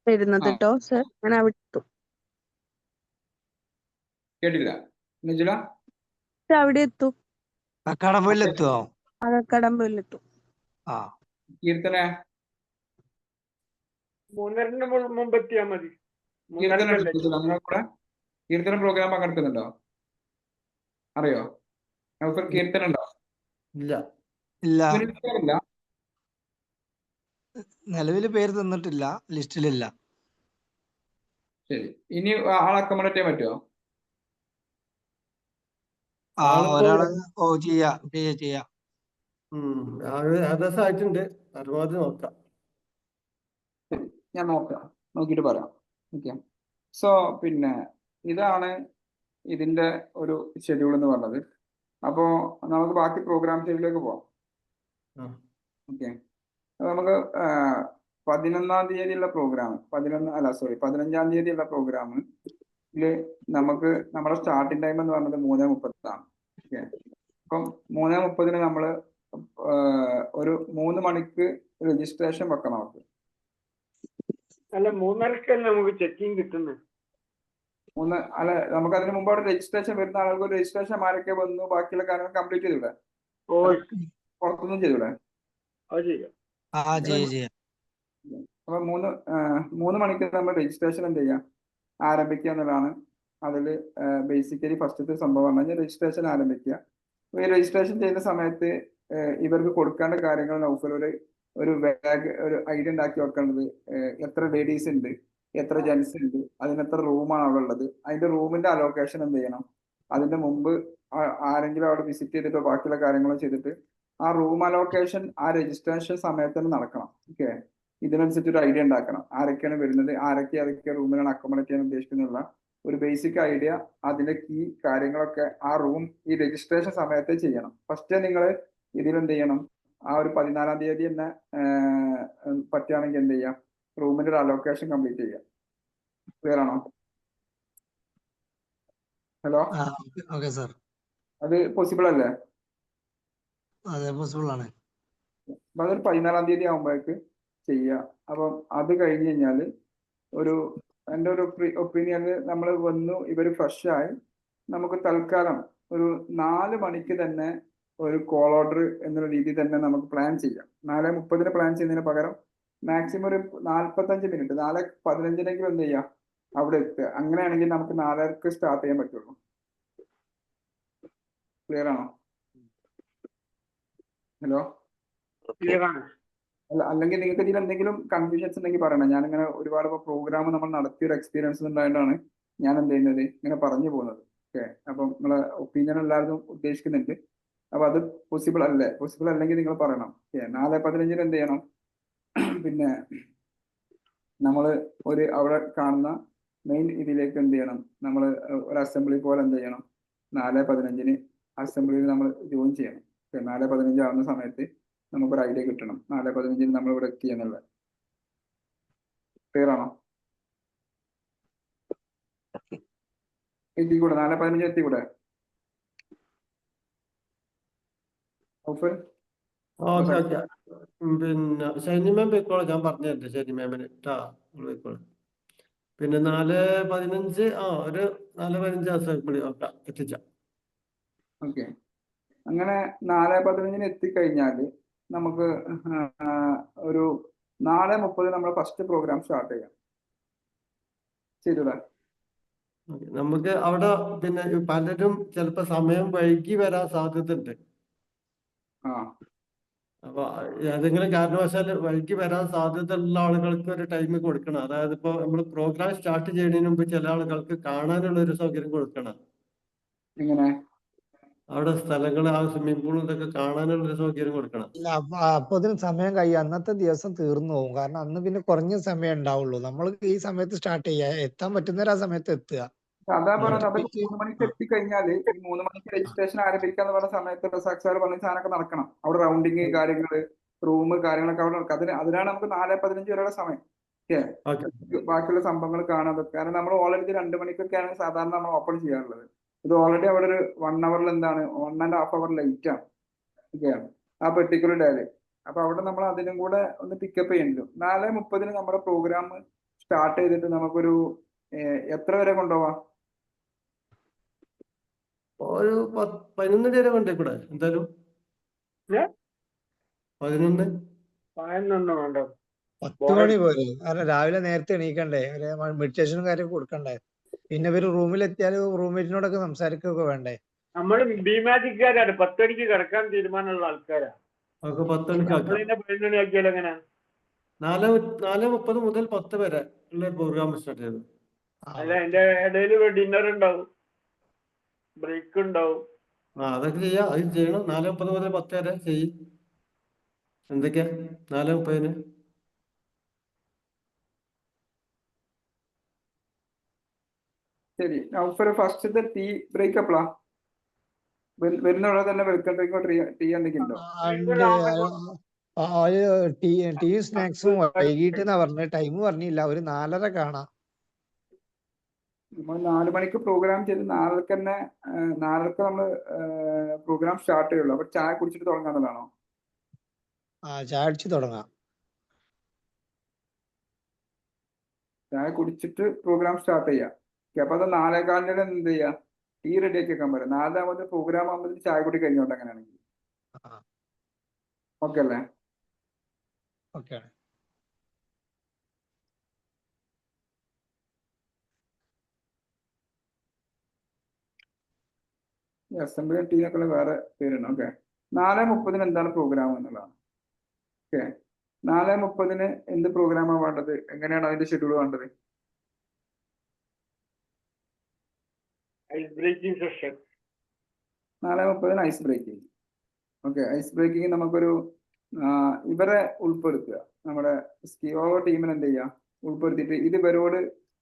വരുന്നത് കേട്ടോ സർ, ഞാൻ അവിടെ എത്തും. കേട്ടില്ല നിജുല? അവിടെ എത്തും, കക്കാടംപൊയിലെത്തുവോ? കടമ്പയിലെത്തും. ആ, കീർത്തന 3:30 മുമ്പ് എത്തിയാൽ മതി. കീർത്തന പ്രോഗ്രാം പങ്കെടുക്കുന്നുണ്ടോ? അറിയോ നൗഫർ? കീർത്തന ഉണ്ടോ? ഇല്ല ഇല്ല, നിലവിൽ പേര് തന്നിട്ടില്ല, ലിസ്റ്റിലില്ല. ശരി, ഇനി ആളെ അക്കോമഡേറ്റ് ചെയ്യാൻ പറ്റുമോ? ആ, ഒരാളെ ചെയ്യാം. അഡ്രസ് ആയിട്ടുണ്ട്, പരമാവധി നോക്കാം. ഞാൻ നോക്കിയിട്ട് പറയാം. ഓക്കെ, സോ പിന്നെ ഇതാണ് ഇതിന്റെ ഒരു ഷെഡ്യൂൾ എന്ന് പറഞ്ഞത്. അപ്പോ നമുക്ക് ബാക്കി പ്രോഗ്രാം ഷെഡ്യൂളിലേക്ക് പോവാം. ഓക്കെ, നമുക്ക് 11-ാം തീയതിയുള്ള പ്രോഗ്രാം 15-ാം തീയതിയുള്ള പ്രോഗ്രാമില് നമുക്ക് നമ്മുടെ സ്റ്റാർട്ടിംഗ് ടൈം എന്ന് പറഞ്ഞത് 3:30 ഓക്കെ, അപ്പം 3:30 നമ്മൾ ഒരു 3 മണിക്ക് രജിസ്ട്രേഷൻ വെക്കണം. നമുക്ക് അല്ല, 3:30 നമുക്ക് ചെക്കിങ് കിട്ടുന്നത്. അല്ല, നമുക്ക് അതിന് മുമ്പ് അവിടെ രജിസ്ട്രേഷൻ വരുന്ന ആളുകൾക്ക് രജിസ്ട്രേഷൻ ആരൊക്കെ വന്നു ബാക്കിയുള്ള കാര്യങ്ങൾ കംപ്ലീറ്റ് ചെയ്തൂടെ? പുറത്തൊന്നും ചെയ്തൂടെ? അപ്പൊ 3 മണിക്ക് നമ്മൾ രജിസ്ട്രേഷൻ എന്ത് ചെയ്യാം, ആരംഭിക്കുക എന്നുള്ളതാണ്. അതിൽ ബേസിക്കലി ഫസ്റ്റത്തെ സംഭവം പറഞ്ഞാൽ രജിസ്ട്രേഷൻ ആരംഭിക്കുക. ഈ രജിസ്ട്രേഷൻ ചെയ്യുന്ന സമയത്ത് ഇവർക്ക് കൊടുക്കേണ്ട കാര്യങ്ങൾ നൗഫൽ ഒരു ഐഡിയ ഉണ്ടാക്കി വെക്കേണ്ടത്. എത്ര ലേഡീസ് ഉണ്ട്, എത്ര ജെന്റ്സ് ഉണ്ട്, അതിനെത്ര റൂമാണ് അവിടെ ഉള്ളത്, അതിന്റെ റൂമിന്റെ അലോക്കേഷൻ എന്ത് ചെയ്യണം. അതിന്റെ മുമ്പ് ആരെങ്കിലും അവിടെ വിസിറ്റ് ചെയ്തിട്ടോ ബാക്കിയുള്ള കാര്യങ്ങളും ചെയ്തിട്ട് ആ റൂം അലോക്കേഷൻ ആ രജിസ്ട്രേഷൻ സമയത്ത് തന്നെ നടക്കണം. ഓക്കെ, ഇതിനനുസരിച്ച് ഒരു ഐഡിയ ഉണ്ടാക്കണം. ആരൊക്കെയാണ് വരുന്നത്, ആരൊക്കെ റൂമിലാണ് അക്കോമഡേറ്റ് ചെയ്യാൻ ഉദ്ദേശിക്കുന്നുള്ള ഒരു ബേസിക് ഐഡിയ, അതിന്റെ കീ കാര്യങ്ങളൊക്കെ ആ റൂം ഈ രജിസ്ട്രേഷൻ സമയത്ത് ചെയ്യണം. ഫസ്റ്റ് നിങ്ങൾ ഇതിലെന്ത് ചെയ്യണം, ആ ഒരു 14-ാം തീയതി തന്നെ പറ്റുകയാണെങ്കിൽ എന്ത് ചെയ്യാം, റൂമിന്റെ ഒരു അലോക്കേഷൻ കംപ്ലീറ്റ് ചെയ്യാം. ക്ലിയർ ആണോ? ഹലോ, അത് പോസിബിൾ അല്ലേ? അതെ, പോസിബിൾ ആണ്. അതൊരു 14-ാം തീയതി ആകുമ്പോഴേക്ക് ചെയ്യുക. അപ്പം അത് കഴിഞ്ഞ് കഴിഞ്ഞാൽ എൻ്റെ ഒരു ഒപ്പീനിയനിൽ നമ്മൾ വന്നു ഇവർ ഫ്രഷ് ആയി നമുക്ക് തൽക്കാലം ഒരു 4 മണിക്ക് തന്നെ ഒരു കോൾ ഓർഡർ എന്നുള്ള രീതിയിൽ തന്നെ നമുക്ക് പ്ലാൻ ചെയ്യാം. 4:30 പ്ലാൻ ചെയ്യുന്നതിന് പകരം മാക്സിമം ഒരു 45 മിനിറ്റ് 4:15 എന്ത് ചെയ്യാം അവിടെ എത്തുക. അങ്ങനെയാണെങ്കിൽ നമുക്ക് 4:30 സ്റ്റാർട്ട് ചെയ്യാൻ പറ്റുള്ളൂ. ക്ലിയർ ആണോ? ഹലോ, അല്ലെങ്കിൽ നിങ്ങൾക്ക് ഇതിൽ എന്തെങ്കിലും കൺഫ്യൂഷൻസ് ഉണ്ടെങ്കിൽ പറയണം. ഞാനിങ്ങനെ ഒരുപാട് പ്രോഗ്രാം നമ്മൾ നടത്തിയൊരു എക്സ്പീരിയൻസ് ഉണ്ടായതുകൊണ്ടാണ് ഞാൻ എന്ത് ചെയ്യുന്നത് ഇങ്ങനെ പറഞ്ഞു പോകുന്നത്. ഓക്കെ, അപ്പം നിങ്ങളെ ഒപ്പീനിയൻ എല്ലാവരും ഉദ്ദേശിക്കുന്നുണ്ട്. അപ്പൊ അത് പോസിബിൾ അല്ലേ? പോസിബിൾ അല്ലെങ്കിൽ നിങ്ങൾ പറയണം. 4:15 എന്ത് ചെയ്യണം, പിന്നെ നമ്മൾ അവിടെ കാണുന്ന മെയിൻ ഇതിലേക്ക് എന്ത് ചെയ്യണം, നമ്മൾ ഒരു അസംബ്ലി പോലെ എന്ത് ചെയ്യണം, 4:15 അസംബ്ലിയിൽ നമ്മൾ ജോയിൻ ചെയ്യണം. 4:15 ആവുന്ന സമയത്ത് നമുക്കൊരു ഐഡിയ കിട്ടണം 4:15 നമ്മൾ ഇവിടെ എത്തി എന്നുള്ളത്. ക്ലിയർ ആണോ? എത്തിക്കൂടെ? 4:15 എത്തിക്കൂടെ? Okay okay. പിന്നെ ഷൈനി മാം പോയിക്കോളാം, ഞാൻ പറഞ്ഞുതരട്ടെ ഷൈനി മാമിന് കേട്ടാ, പോയിക്കോളാം. പിന്നെ 4:15 ഒരു 4:15 ദിവസം നോക്കാം എത്തിച്ച. ഓക്കെ. അങ്ങനെ 4:15 എത്തിക്കഴിഞ്ഞാൽ നമുക്ക് ഒരു 4:30 നമ്മൾ ഫസ്റ്റ് പ്രോഗ്രാം സ്റ്റാർട്ട് ചെയ്യാം. ചെയ്തൂടെ? നമുക്ക് അവിടെ പിന്നെ പലരും ചിലപ്പോ സമയം വൈകി വരാൻ സാധ്യതയുണ്ട്. അപ്പൊ ഏതെങ്കിലും കാരണവശാൽ വൈകി വരാൻ സാധ്യതയുള്ള ആളുകൾക്ക് ഒരു ടൈം കൊടുക്കണം. അതായത് ഇപ്പൊ നമ്മൾ പ്രോഗ്രാം സ്റ്റാർട്ട് ചെയ്യുന്നതിന് മുമ്പ് ചില ആളുകൾക്ക് കാണാനുള്ള ഒരു സൗകര്യം കൊടുക്കണം. എങ്ങനെ? അവിടെ സ്ഥലങ്ങൾ, ആ സ്വിമ്മിംഗ് പൂൾ ഇതൊക്കെ കാണാനുള്ള ഒരു സൗകര്യം കൊടുക്കണം. ഇല്ല, അപ്പൊ അതിന് സമയം കഴിയും, അന്നത്തെ ദിവസം തീർന്നു പോകും. കാരണം അന്ന് പിന്നെ കുറഞ്ഞ സമയം ഉണ്ടാവുള്ളൂ. നമ്മൾ ഈ സമയത്ത് സ്റ്റാർട്ട് ചെയ്യുക, എത്താൻ പറ്റുന്നവർ ആ സമയത്ത് എത്തുക. അതാ പറഞ്ഞത്. അപ്പൊ 3 മണിക്ക് എത്തിക്കഴിഞ്ഞാല് ഈ 3 മണിക്ക് രജിസ്ട്രേഷൻ ആരംഭിക്കാന്ന് പറഞ്ഞ സമയത്ത് റസാഖ് സാർ പറഞ്ഞ സാധനമൊക്കെ നടക്കണം. അവിടെ റൗണ്ടിങ് കാര്യങ്ങള്, റൂം കാര്യങ്ങളൊക്കെ അവിടെ നടക്കും. അതിനാണ് നമുക്ക് 4:15 വരെയുള്ള സമയം. ബാക്കിയുള്ള സംഭവങ്ങൾ കാണാൻ. കാരണം നമ്മൾ ഓൾറെഡി 2 മണിക്കൊക്കെയാണ് സാധാരണ നമ്മൾ ഓപ്പൺ ചെയ്യാറുള്ളത്. ഇത് ഓൾറെഡി അവിടെ ഒരു 1 ഹവറിൽ എന്താണ് 1.5 hour ലേറ്റ് ആണ്. ഓക്കെയാണ് ആ പെർട്ടിക്കുലർ ഡേയില്. അപ്പൊ അവിടെ നമ്മൾ അതിനും കൂടെ ഒന്ന് പിക്കപ്പ് ചെയ്യേണ്ടി. 4:30 നമ്മുടെ പ്രോഗ്രാം സ്റ്റാർട്ട് ചെയ്തിട്ട് നമുക്കൊരു എത്ര വരെ കൊണ്ടുപോവാം? ഒരു 11 വരെ കൊണ്ടേക്കൂടെ? എന്തായാലും 11 വേണ്ട. 10 മണി പോലെ. കാരണം രാവിലെ നേരത്തെ എണീക്കണ്ടേ, മെഡിറ്റേഷനും കാര്യം കൊടുക്കണ്ടേ. പിന്നെ ഇവര് റൂമിലെത്തിയാൽ റൂംമേറ്റിനോടൊക്കെ സംസാരിക്കുകയൊക്കെ വേണ്ടേ. നമ്മൾ ബിമാജിക്കാരാണ്, 10 മണിക്ക് കിടക്കാൻ തീരുമാനമുള്ള ആൾക്കാരാ. 10 മണിക്ക് ആക്കിയാൽ എങ്ങനെ? 4:30 മുതൽ 10 വരെ ഉള്ള പ്രോഗ്രാം സ്റ്റാർട്ട് ചെയ്തു. അല്ല, അതിന്റെ ഇടയിൽ ഡിന്നർ ഉണ്ടാവും, ബ്രേക്ക് ഉണ്ടാവും. അതൊക്കെ ചെയ്യാം. അത് ചെയ്യണം. 4:30 മുതൽ 10 വരെ ചെയ്യും. എന്തൊക്കെയാ 4:30? ശരി. ഫസ്റ്റത്തെ ടീ ബ്രേക്ക് എപ്പോഴാ വരുന്ന തന്നെ? വെൽക്കം ഡ്രിങ്കോ ടീ എന്തെങ്കിലും ഉണ്ടോ? ടീയും സ്നാക്സും വൈകിട്ട് എന്നാ പറഞ്ഞ ടൈം പറഞ്ഞില്ല. ഒരു 4:30 കാണാം. നമ്മൾ 4 മണിക്ക് പ്രോഗ്രാം ചെയ്ത് 4:30 തന്നെ 4:30 നമ്മൾ പ്രോഗ്രാം സ്റ്റാർട്ട് ചെയ്യുള്ളൂ. അപ്പൊ ചായ കുടിച്ചിട്ട് തുടങ്ങാന്നുള്ളതാണോ? ചായ അടിച്ച് തുടങ്ങാം. ചായ കുടിച്ചിട്ട് പ്രോഗ്രാം സ്റ്റാർട്ട് ചെയ്യാം. അപ്പൊ അത് 4:15 എന്ത് ചെയ്യാ? ടീ റെഡി ആക്കി വെക്കാൻ പറയാം. 4:30 പ്രോഗ്രാം ആകുമ്പോൾ ചായ കൂടി കഴിഞ്ഞോണ്ട് അങ്ങനെയാണെങ്കിൽ ഓക്കെ അല്ലേ? ഓക്കെ. അസംബ്ലി ടീനൊക്കെ വേറെ പേരാണ്. ഓക്കെ. 4:30 എന്താണ് പ്രോഗ്രാം എന്നുള്ളതാണ്. ഓക്കെ. 4:30 എന്ത് പ്രോഗ്രാമാണ് വേണ്ടത്? എങ്ങനെയാണ് അതിന്റെ ഷെഡ്യൂൾ വേണ്ടത്? Ice breaking session. 4:30 ice breaking. Okay. Ice breaking നമുക്കൊരു ഇവരെ ഉൾപ്പെടുത്തുക. നമ്മുടെ സ്കിയോ ടീമിന് എന്ത് ചെയ്യാം? ഉൾപ്പെടുത്തിയിട്ട് ഇത് ഇവരോട്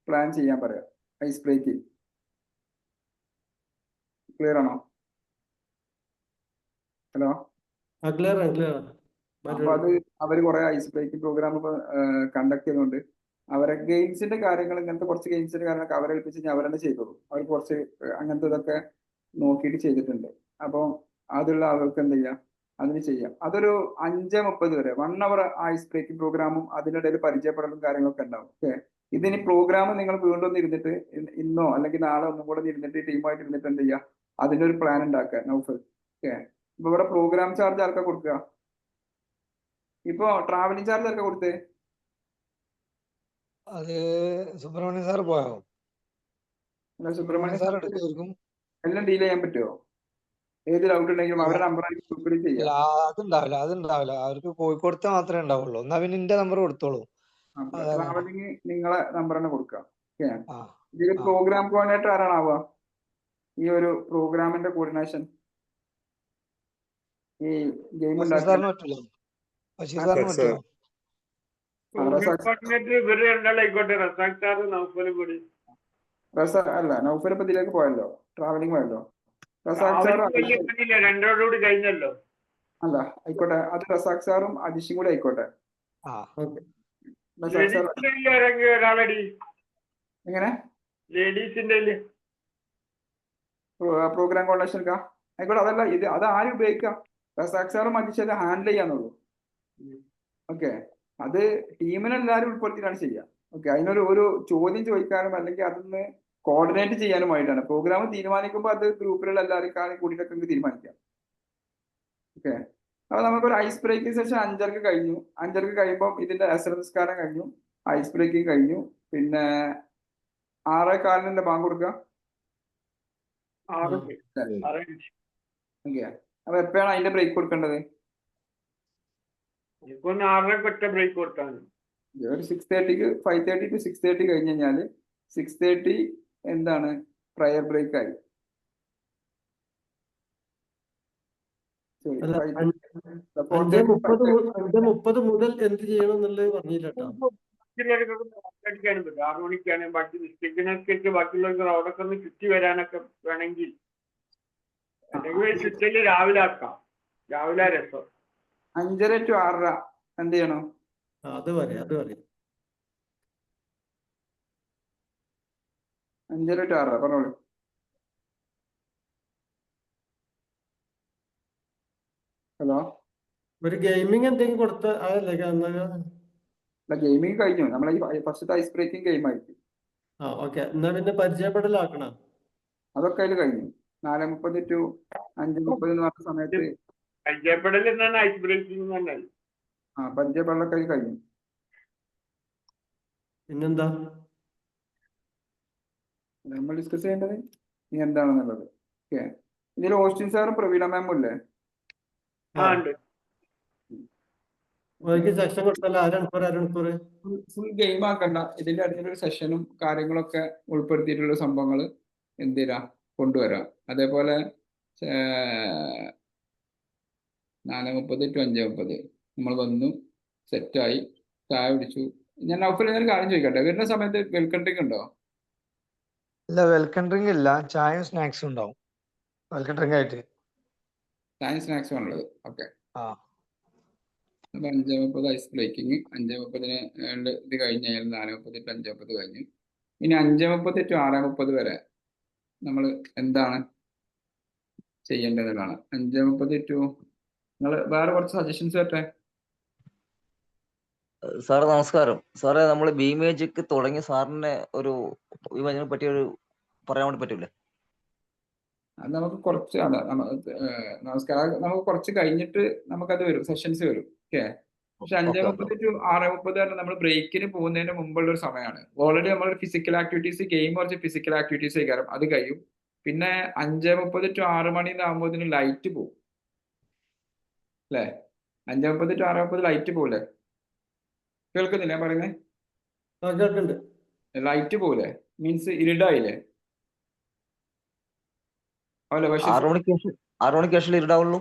പ്ലാൻ ചെയ്യാൻ പറയാം. ഐസ് ബ്രേക്കിംഗ് ക്ലിയർ ആണോ? ഹലോ. അപ്പൊ അത് അവര് കുറെ ഐസ് ബ്രേക്കിംഗ് പ്രോഗ്രാം കണ്ടക്ട് ചെയ്തുകൊണ്ട് അവരെ ഗെയിംസിന്റെ കാര്യങ്ങൾ, ഇങ്ങനത്തെ കുറച്ച് ഗെയിംസിന്റെ കാര്യങ്ങളൊക്കെ അവരെ ഏൽപ്പിച്ച് അവർ തന്നെ ചെയ്തോളൂ. അവർ കുറച്ച് അങ്ങനത്തെ ഇതൊക്കെ നോക്കിയിട്ട് ചെയ്തിട്ടുണ്ട്. അപ്പോൾ അതുള്ള ആളുകൾക്ക് എന്ത് ചെയ്യാം? അതിന് ചെയ്യാം. അതൊരു 5:30 വരെ 1 hour ഐസ് ബ്രേക്കിംഗ് പ്രോഗ്രാമും അതിനിടയിൽ പരിചയപ്പെടലും കാര്യങ്ങളൊക്കെ ഉണ്ടാവും. ഓക്കെ. ഇതിന് പ്രോഗ്രാം നിങ്ങൾ വീണ്ടും ഒന്ന് ഇരുന്നിട്ട് ഇന്നോ അല്ലെങ്കിൽ നാളെ ഒന്നും കൂടെ ഇരുന്നിട്ട് ടീമായിട്ട് ഇരുന്നിട്ട് എന്ത് ചെയ്യുക? അതിന്റെ ഒരു പ്ലാൻ ഉണ്ടാക്കുക. നൗഫൽ. ഓക്കെ. ഇപ്പൊ ഇവിടെ പ്രോഗ്രാം ചാർജ് ആർക്കാ കൊടുക്കുക? ഇപ്പൊ ട്രാവലിംഗ് ചാർജ് ആർക്കാ കൊടുത്തേ? അത് സുബ്രഹ്മണ്യം സാർ പോയോ? സുബ്രഹ്മണ്യം സാർ എടുക്കുമായിരിക്കും. എല്ലാം ഡീൽ ചെയ്യാൻ പറ്റുമോ? ഏത് ഡൗട്ട് ഉണ്ടെങ്കിലും അവരുടെ നമ്പർ ചെയ്യാം. അതുണ്ടാവില്ല. അവർക്ക് കോഴിക്കോടത്തെ മാത്രമേ ഉണ്ടാവുള്ളൂ. എന്നാ പിന്നെ എന്റെ നമ്പർ കൊടുത്തോളൂ. ട്രാവലിംഗ് നിങ്ങളെ നമ്പർ തന്നെ കൊടുക്കാം. ഇതിൽ പ്രോഗ്രാം കോർഡിനേറ്റർ ആരാണ് ആവുക? ഈ ഒരു പ്രോഗ്രാമിന്റെ കോർഡിനേഷൻ ഈ ഗെയിം അല്ല, നൗഫൽ ഇപ്പൊ ഇതിലേക്ക് പോയല്ലോ, ട്രാവലിംഗ് പോയല്ലോ. രണ്ടോടുകൂടി കഴിഞ്ഞല്ലോ. അല്ല, ആയിക്കോട്ടെ. അത് റസാഖ് സാറും അജിഷും കൂടി ആയിക്കോട്ടെ. എങ്ങനെ? ലേഡീസിന്റെ പ്രോഗ്രാം കോർഡിനേഷൻ എടുക്കാം. ആയിക്കോട്ടെ, അതല്ല ഇത് അത് ആരും ഉപയോഗിക്കാം. റസാഖ് സാറ് മനുഷ്യ അത് ഹാൻഡിൽ ചെയ്യാന്നുള്ളൂ. ഓക്കെ, അത് ടീമിനെല്ലാവരും ഉൾപ്പെടുത്തിയിട്ടാണ് ചെയ്യുക. ഓക്കെ, അതിനൊരു ചോദ്യം ചോദിക്കാനും അല്ലെങ്കിൽ അതൊന്ന് കോർഡിനേറ്റ് ചെയ്യാനുമായിട്ടാണ്. പ്രോഗ്രാം തീരുമാനിക്കുമ്പോൾ അത് ഗ്രൂപ്പിലുള്ള എല്ലാവരും കൂടിയിട്ടൊക്കെ നമുക്ക് തീരുമാനിക്കാം. ഓക്കെ, അപ്പൊ നമുക്കൊരു ഐസ് ബ്രേക്കിംഗ് സെഷൻ 5:30 കഴിഞ്ഞു. 5:30 കഴിയുമ്പോൾ ഇതിന്റെ അസംസ്കാരം കഴിഞ്ഞു, ഐസ് ബ്രേക്കിംഗ് കഴിഞ്ഞു. പിന്നെ 6:15 ബാങ്ക് കൊടുക്കുക. ഓക്കെ, അപ്പൊ എപ്പോഴാണ് അതിന്റെ ബ്രേക്ക് കൊടുക്കേണ്ടത്? ഇപ്പൊന്ന് 6:30 ബ്രേക്ക് കൊടുത്താണ്. ഒരു 6:30 5:30 to 6:30 കഴിഞ്ഞ് കഴിഞ്ഞാല് 6:30 എന്താണ് പ്രയർ ബ്രേക്ക് ആയി. അല്ല 5:30 മുതൽ എന്ത് ചെയ്യണം എന്നുള്ളത് പറഞ്ഞില്ല കേട്ടോ. 6 മണിക്കാണ് ബാക്കി നിശ്ചയിക്കുന്നതിനനുസരിച്ച് ബാക്കിയുള്ളവർക്ക് റോഡൊക്കെ ഒന്ന് ചുറ്റി വരാനൊക്കെ വേണമെങ്കിൽ അല്ലെങ്കിൽ ചുറ്റല് രാവിലെ ആക്കാം. രാവിലെ രസം 5:30 to 6:30 എന്ത് ചെയ്യണം? അത് പറയാം 5:30 to 6:30 പറഞ്ഞോളൂ. ഹലോ, ഒരു ഗെയിമിംഗ് എന്തെങ്കിലും കൊടുത്ത അതല്ലേ? ഗെയിമിംഗ് കഴിഞ്ഞു. നമ്മളെ ഈ ഫസ്റ്റത്തെ ഐസ് ബ്രേക്കിംഗ് ഗെയിം ആയിരിക്കും. ഓക്കെ, എന്നാ പിന്നെ പരിചയപ്പെടലാക്കണം. അതൊക്കെ അതിൽ കഴിഞ്ഞു. 4:30 to 5:30 എന്ന് പറഞ്ഞ സമയത്ത് പരിചയപ്പെടൽ എന്നാണ് ഐസ് ബ്രേക്കിംഗ് തന്നെ. പരിചയപ്പെടലൊക്കെ അതിൽ കഴിഞ്ഞു. പിന്നെന്താ നമ്മൾ ഡിസ്കസ് ചെയ്യേണ്ടത് ഇനി എന്താണെന്നുള്ളത്. ഓക്കെ, ഇതിൽ ഓസ്റ്റിൻ സാറും പ്രവീണ മാമും ഇല്ലേ? സെക്ഷൻ കൊടുത്തല്ല അരമണിക്കൂർ ഫുൾ ഗെയിം ആക്കണ്ട. ഇതിന്റെ അടുത്തൊരു സെഷനും കാര്യങ്ങളൊക്കെ ഉൾപ്പെടുത്തിയിട്ടുള്ള സംഭവങ്ങൾ എന്തിനാ കൊണ്ടുവരാം. അതേപോലെ 4:30 to 5:30 നമ്മൾ വന്നു, സെറ്റായി, ചായ പിടിച്ചു. ഞാൻ ഒരു കാര്യം ചോദിക്കട്ടെ, വരുന്ന സമയത്ത് വെൽക്കം ഡ്രിങ്ക് ഉണ്ടോ? ഇല്ല, വെൽക്കം ഡ്രിങ്ക് ഇല്ല, ചായയും സ്നാക്സും ഉണ്ടാവും. വെൽക്കം ഡ്രിങ്ക് ആയിട്ട് ചായയും സ്നാക്സും ആണുള്ളത്. ഓക്കെ, അപ്പൊ 5:30 ഐസ് ബ്രേക്കിംഗ്. 5:30 ഇത് കഴിഞ്ഞ് കഴിഞ്ഞാൽ 4:30 to 5:30 കഴിഞ്ഞു. ഇനി 5:30 to 6:30 വരെ നമ്മൾ എന്താണ് ചെയ്യേണ്ടതെന്നാണ്. 5:30 to നിങ്ങൾ വേറെ കുറച്ച് സജഷൻസ് വരട്ടെ. സാർ നമസ്കാരം. സാറേ, നമ്മൾ ബീമേജിക്ക് തുടങ്ങിയ സാറിനെ ഒരു ഇതിനെ പറ്റി ഒരു പറയാൻ വേണ്ടി പറ്റൂലേ? അത് നമുക്ക് കുറച്ച് നമസ്കാരം, നമുക്ക് കുറച്ച് കഴിഞ്ഞിട്ട് നമുക്കത് വരും, സെഷൻസ് വരും. ഓക്കെ, പക്ഷെ 5:30 to 6:30 നമ്മൾ ബ്രേക്കിന് പോകുന്നതിന് മുമ്പുള്ള ഒരു സമയമാണ്. ഓൾറെഡി നമ്മൾ ഫിസിക്കൽ ആക്ടിവിറ്റീസ് ഗെയിം കുറച്ച് ഫിസിക്കൽ ആക്ടിവിറ്റീസ് ചെയ്യാറും അത് കഴിയും. പിന്നെ 5:30 to 6 മണി ആകുമ്പോൾ ലൈറ്റ് പോകും അല്ലേ? 5:30 to 6:30 ലൈറ്റ് പോകൂലേ? കേൾക്കുന്നില്ല പറയുന്നത്? ലൈറ്റ് പോകൂലേ? മീൻസ് ഇരുടായില്ലേ? 6 മണിക്ക് ശേഷം ഇരുടാവുള്ളൂ.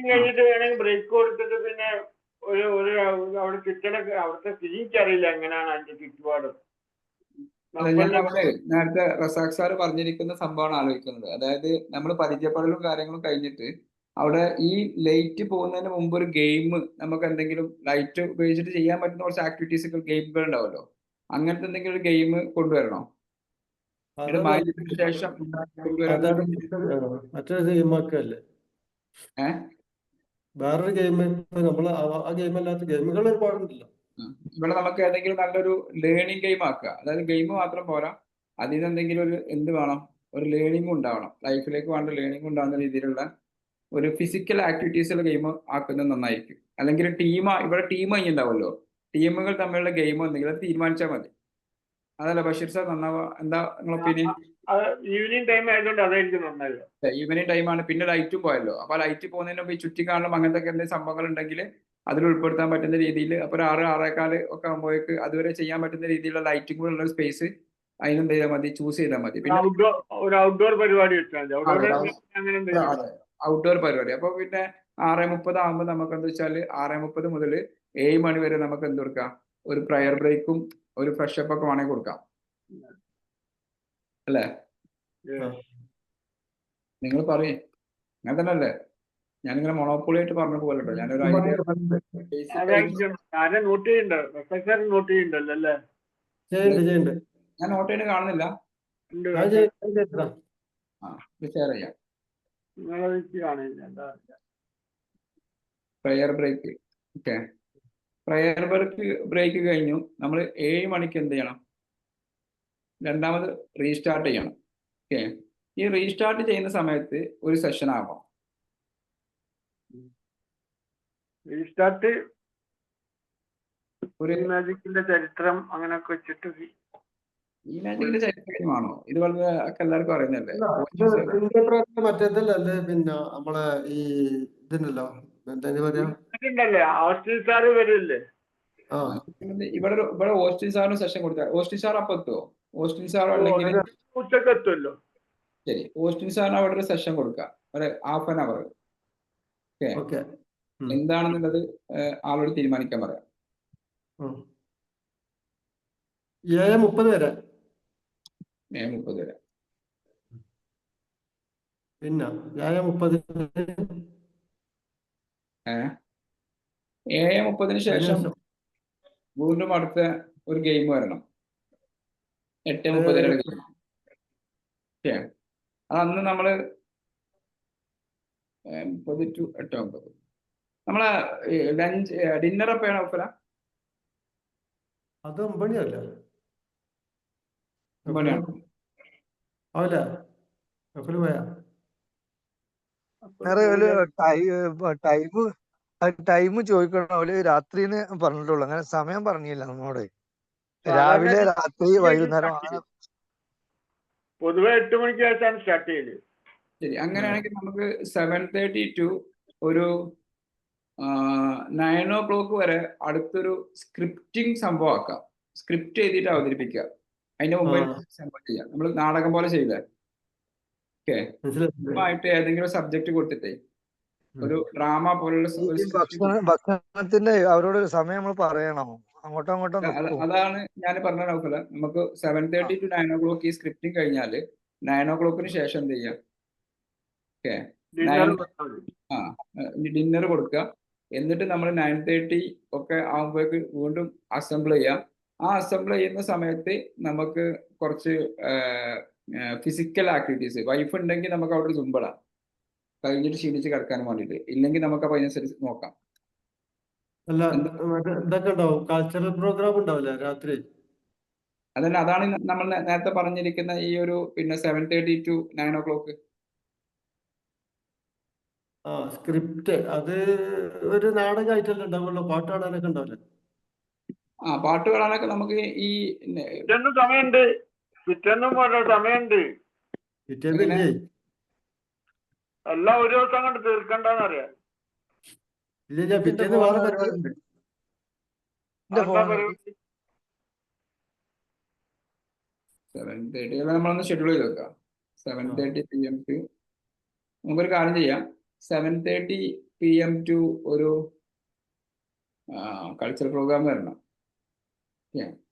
കഴിഞ്ഞിട്ട് വേണമെങ്കിൽ ബ്രേക്ക് കൊടുത്തിട്ട് പിന്നെ അവിടെ ചുറ്റലൊക്കെ അവിടുത്തെ സ്ഥിതിക്ക് അറിയില്ല എങ്ങനെയാണ് അതിന്റെ ചുറ്റുപാട്. നേരത്തെ റസാഖ് സാറ് പറഞ്ഞിരിക്കുന്ന സംഭവമാണ് ആലോചിക്കുന്നത്. അതായത് നമ്മൾ പരിചയപ്പെടലും കാര്യങ്ങളും കഴിഞ്ഞിട്ട് അവിടെ ഈ ലൈറ്റ് പോകുന്നതിന് മുമ്പ് ഒരു ഗെയിം നമുക്ക് എന്തെങ്കിലും ലൈറ്റ് ഉപയോഗിച്ചിട്ട് ചെയ്യാൻ പറ്റുന്ന കുറച്ച് ആക്ടിവിറ്റീസ് ഗെയിമുകൾ ഉണ്ടാവല്ലോ, അങ്ങനത്തെ എന്തെങ്കിലും ഒരു ഗെയിം കൊണ്ടുവരണോ? ശേഷം മറ്റൊരു ഗെയിമൊക്കെയല്ലേ? വേറൊരു ഗെയിം നമ്മൾ ആ ഗെയിം അല്ലാത്ത ഗെയിമുകൾ ഒരുപാടുണ്ടല്ലോ. ഇവിടെ നമുക്ക് ഏതെങ്കിലും നല്ലൊരു ലേണിംഗ് ഗെയിം ആക്കുക. അതായത് ഗെയിം മാത്രം പോരാ, അതിൽ നിന്ന് എന്തെങ്കിലും ഒരു എന്ത് വേണം, ഒരു ലേണിംഗ് ഉണ്ടാവണം. ലൈഫിലേക്ക് വേണ്ട ലേണിംഗ് ഉണ്ടാകുന്ന രീതിയിലുള്ള ഒരു ഫിസിക്കൽ ആക്ടിവിറ്റീസുള്ള ഗെയിം ആക്കുന്നത് നന്നായിരിക്കും. അല്ലെങ്കിൽ ഇവിടെ ടീം കഴിഞ്ഞിട്ടുണ്ടാവുമല്ലോ, ടീമുകൾ തമ്മിലുള്ള ഗെയിം എന്തെങ്കിലും തീരുമാനിച്ചാൽ മതി. അതല്ല ബഷീർ സാർ നന്നാവുക? എന്താ നിങ്ങളുടെ ഒപ്പീനിയൻ? ഈവനിങ് ടൈം ആയതുകൊണ്ട് അതായിരിക്കും നന്നാവുക. ഈവനിങ് ടൈമാണ്, പിന്നെ ലൈറ്റും പോയല്ലോ. അപ്പൊ ലൈറ്റ് പോകുന്നതിന് മുമ്പ് ഈ ചുറ്റിക്കാണലും അങ്ങനത്തെ എന്തെങ്കിലും സംഭവങ്ങൾ ഉണ്ടെങ്കിൽ അതിൽ ഉൾപ്പെടുത്താൻ പറ്റുന്ന രീതിയിൽ അപ്പൊ ഒരു 6-6:15 ഒക്കെ ആകുമ്പോഴേക്ക് അതുവരെ ചെയ്യാൻ പറ്റുന്ന രീതിയിലുള്ള ലൈറ്റിംഗ് കൂടെ ഉള്ള സ്പേസ് അതിനെന്ത് ചെയ്താൽ മതി, ചൂസ് ചെയ്താൽ മതി. പിന്നെ ഔട്ട്ഡോർ പരിപാടി ഔട്ട്ഡോർ പരിപാടി. അപ്പൊ പിന്നെ 6:30 ആകുമ്പോൾ നമുക്ക് എന്താ വെച്ചാൽ 6:30 മുതൽ 7 മണി വരെ നമുക്ക് എന്ത് കൊടുക്കാം, ഒരു പ്രയർ ബ്രേക്കും ഒരു ഫ്രഷ് അപ്പ് ഒക്കെ വേണമെങ്കിൽ കൊടുക്കാം അല്ലേ? നിങ്ങൾ പറയും അങ്ങനെ തന്നെ അല്ലേ? ഞാനിങ്ങനെ മൊണോപ്പൊളി ആയിട്ട് പറഞ്ഞ പോലെ ഞാനൊരു നോട്ട് ചെയ്യുന്നുണ്ടല്ലോ അല്ലേ? ഞാൻ നോട്ട് ചെയ്ത് കാണുന്നില്ല. ഉണ്ട് ഞാൻ ചെയ്തിട്ടാ. ഇത് ഷെയർ ചെയ്യാം. നിങ്ങളത് കാണില്ല എന്താ prayer break. Okay, prayer break കഴിഞ്ഞു. നമ്മൾ 7 മണിക്ക് എന്ത് ചെയ്യണം? രണ്ടാമത് റീസ്റ്റാർട്ട് ചെയ്യണം. ഓക്കെ, ഈ റീസ്റ്റാർട്ട് ചെയ്യുന്ന സമയത്ത് ഒരു സെഷൻ ആവാം. റീസ്റ്റാർട്ട് ഒരു മാജിക്കിന്റെ ചരിത്രം അങ്ങനെയൊക്കെ വെച്ചിട്ട് ഈ മാജിക്കിന്റെ ചരിത്രമാണോ? ഇത് വളരെ ഒക്കെ എല്ലാവർക്കും അറിയുന്നല്ലേ? മറ്റേതല്ലേ പിന്നെ നമ്മളെ ഈ ഇതുണ്ടല്ലോ, എന്താ പറയാ, ഉണ്ടല്ലേ ഓസ്റ്റിൻ സാറ് വരില്ലേ? ഇവിടെ ഓസ്റ്റിൻ സാറിന് സെഷൻ കൊടുത്താൽ ഓസ്റ്റിൻ സാർ അപ്പം എത്തുമോ? ഓസ്റ്റിൻ സാറോ അല്ലെങ്കിൽ ഉച്ചക്ക് എത്തുമല്ലോ. ശരി, ഓസ്റ്റിൻ സാറിന് അവിടെ ഒരു സെഷൻ കൊടുക്കുക, ഒരു ½ hour. ഓക്കെ, എന്താണെന്നുള്ളത് ആളോട് തീരുമാനിക്കാൻ പറയാം. 7:30 വരെ. 7:30 വരെ. പിന്നെ 7:30 7:30 ശേഷം വീണ്ടും അടുത്ത ഒരു ഗെയിം വരണം. 8:30 ഗെയിം. ഓക്കെ, അത് അന്ന് നമ്മള് 30 to 8:30 നമ്മളെ ലഞ്ച് ഡിന്നർ എപ്പോഴാണ് ഒപ്പല? അത് 9 മണിയല്ലേ? 9 മണിയാണ്. ആവില്ല, കപ്പല് പോയാ ടൈം ചോദിക്കണം. അവര് രാത്രിന്ന് പറഞ്ഞിട്ടുള്ളൂ, അങ്ങനെ സമയം പറഞ്ഞില്ല നമ്മോട്. രാവിലെ, രാത്രി, വൈകുന്നേരം അങ്ങനെ. പൊതുവെ 8 മണിക്ക് ശേഷമാണ് സ്റ്റാർട്ട് ചെയ്യല്. ശരി, അങ്ങനെയാണെങ്കിൽ നമുക്ക് 7:30 to ഒരു 9 o'clock വരെ അടുത്തൊരു സ്ക്രിപ്റ്റിംഗ് സംഭവം ആക്കാം. സ്ക്രിപ്റ്റ് എഴുതിയിട്ട് അവതരിപ്പിക്കുക. അതിന്റെ മുമ്പിൽ സംഭവം ചെയ്യാം. നമ്മൾ നാടകം പോലെ ചെയ്യില്ലേ? ഓക്കെ, ആയിട്ട് ഏതെങ്കിലും സബ്ജക്ട് കൊടുത്തിട്ടേ ഒരു ഡ്രാമ പോലുള്ള ഭക്ഷണത്തിന്റെ അവരോട് സമയം നമ്മൾ പറയണോ? അങ്ങോട്ടോ അതാണ് ഞാൻ പറഞ്ഞ നോക്കില്ല. നമുക്ക് 7:30 to 9 o'clock ഈ സ്ക്രിപ്റ്റിംഗ് കഴിഞ്ഞാൽ 9 o'clockന് ശേഷം എന്ത് ചെയ്യാം? ഓക്കെ, ഡിന്നർ കൊടുക്കുക. എന്നിട്ട് നമ്മൾ 9:30 ഒക്കെ ആകുമ്പോഴേക്ക് വീണ്ടും അസംബിൾ ചെയ്യാം. ആ അസംബിൾ ചെയ്യുന്ന സമയത്ത് നമുക്ക് കുറച്ച് ഫിസിക്കൽ ആക്ടിവിറ്റീസ്, വൈഫ് ഉണ്ടെങ്കിൽ നമുക്ക് അവിടെ സുമ്പടാം, കഴിഞ്ഞിട്ട് ക്ഷീണിച്ച് കിടക്കാനും വേണ്ടിയിട്ട്. ഇല്ലെങ്കിൽ നമുക്ക് അപ്പൊ അതിനനുസരിച്ച് നോക്കാം. അല്ല, ഇതൊക്കെ ഉണ്ടാവും, കൾച്ചറൽ പ്രോഗ്രാം ഉണ്ടാവില്ല രാത്രി? അതന്നെ, അതാണ് നമ്മൾ നേരത്തെ പറഞ്ഞിരിക്കുന്ന ഈ ഒരു പിന്നെ 7:30 to 9 o'clock. സ്ക്രിപ്റ്റ് അത് ഒരു നാടകമായിട്ടല്ലേ ഉണ്ടാവുള്ളൂ, പാട്ട് പാടാനൊക്കെ ഉണ്ടാവില്ല? പാട്ട് പാടാനൊക്കെ നമുക്ക് ഈ സമയമുണ്ട്, പിറ്റേന്നും സമയമുണ്ട്. പിറ്റേന്നില്ലേ? എല്ലാം ഒരു ദിവസം കൊണ്ട് തീർക്കണ്ടെന്നറിയാം. ഇല്ല, പിറ്റേന്ന് വേറെ പരിപാടി ഉണ്ട്. 7:30 നമ്മളൊന്ന് ഷെഡ്യൂൾ ചെയ്ത് വെക്കാം. 7:30 PM to നമുക്കൊരു കാര്യം ചെയ്യാം. 7:30 PM to ഒരു കൾച്ചറൽ പ്രോഗ്രാം വരണം.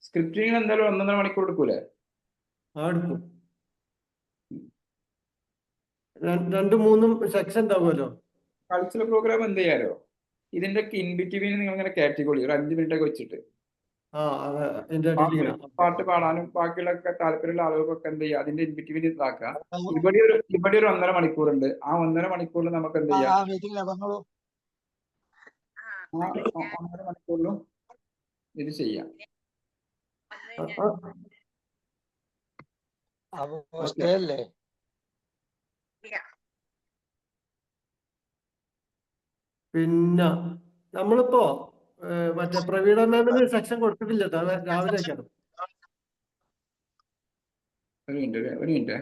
സ്ക്രിപ്റ്റിംഗ് എന്തായാലും 1.5 മണിക്കൂർ എടുക്കൂലേ? എടുക്കും. 2-3 സെക്ഷൻ ഉണ്ടാവുമല്ലോ. കൾച്ചറൽ പ്രോഗ്രാം എന്ത് ചെയ്യാലോ, ഇതിന്റെ ഇൻ ബിറ്റ്വീൻ നിങ്ങൾ ഇങ്ങനെ കാറ്റഗറി ഒരു 5 മിനിറ്റ് ഒക്കെ വെച്ചിട്ട് പാട്ട് പാടാനും ബാക്കിയുള്ള താല്പര്യമുള്ള ആളുകൾക്കൊക്കെ എന്ത് ചെയ്യുക, അതിന്റെ ഇൻ ബിറ്റ്വീൻ ഇതാക്കുക. ഇവിടെ ഒരു 1.5 മണിക്കൂറുണ്ട്. ആ 1.5 മണിക്കൂറിൽ നമുക്ക് എന്ത് ചെയ്യാം? 1.5 മണിക്കൂറിലും ഇത് ചെയ്യാം. പിന്നെ നമ്മളിപ്പോ മറ്റേ പ്രവീണ മാമിന് സെക്ഷൻ കൊടുത്തിട്ടില്ല, രാവിലെ വെക്കണം. ഒരു മിനിറ്റ്.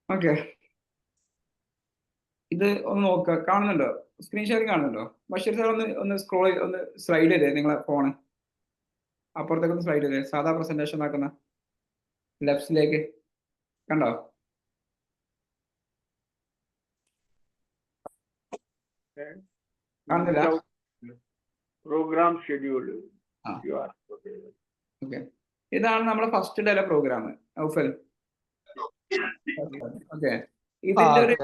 ഓക്കെ, ഇത് ഒന്ന് നോക്കുക. കാണുന്നുണ്ടോ? സ്ക്രീൻ ഷെയറിംഗ് കാണുന്നുണ്ടോ? ബഷീർ സാർ ഒന്ന് സ്ക്രോൾ ഒന്ന് സ്ലൈഡ് ചെയ്തേ നിങ്ങളെ ഫോണ്. അപ്പുറത്തേക്ക് ഒന്ന് സ്ലൈഡ് ചെയ്തേ, സാധാ പ്രസന്റേഷൻ ആക്കുന്ന. ലെഫ്റ്റിലേക്ക് കണ്ടോ? കാണുന്നില്ല? Programme schedule. ആ ഓക്കെ, ഇതാണ് നമ്മുടെ ഫസ്റ്റ് ഡേയിലെ പ്രോഗ്രാം. ഔഫൽ ഓക്കെ, ഇതിന്റെ ഒരു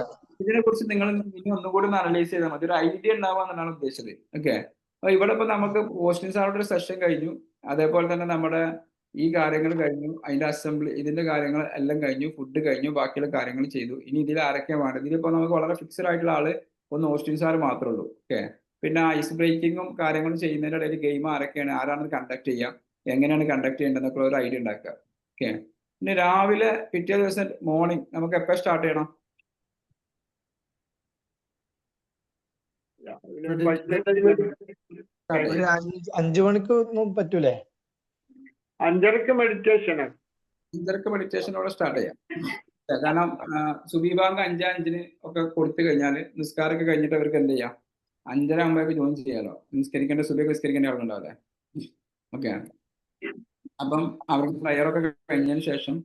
ഇതിനെ കുറിച്ച് നിങ്ങൾ ഇനി ഒന്നുകൂടി ഒന്ന് അനലൈസ് ചെയ്താൽ മതി, ഒരു ഐഡിയ ഉണ്ടാവുക എന്നാണ് ഉദ്ദേശിച്ചത്. ഓക്കെ, അപ്പൊ ഇവിടെ ഇപ്പൊ നമുക്ക് ഓസ്റ്റിൻ സാറുടെ ഒരു സെഷൻ കഴിഞ്ഞു, അതേപോലെ തന്നെ നമ്മുടെ ഈ കാര്യങ്ങൾ കഴിഞ്ഞു, അതിന്റെ അസംബ്ലി ഇതിന്റെ കാര്യങ്ങൾ എല്ലാം കഴിഞ്ഞു, ഫുഡ് കഴിഞ്ഞു, ബാക്കിയുള്ള കാര്യങ്ങൾ ചെയ്തു. ഇനി ഇതിൽ ആരൊക്കെയാണ് വേണ്ടത്? ഇതിലിപ്പോ നമുക്ക് വളരെ ഫിക്സഡ് ആയിട്ടുള്ള ആള് ഒന്ന് ഓസ്റ്റിൻ സാർ മാത്രമേ ഉള്ളൂ. ഓക്കെ, പിന്നെ ഐസ് ബ്രേക്കിങ്ങും കാര്യങ്ങളും ചെയ്യുന്നതിന്റെ ഇടയിൽ ഗെയിം ആരൊക്കെയാണ്, ആരാണ് കണ്ടക്ട് ചെയ്യുക, എങ്ങനെയാണ് കണ്ടക്ട് ചെയ്യേണ്ടതെന്നൊക്കെ ഒരു ഐഡിയ ഉണ്ടാക്കുക. ഓക്കെ, പിന്നെ രാവിലെ പിറ്റേ ദിവസം മോർണിംഗ് നമുക്ക് എപ്പോൾ സ്റ്റാർട്ട് ചെയ്യണം? ഒരു 5 മണിക്ക് പറ്റൂലേ? 5:30 മെഡിറ്റേഷൻ. 5:30 മെഡിറ്റേഷനോടെ സ്റ്റാർട്ട് ചെയ്യാം. കാരണം സുബീബാങ്ക് 5:05 ഒക്കെ കൊടുത്തു കഴിഞ്ഞാൽ നിസ്കാരമൊക്കെ കഴിഞ്ഞിട്ട് അവർക്ക് എന്ത് ചെയ്യാം, 5:30 ആകുമ്പോഴേക്ക് ജോയിൻ ചെയ്യാലോ. നിസ്കരിക്കേണ്ട സുബീബ് നിസ്കരിക്കേണ്ട ആളുണ്ടാവില്ലേ? ഓക്കെ, അപ്പം അവർക്ക് പ്രയറൊക്കെ കഴിഞ്ഞതിന് ശേഷം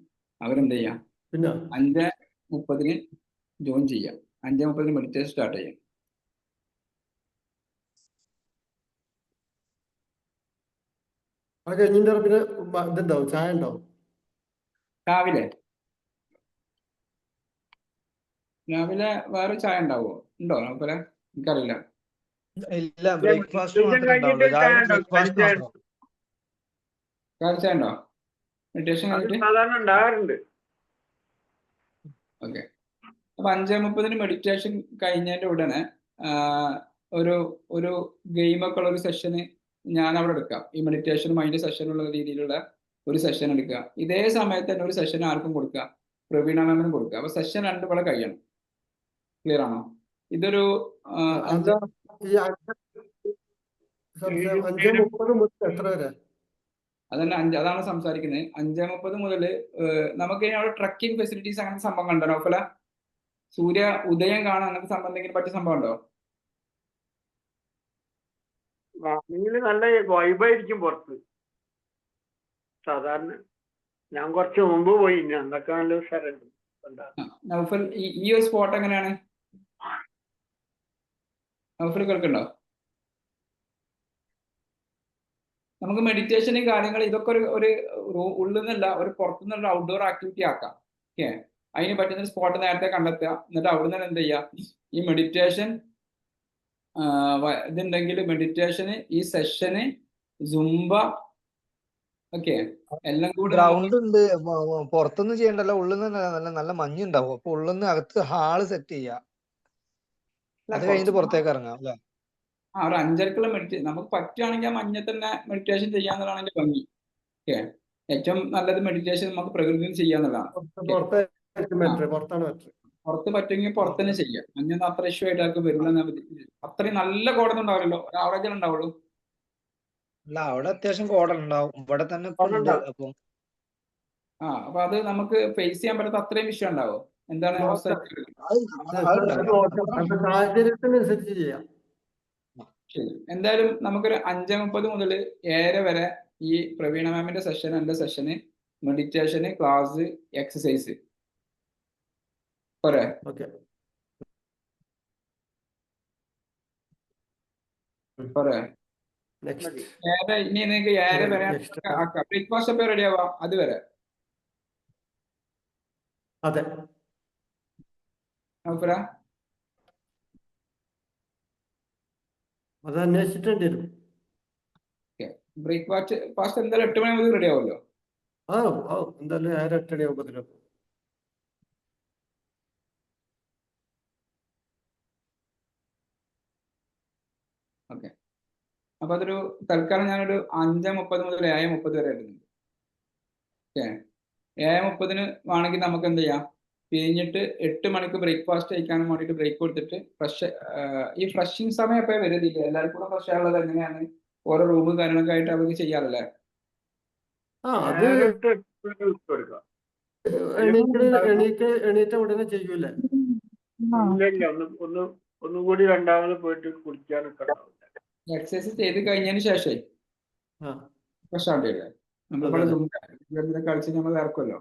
അവരെന്ത് ചെയ്യാം, 5:30 ജോയിൻ ചെയ്യാം. 5:30 മെഡിറ്റേഷൻ സ്റ്റാർട്ട് ചെയ്യാം. പിന്നെ ഇതുണ്ടാവും, ചായ ഉണ്ടാവും രാവിലെ വേറെ ചായ ഉണ്ടാവോ? ഉണ്ടോ നമുക്കല്ലേ? എനിക്കറിയില്ല. ഇല്ല, ബ്രേക്ക്ഫാസ്റ്റ് മാത്രമേ ഉണ്ടാവുള്ളൂ. രാവിലെ ബ്രേക്ക്ഫാസ്റ്റ് മാത്രം. രാവിലെ ചായ ഉണ്ടോ മെഡിറ്റേഷൻ കഴിഞ്ഞിട്ട്? സാധാരണ ഉണ്ടാകാറുണ്ട്. ഓക്കെ, അപ്പൊ 5:30 മെഡിറ്റേഷൻ കഴിഞ്ഞതിന്റെ ഉടനെ ഒരു ഗെയിമൊക്കെ ഉള്ള ഒരു സെഷന് ഞാൻ അവിടെ എടുക്കാം. ഈ മെഡിറ്റേഷനും അതിന്റെ സെഷനുള്ള രീതിയിലുള്ള ഒരു സെഷൻ എടുക്കുക. ഇതേ സമയത്ത് തന്നെ ഒരു സെഷൻ ആർക്കും കൊടുക്കുക, പ്രവീണ മാമിനും കൊടുക്കുക. അപ്പൊ സെഷൻ 2 ഇവിടെ കഴിയണം. ക്ലിയർ ആണോ? ഇതൊരു 5:30 മുതൽ എത്ര വരെ? അതന്നെ അതാണ് സംസാരിക്കുന്നത്. 5:30 മുതൽ നമുക്ക് അവിടെ ട്രക്കിംഗ് ഫെസിലിറ്റീസ് അങ്ങനത്തെ സംഭവം കണ്ടോ നോക്കല? സൂര്യ ഉദയം കാണാൻ അങ്ങനത്തെ സംഭവം എന്തെങ്കിലും പറ്റിയ സംഭവം ഉണ്ടോ? നല്ല വൈബായിരിക്കും പുറത്ത്. സാധാരണ ഞാൻ കുറച്ച് മുമ്പ് പോയി, അതൊക്കെ നല്ല ഉഷാറുണ്ട്. നൗഫൽ ഈ ഒരു സ്പോട്ട് എങ്ങനെയാണ്? നൗഫൽ കേൾക്കണ്ടോ? നമുക്ക് മെഡിറ്റേഷനും കാര്യങ്ങൾ ഇതൊക്കെ ഒരു ഉള്ളിൽ നിന്നല്ല, ഒരു പുറത്തുനിന്നുള്ള ഔട്ട്ഡോർ ആക്ടിവിറ്റി ആക്കാം. ഓക്കെ, അതിന് പറ്റുന്ന സ്പോട്ട് നേരത്തെ കണ്ടെത്തുക, എന്നിട്ട് അവിടെ നിന്ന് എന്ത് ചെയ്യുക, ഈ മെഡിറ്റേഷൻ ഇതുണ്ടെങ്കിൽ മെഡിറ്റേഷന്, ഈ സെഷന്, സുംബ, ഓക്കെ എല്ലാം കൂടി ഗ്രൗണ്ട് ഉണ്ട്. പുറത്തൊന്നും ചെയ്യണ്ടല്ലോ, ഉള്ളിൽ നിന്ന് നല്ല നല്ല മഞ്ഞുണ്ടാവും. അപ്പൊ ഉള്ളിൽ നിന്ന് അകത്ത് ഹാള് സെറ്റ് ചെയ്യാം, അത് കഴിഞ്ഞിട്ട് പുറത്തേക്ക് ഇറങ്ങാം അല്ലെ? ഒരു 5:30 മെഡിറ്റേഷൻ നമുക്ക് പറ്റുകയാണെങ്കിൽ ആ മഞ്ഞ തന്നെ മെഡിറ്റേഷൻ ചെയ്യാന്നുള്ളതാണ് അതിന്റെ ഭംഗി. ഓക്കെ, ഏറ്റവും നല്ലത് മെഡിറ്റേഷൻ നമുക്ക് പ്രകൃതിയിൽ ചെയ്യാന്നുള്ളതാണ്. പുറത്ത് പറ്റുമെങ്കിൽ പുറത്ത് തന്നെ ചെയ്യാം. മഞ്ഞൊന്നും അത്ര ഇഷ്യൂ ആയിട്ട് ആർക്കും വരില്ല. അത്രയും നല്ല കോടൊന്നും ഉണ്ടാവില്ലല്ലോ, ഒരു ആവറേജ് ഉണ്ടാവുള്ളൂ. അല്ല, അവിടെ അത്യാവശ്യം കോട ഉണ്ടാവും. ഇവിടെ തന്നെ അപ്പൊ അത് നമുക്ക് ഫേസ് ചെയ്യാൻ പറ്റാത്ത അത്രയും വിഷയം ഉണ്ടാവും. എന്താണ് അവസ്ഥ? ശരി, എന്തായാലും നമുക്കൊരു 5:30 മുതൽ 7 വരെ ഈ പ്രവീണ മാമിന്റെ സെഷൻ, എന്റെ സെഷന്, മെഡിറ്റേഷന്, ക്ലാസ്, എക്സസൈസ് പോരെ? പോരെ? ഇനി നിങ്ങൾക്ക് 7 വരെ ആക്കാം. ബ്രേക്ക്ഫാസ്റ്റ് എപ്പോ റെഡി ആവാം? അതുവരെ അതെ. അത് അന്വേഷിച്ചിട്ടുണ്ട്. ബ്രേക്ക്ഫാസ്റ്റ് എന്തായാലും 8 മണി മുതൽ റെഡി ആവുമല്ലോ? എന്തായാലും 8 മണിയാകുമ്പോൾ. ഓക്കെ, അപ്പൊ അതൊരു തൽക്കാലം ഞാനൊരു 5:30 മുതൽ 7:30 വരെ ഇടുന്നുണ്ട്. ഓക്കെ, 7:30 വേണമെങ്കിൽ നമുക്ക് എന്ത് ചെയ്യാം, പിഴിഞ്ഞിട്ട് 8 മണിക്ക് ബ്രേക്ക്ഫാസ്റ്റ് കഴിക്കാനും വേണ്ടിയിട്ട് ബ്രേക്ക് കൊടുത്തിട്ട് ഈ ഫ്രഷിങ് സമയം എപ്പോഴും വരുന്നില്ല. എല്ലാവർക്കും കൂടെ ഫ്രഷ് ആയുള്ളത് എങ്ങനെയാണ്? ഓരോ റൂമും കാര്യങ്ങളൊക്കെ ആയിട്ട് അവർക്ക് ചെയ്യാറില്ലേ? എണീറ്റ ഉടനെ ചെയ്യൂലേ? ഒന്നുകൂടി രണ്ടാമത് പോയിട്ട് കുളിക്കാനൊക്കെ എക്സസൈസ് ചെയ്ത് കഴിഞ്ഞതിന് ശേഷം ഫ്രഷ് ആവണ്ടേ? നമ്മളിവിടെ കളിച്ച് നമ്മൾ ഇറക്കുമല്ലോ.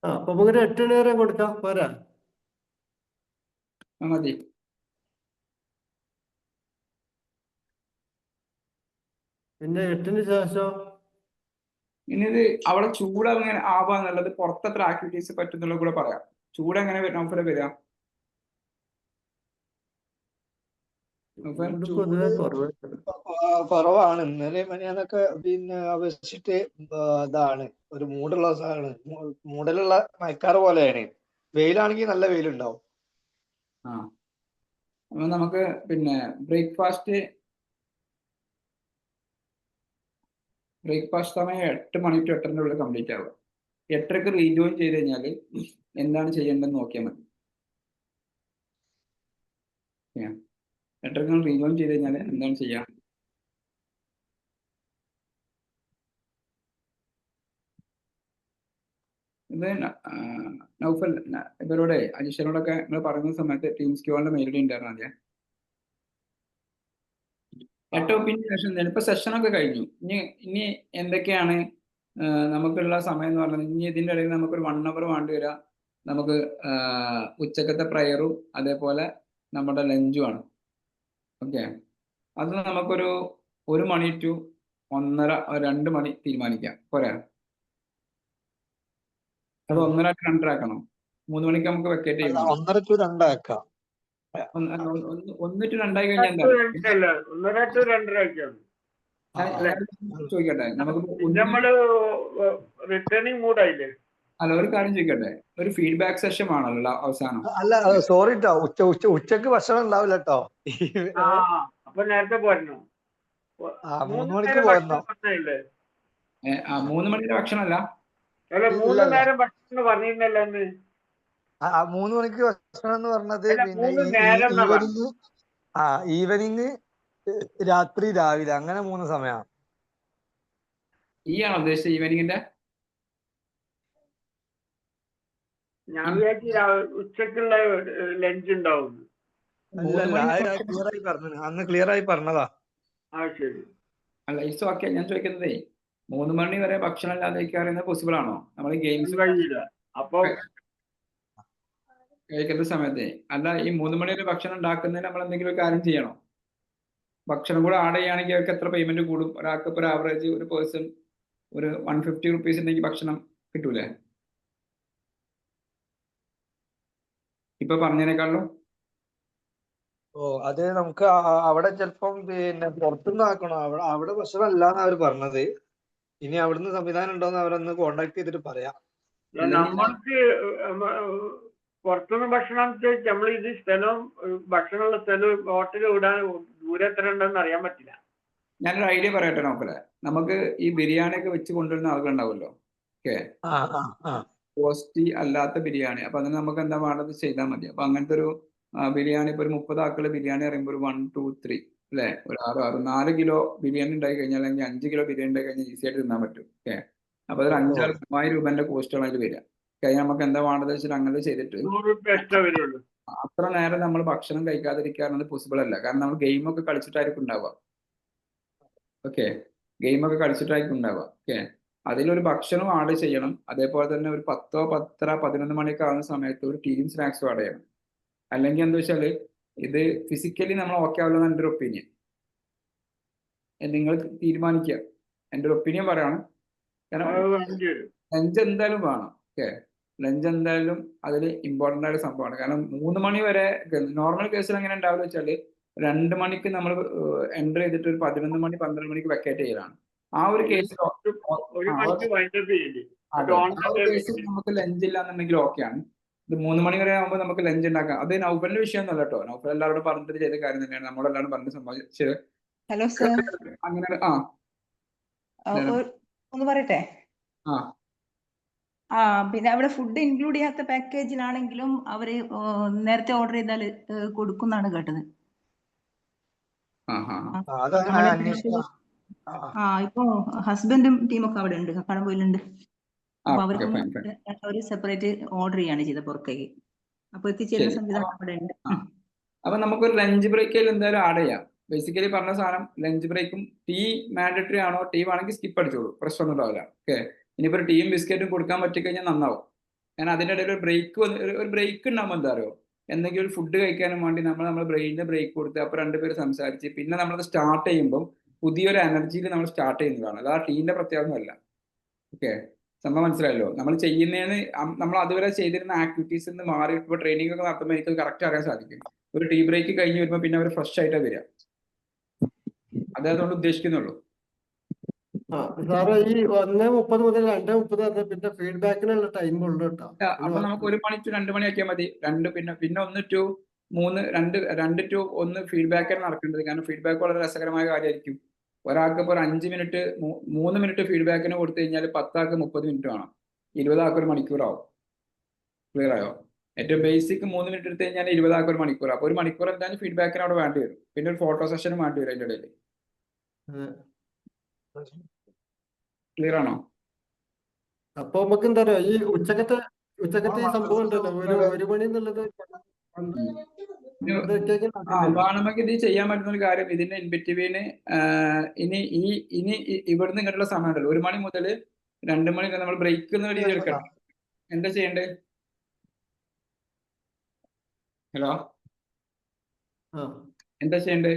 അപ്പൊ നമുക്ക് 8 മണി വരെ കൊടുക്കാം, പോരാ? മതി. പിന്നെ 8-ന് ശേഷം ഇനി ഇത് അവിടെ ചൂട് അങ്ങനെ ആവാന്നുള്ളത് പുറത്തത്ര ആക്ടിവിറ്റീസ് പറ്റുന്നുള്ള കൂടെ പറയാം. ചൂട് എങ്ങനെ നൗഫലെ വരിക? നൗഫൽ? ചൂട് പൊതുവെ കുറവാണ്. ഇന്നലെ മിനിയാന്നൊക്കെ പിന്നെ അപേക്ഷിച്ചിട്ട് ഇതാണ് ഒരു മൂടുള്ള സാധനം, മൂടലുള്ള മഴക്കാറ് പോലെയാണ്. വെയിലാണെങ്കിൽ നല്ല വെയിലുണ്ടാവും. ആ അപ്പൊ നമുക്ക് പിന്നെ ബ്രേക്ക്ഫാസ്റ്റ് സമയം 8 മണി ടു 8:30 ഉള്ളിൽ കംപ്ലീറ്റ് ആവുക. 8:30ക്ക് റീജോയിൻ ചെയ്ത് കഴിഞ്ഞാൽ എന്താണ് ചെയ്യേണ്ടതെന്ന് നോക്കിയാൽ മതി. 8:30ക്ക് റീജോയിൻ ചെയ്ത് കഴിഞ്ഞാൽ എന്താണ് ചെയ്യാം? ഇത് നൗഫൽ ഇവരോടെ അജിഷനോടൊക്കെ നിങ്ങൾ പറയുന്ന സമയത്ത് ടീംസ് ക്യൂറിന്റെ മെയിലിൽ ഉണ്ടായിരുന്നു അതെ. 8 പിന്നെ സെഷൻ ഇപ്പൊ സെഷനൊക്കെ കഴിഞ്ഞു. ഇനി എന്തൊക്കെയാണ് നമുക്കുള്ള സമയം എന്ന് പറഞ്ഞത്? ഇനി ഇതിൻ്റെ ഇടയിൽ നമുക്കൊരു 1 hour വേണ്ടി വരാം. നമുക്ക് ഉച്ചക്കത്തെ പ്രയറും അതേപോലെ നമ്മുടെ ലഞ്ചുമാണ്. ഓക്കെ, അത് നമുക്കൊരു 1 മണി ടു 1:30 2 മണി തീരുമാനിക്കാം, പോരാ? അത് 1:30 to 2:30 ആക്കണോ? 3 മണിക്ക് നമുക്ക് വെക്കേറ്റ് ചെയ്യണം. 1:30 to 2 ആക്കാം. 1 to 2 ആയി കഴിഞ്ഞാൽ എന്താ 1:30 to 2:30 ചോദിക്കട്ടെ, നമുക്ക് നമ്മള് റിട്ടേണിംഗ് മൂഡായില്ലേ? അല്ല, ഒരു കാര്യം ചോദിക്കട്ടെ, ഒരു ഫീഡ്ബാക്ക് സെഷൻ ആണല്ലോ അവസാനം. അല്ല സോറി ട്ടോ, ഉച്ചക്ക് ഭക്ഷണം ഉണ്ടാവില്ല കേട്ടോ. അപ്പൊ നേരത്തെ പോരണോ? 3 മണിക്ക് പോരണോ? 3 മണിയുടെ ഭക്ഷണമല്ല, അല്ല 3 നേരം ഭക്ഷണം പറഞ്ഞിരുന്നല്ലോ അന്ന്. 3 മണിക്ക് ഭക്ഷണം എന്ന് പറഞ്ഞത് പിന്നെ ഈവനിങ് രാത്രി രാവിലെ അങ്ങനെ 3 സമയമാണ്. ഈ ആണോ ഉദ്ദേശിച്ചത് ഈവനിങ്ങിന്റെ? ഞാൻ വിചാരിച്ചു ഉച്ചക്കുള്ള ലഞ്ച് ഉണ്ടാവും. അന്ന് ക്ലിയർ ആയി പറഞ്ഞതാ. ശരി. അല്ല ഇറ്റ്സ് ഓക്കെ. ഞാൻ ചോദിക്കുന്നതേ 3 മണി വരെ ഭക്ഷണം ഇല്ലാതെ പറയുന്നത് പോസിബിൾ ആണോ? നമ്മൾ ഗെയിംസ് അപ്പൊ കഴിക്കുന്ന സമയത്തെ അല്ല, ഈ 3 മണി വരെ ഭക്ഷണം ഉണ്ടാക്കുന്നതിന് നമ്മൾ എന്തെങ്കിലും ഒരു കാര്യം ചെയ്യണോ? ഭക്ഷണം കൂടെ ആഡ് ചെയ്യുകയാണെങ്കിൽ അവർക്ക് എത്ര പേയ്മെന്റ് കൂടും? ഒരാൾക്ക് ഇപ്പോൾ ഒരു ആവറേജ് ഒരു പേഴ്സൺ ഒരു 150 rupees ഉണ്ടെങ്കിൽ ഭക്ഷണം കിട്ടൂലേ ഇപ്പൊ പറഞ്ഞതിനേക്കാളും? അത് നമുക്ക് അവിടെ ചിലപ്പം പിന്നെ പുറത്തുനിന്ന് ആക്കണോ? അവിടെ ഭക്ഷണം അല്ലാന്ന് അവർ പറഞ്ഞത്. ഇനി അവിടുന്ന് സംവിധാനം ഉണ്ടോന്ന് അവരൊന്ന് കോണ്ടാക്ട് ചെയ്തിട്ട് പറയാം. നമ്മൾക്ക് പുറത്തുനിന്ന് ഭക്ഷണം നമ്മൾ ഇത് സ്ഥലവും ഭക്ഷണമുള്ള സ്ഥലവും ഹോട്ടൽ വിടാൻ ദൂരെ എത്ര ഉണ്ടെന്ന് അറിയാൻ പറ്റില്ല. ഞാനൊരു ഐഡിയ പറയട്ടെ നോക്കല്ലേ, നമുക്ക് ഈ ബിരിയാണി ഒക്കെ വെച്ച് കൊണ്ടുവരുന്ന ആളുകളുണ്ടാവുമല്ലോ, ഓക്കെ, കോസ്റ്റി അല്ലാത്ത ബിരിയാണി. അപ്പൊ അതിന് നമുക്ക് എന്താ വേണ്ടത് ചെയ്താൽ മതി. അപ്പൊ അങ്ങനത്തെ ഒരു ബിരിയാണി ഇപ്പൊ ഒരു 30 ആക്കുള്ള ബിരിയാണി പറയുമ്പോൾ ഒരു 1 2 3 അല്ലെ, ഒരു 4 കിലോ ബിരിയാണി ഉണ്ടായി കഴിഞ്ഞാൽ അല്ലെങ്കിൽ 5 കിലോ ബിരിയാണി ഉണ്ടായി കഴിഞ്ഞാൽ ഈസി ആയിട്ട് തിന്നാൻ പറ്റും. ഓക്കെ, അപ്പൊ അതൊരു 5,000-6,000 രൂപന്റെ കോസ്റ്റുകൾ അതിൽ വരിക. കഴിഞ്ഞാൽ നമുക്ക് എന്താ വേണ്ടത് വെച്ചാൽ അങ്ങനെ ചെയ്തിട്ട് അത്ര നേരം നമ്മൾ ഭക്ഷണം കഴിക്കാതിരിക്കാറുള്ളത് പോസിബിൾ അല്ല. കാരണം നമ്മൾ ഗെയിമൊക്കെ കളിച്ചിട്ടായിരിക്കും ഉണ്ടാവുക. ഓക്കെ, ഗെയിമൊക്കെ കളിച്ചിട്ടായിരിക്കും ഉണ്ടാവുക. ഓക്കെ, അതിലൊരു ഭക്ഷണം ആഡ് ചെയ്യണം. അതേപോലെ തന്നെ ഒരു 10, 10:30, 11 മണിയൊക്കെ ആവുന്ന സമയത്ത് ഒരു ടീം സ്നാക്സും ആഡ് ചെയ്യണം. അല്ലെങ്കിൽ എന്താ വെച്ചാൽ ഇത് ഫിസിക്കലി നമ്മൾ ഓക്കെ ആവില്ലെന്ന് എൻ്റെ ഒരു ഒപ്പീനിയൻ. നിങ്ങൾ തീരുമാനിക്കുക. എൻ്റെ ഒരു ഒപ്പീനിയൻ പറയാണ്. കാരണം ലഞ്ച് എന്തായാലും വേണം. ഓക്കെ, ലഞ്ച് എന്തായാലും അതിൽ ഇമ്പോർട്ടൻ്റ് ആയ സംഭവമാണ്. കാരണം 3 മണി വരെ നോർമൽ കേസിൽ എങ്ങനെ ഉണ്ടാവില്ല വെച്ചാൽ 2 മണിക്ക് നമ്മൾ എൻ്റർ ചെയ്തിട്ട് ഒരു 11 മണി 12 മണിക്ക് വെക്കേറ്റ് ചെയ്യലാണ്. ആ ഒരു കേസിൽ നമുക്ക് ലഞ്ച് ഇല്ലാന്നുണ്ടെങ്കിൽ ഓക്കെയാണ്. ഇത് 3 മണി വരെ ആകുമ്പോൾ നമുക്ക് ലഞ്ച് ഉണ്ടാക്കാം. അത് നൗഫലിന്റെ വിഷയമൊന്നുമല്ല കേട്ടോ. നൗഫൽ എല്ലാവരോടും പറഞ്ഞിട്ട് ചെയ്ത കാര്യം തന്നെയാണ്. നമ്മളെല്ലാവരും പറഞ്ഞ് സംഭവിച്ചത്. ഹലോ സർ, അങ്ങനെ ഒന്ന് പറയട്ടെ. പിന്നെ അവിടെ ഫുഡ് ഇൻക്ലൂഡ് ചെയ്യാത്ത പാക്കേജിലാണെങ്കിലും അവര് നേരത്തെ ഓർഡർ ചെയ്താൽ കൊടുക്കുന്നാണ് കേട്ടത്. ഇപ്പൊ ഹസ്ബൻഡും ടീമൊക്കെ അവിടെ ഉണ്ട്, കക്കാടംപൊയിലുണ്ട്. അപ്പൊ അവർക്ക് ഒരു സെപ്പറേറ്റ് ഓർഡർ ചെയ്യാണ് ചെയ്തത് പുറത്തേക്ക്. അപ്പൊ എത്തിച്ചേരുന്ന സംവിധാനം അവിടെ ഉണ്ട്. അപ്പൊ നമുക്കൊരു ലഞ്ച് ബ്രേക്കിൽ എന്തായാലും ആഡ് ചെയ്യാം. ബേസിക്കലി പറഞ്ഞ സാധനം ലഞ്ച് ബ്രേക്കും ടീ മാൻഡറ്ററി ആണോ? ടീ ആണെങ്കിൽ സ്കിപ്പ് അടിച്ചോളൂ, പ്രശ്നമൊന്നും ഉണ്ടാവില്ല. ഓക്കെ, ഇനിയിപ്പോൾ ടീയും ബിസ്ക്കറ്റും കൊടുക്കാൻ പറ്റിക്കഴിഞ്ഞാൽ നന്നാവും. കാരണം അതിൻ്റെ ഇടയിൽ ഒരു ബ്രേക്ക് ഒരു ബ്രേക്ക് ഉണ്ടാകുമ്പോൾ എന്താ അറിയോ, എന്തെങ്കിലും ഒരു ഫുഡ് കഴിക്കാനും വേണ്ടി നമ്മുടെ ബ്രെയിനിന് ബ്രേക്ക് കൊടുത്ത് അപ്പോൾ രണ്ടുപേര് സംസാരിച്ച് പിന്നെ നമ്മളത് സ്റ്റാർട്ട് ചെയ്യുമ്പോൾ പുതിയൊരു എനർജിയിൽ നമ്മൾ സ്റ്റാർട്ട് ചെയ്യുന്നതാണ്. അത് ആ ടീമിന്റെ പ്രത്യേകമല്ല. ഓക്കെ, സംഭവം മനസ്സിലായല്ലോ. നമ്മൾ ചെയ്യുന്നതിന് നമ്മൾ അതുവരെ ചെയ്തിരുന്ന ആക്ടിവിറ്റീസിൽ നിന്ന് മാറി ഇപ്പോൾ ട്രെയിനിങ് ഒക്കെ നടത്തുമ്പോൾ എനിക്ക് കറക്റ്റ് അറിയാൻ സാധിക്കും. ഒരു ടീ ബ്രേക്ക് കഴിഞ്ഞ് വരുമ്പോൾ പിന്നെ അവർ ഫ്രഷ് ആയിട്ടാണ് വരിക. അതേ അതുകൊണ്ട് ഉദ്ദേശിക്കുന്നുള്ളൂ. സാറേ ഈ 1:30 മുതൽ 2:30 പിന്നെ ഫീഡ്ബാക്കിനുള്ള ടൈം ഉള്ളു കേട്ടോ. അപ്പൊ നമുക്ക് 1 മണി to 2 മണി ആക്കിയാൽ മതി. പിന്നെ 1 to 3 2 to 1 ഫീഡ്ബാക്കാണ് നടക്കേണ്ടത്. കാരണം ഫീഡ്ബാക്ക് വളരെ രസകരമായ കാര്യമായിരിക്കും. ഒരാൾക്ക് ഇപ്പോൾ ഒരു 5 മിനിറ്റ് 3 മിനിറ്റ് ഫീഡ്ബാക്കിന് കൊടുത്തു കഴിഞ്ഞാൽ 10 ആൾക്ക് 30 മിനിറ്റ് വേണം. 20 ആൾക്ക് 1 മണിക്കൂറാവും. ക്ലിയർ ആയോ? ഏറ്റവും ബേസിക് 3 മിനിറ്റ് എടുത്തു കഴിഞ്ഞാൽ 20 ആൾക്ക് 1 മണിക്കൂർ. അപ്പോൾ 1 മണിക്കൂർ എന്തായാലും ഫീഡ്ബാക്കിന് അവിടെ വേണ്ടി വരും. പിന്നെ ഒരു ഫോട്ടോ സെഷനും വേണ്ടി വരും അതിൻ്റെ ഇടയിൽ. ക്ലിയർ ആണോ? അപ്പൊ നമുക്ക് എന്താ പറയാ, ഈ ഉച്ചക്കത്തെ ഈ സംഭവം ഉണ്ടല്ലോ, 1 മണി എന്നുള്ളത് നമുക്ക് ഇത് ചെയ്യാൻ പറ്റുന്ന ഒരു കാര്യം, ഇതിന്റെ ഇൻബിറ്റ്വീന് ഇനി ഇവിടുന്ന് ഇങ്ങോട്ടുള്ള സമയം ഉണ്ടല്ലോ, 1 മണി മുതൽ 2 മണി വരെ നമ്മൾ ബ്രേക്ക് എന്ന രീതിയിൽ എടുക്കണം. എന്താ ചെയ്യണ്ടേ? ഹലോ, എന്താ ചെയ്യണ്ടേ?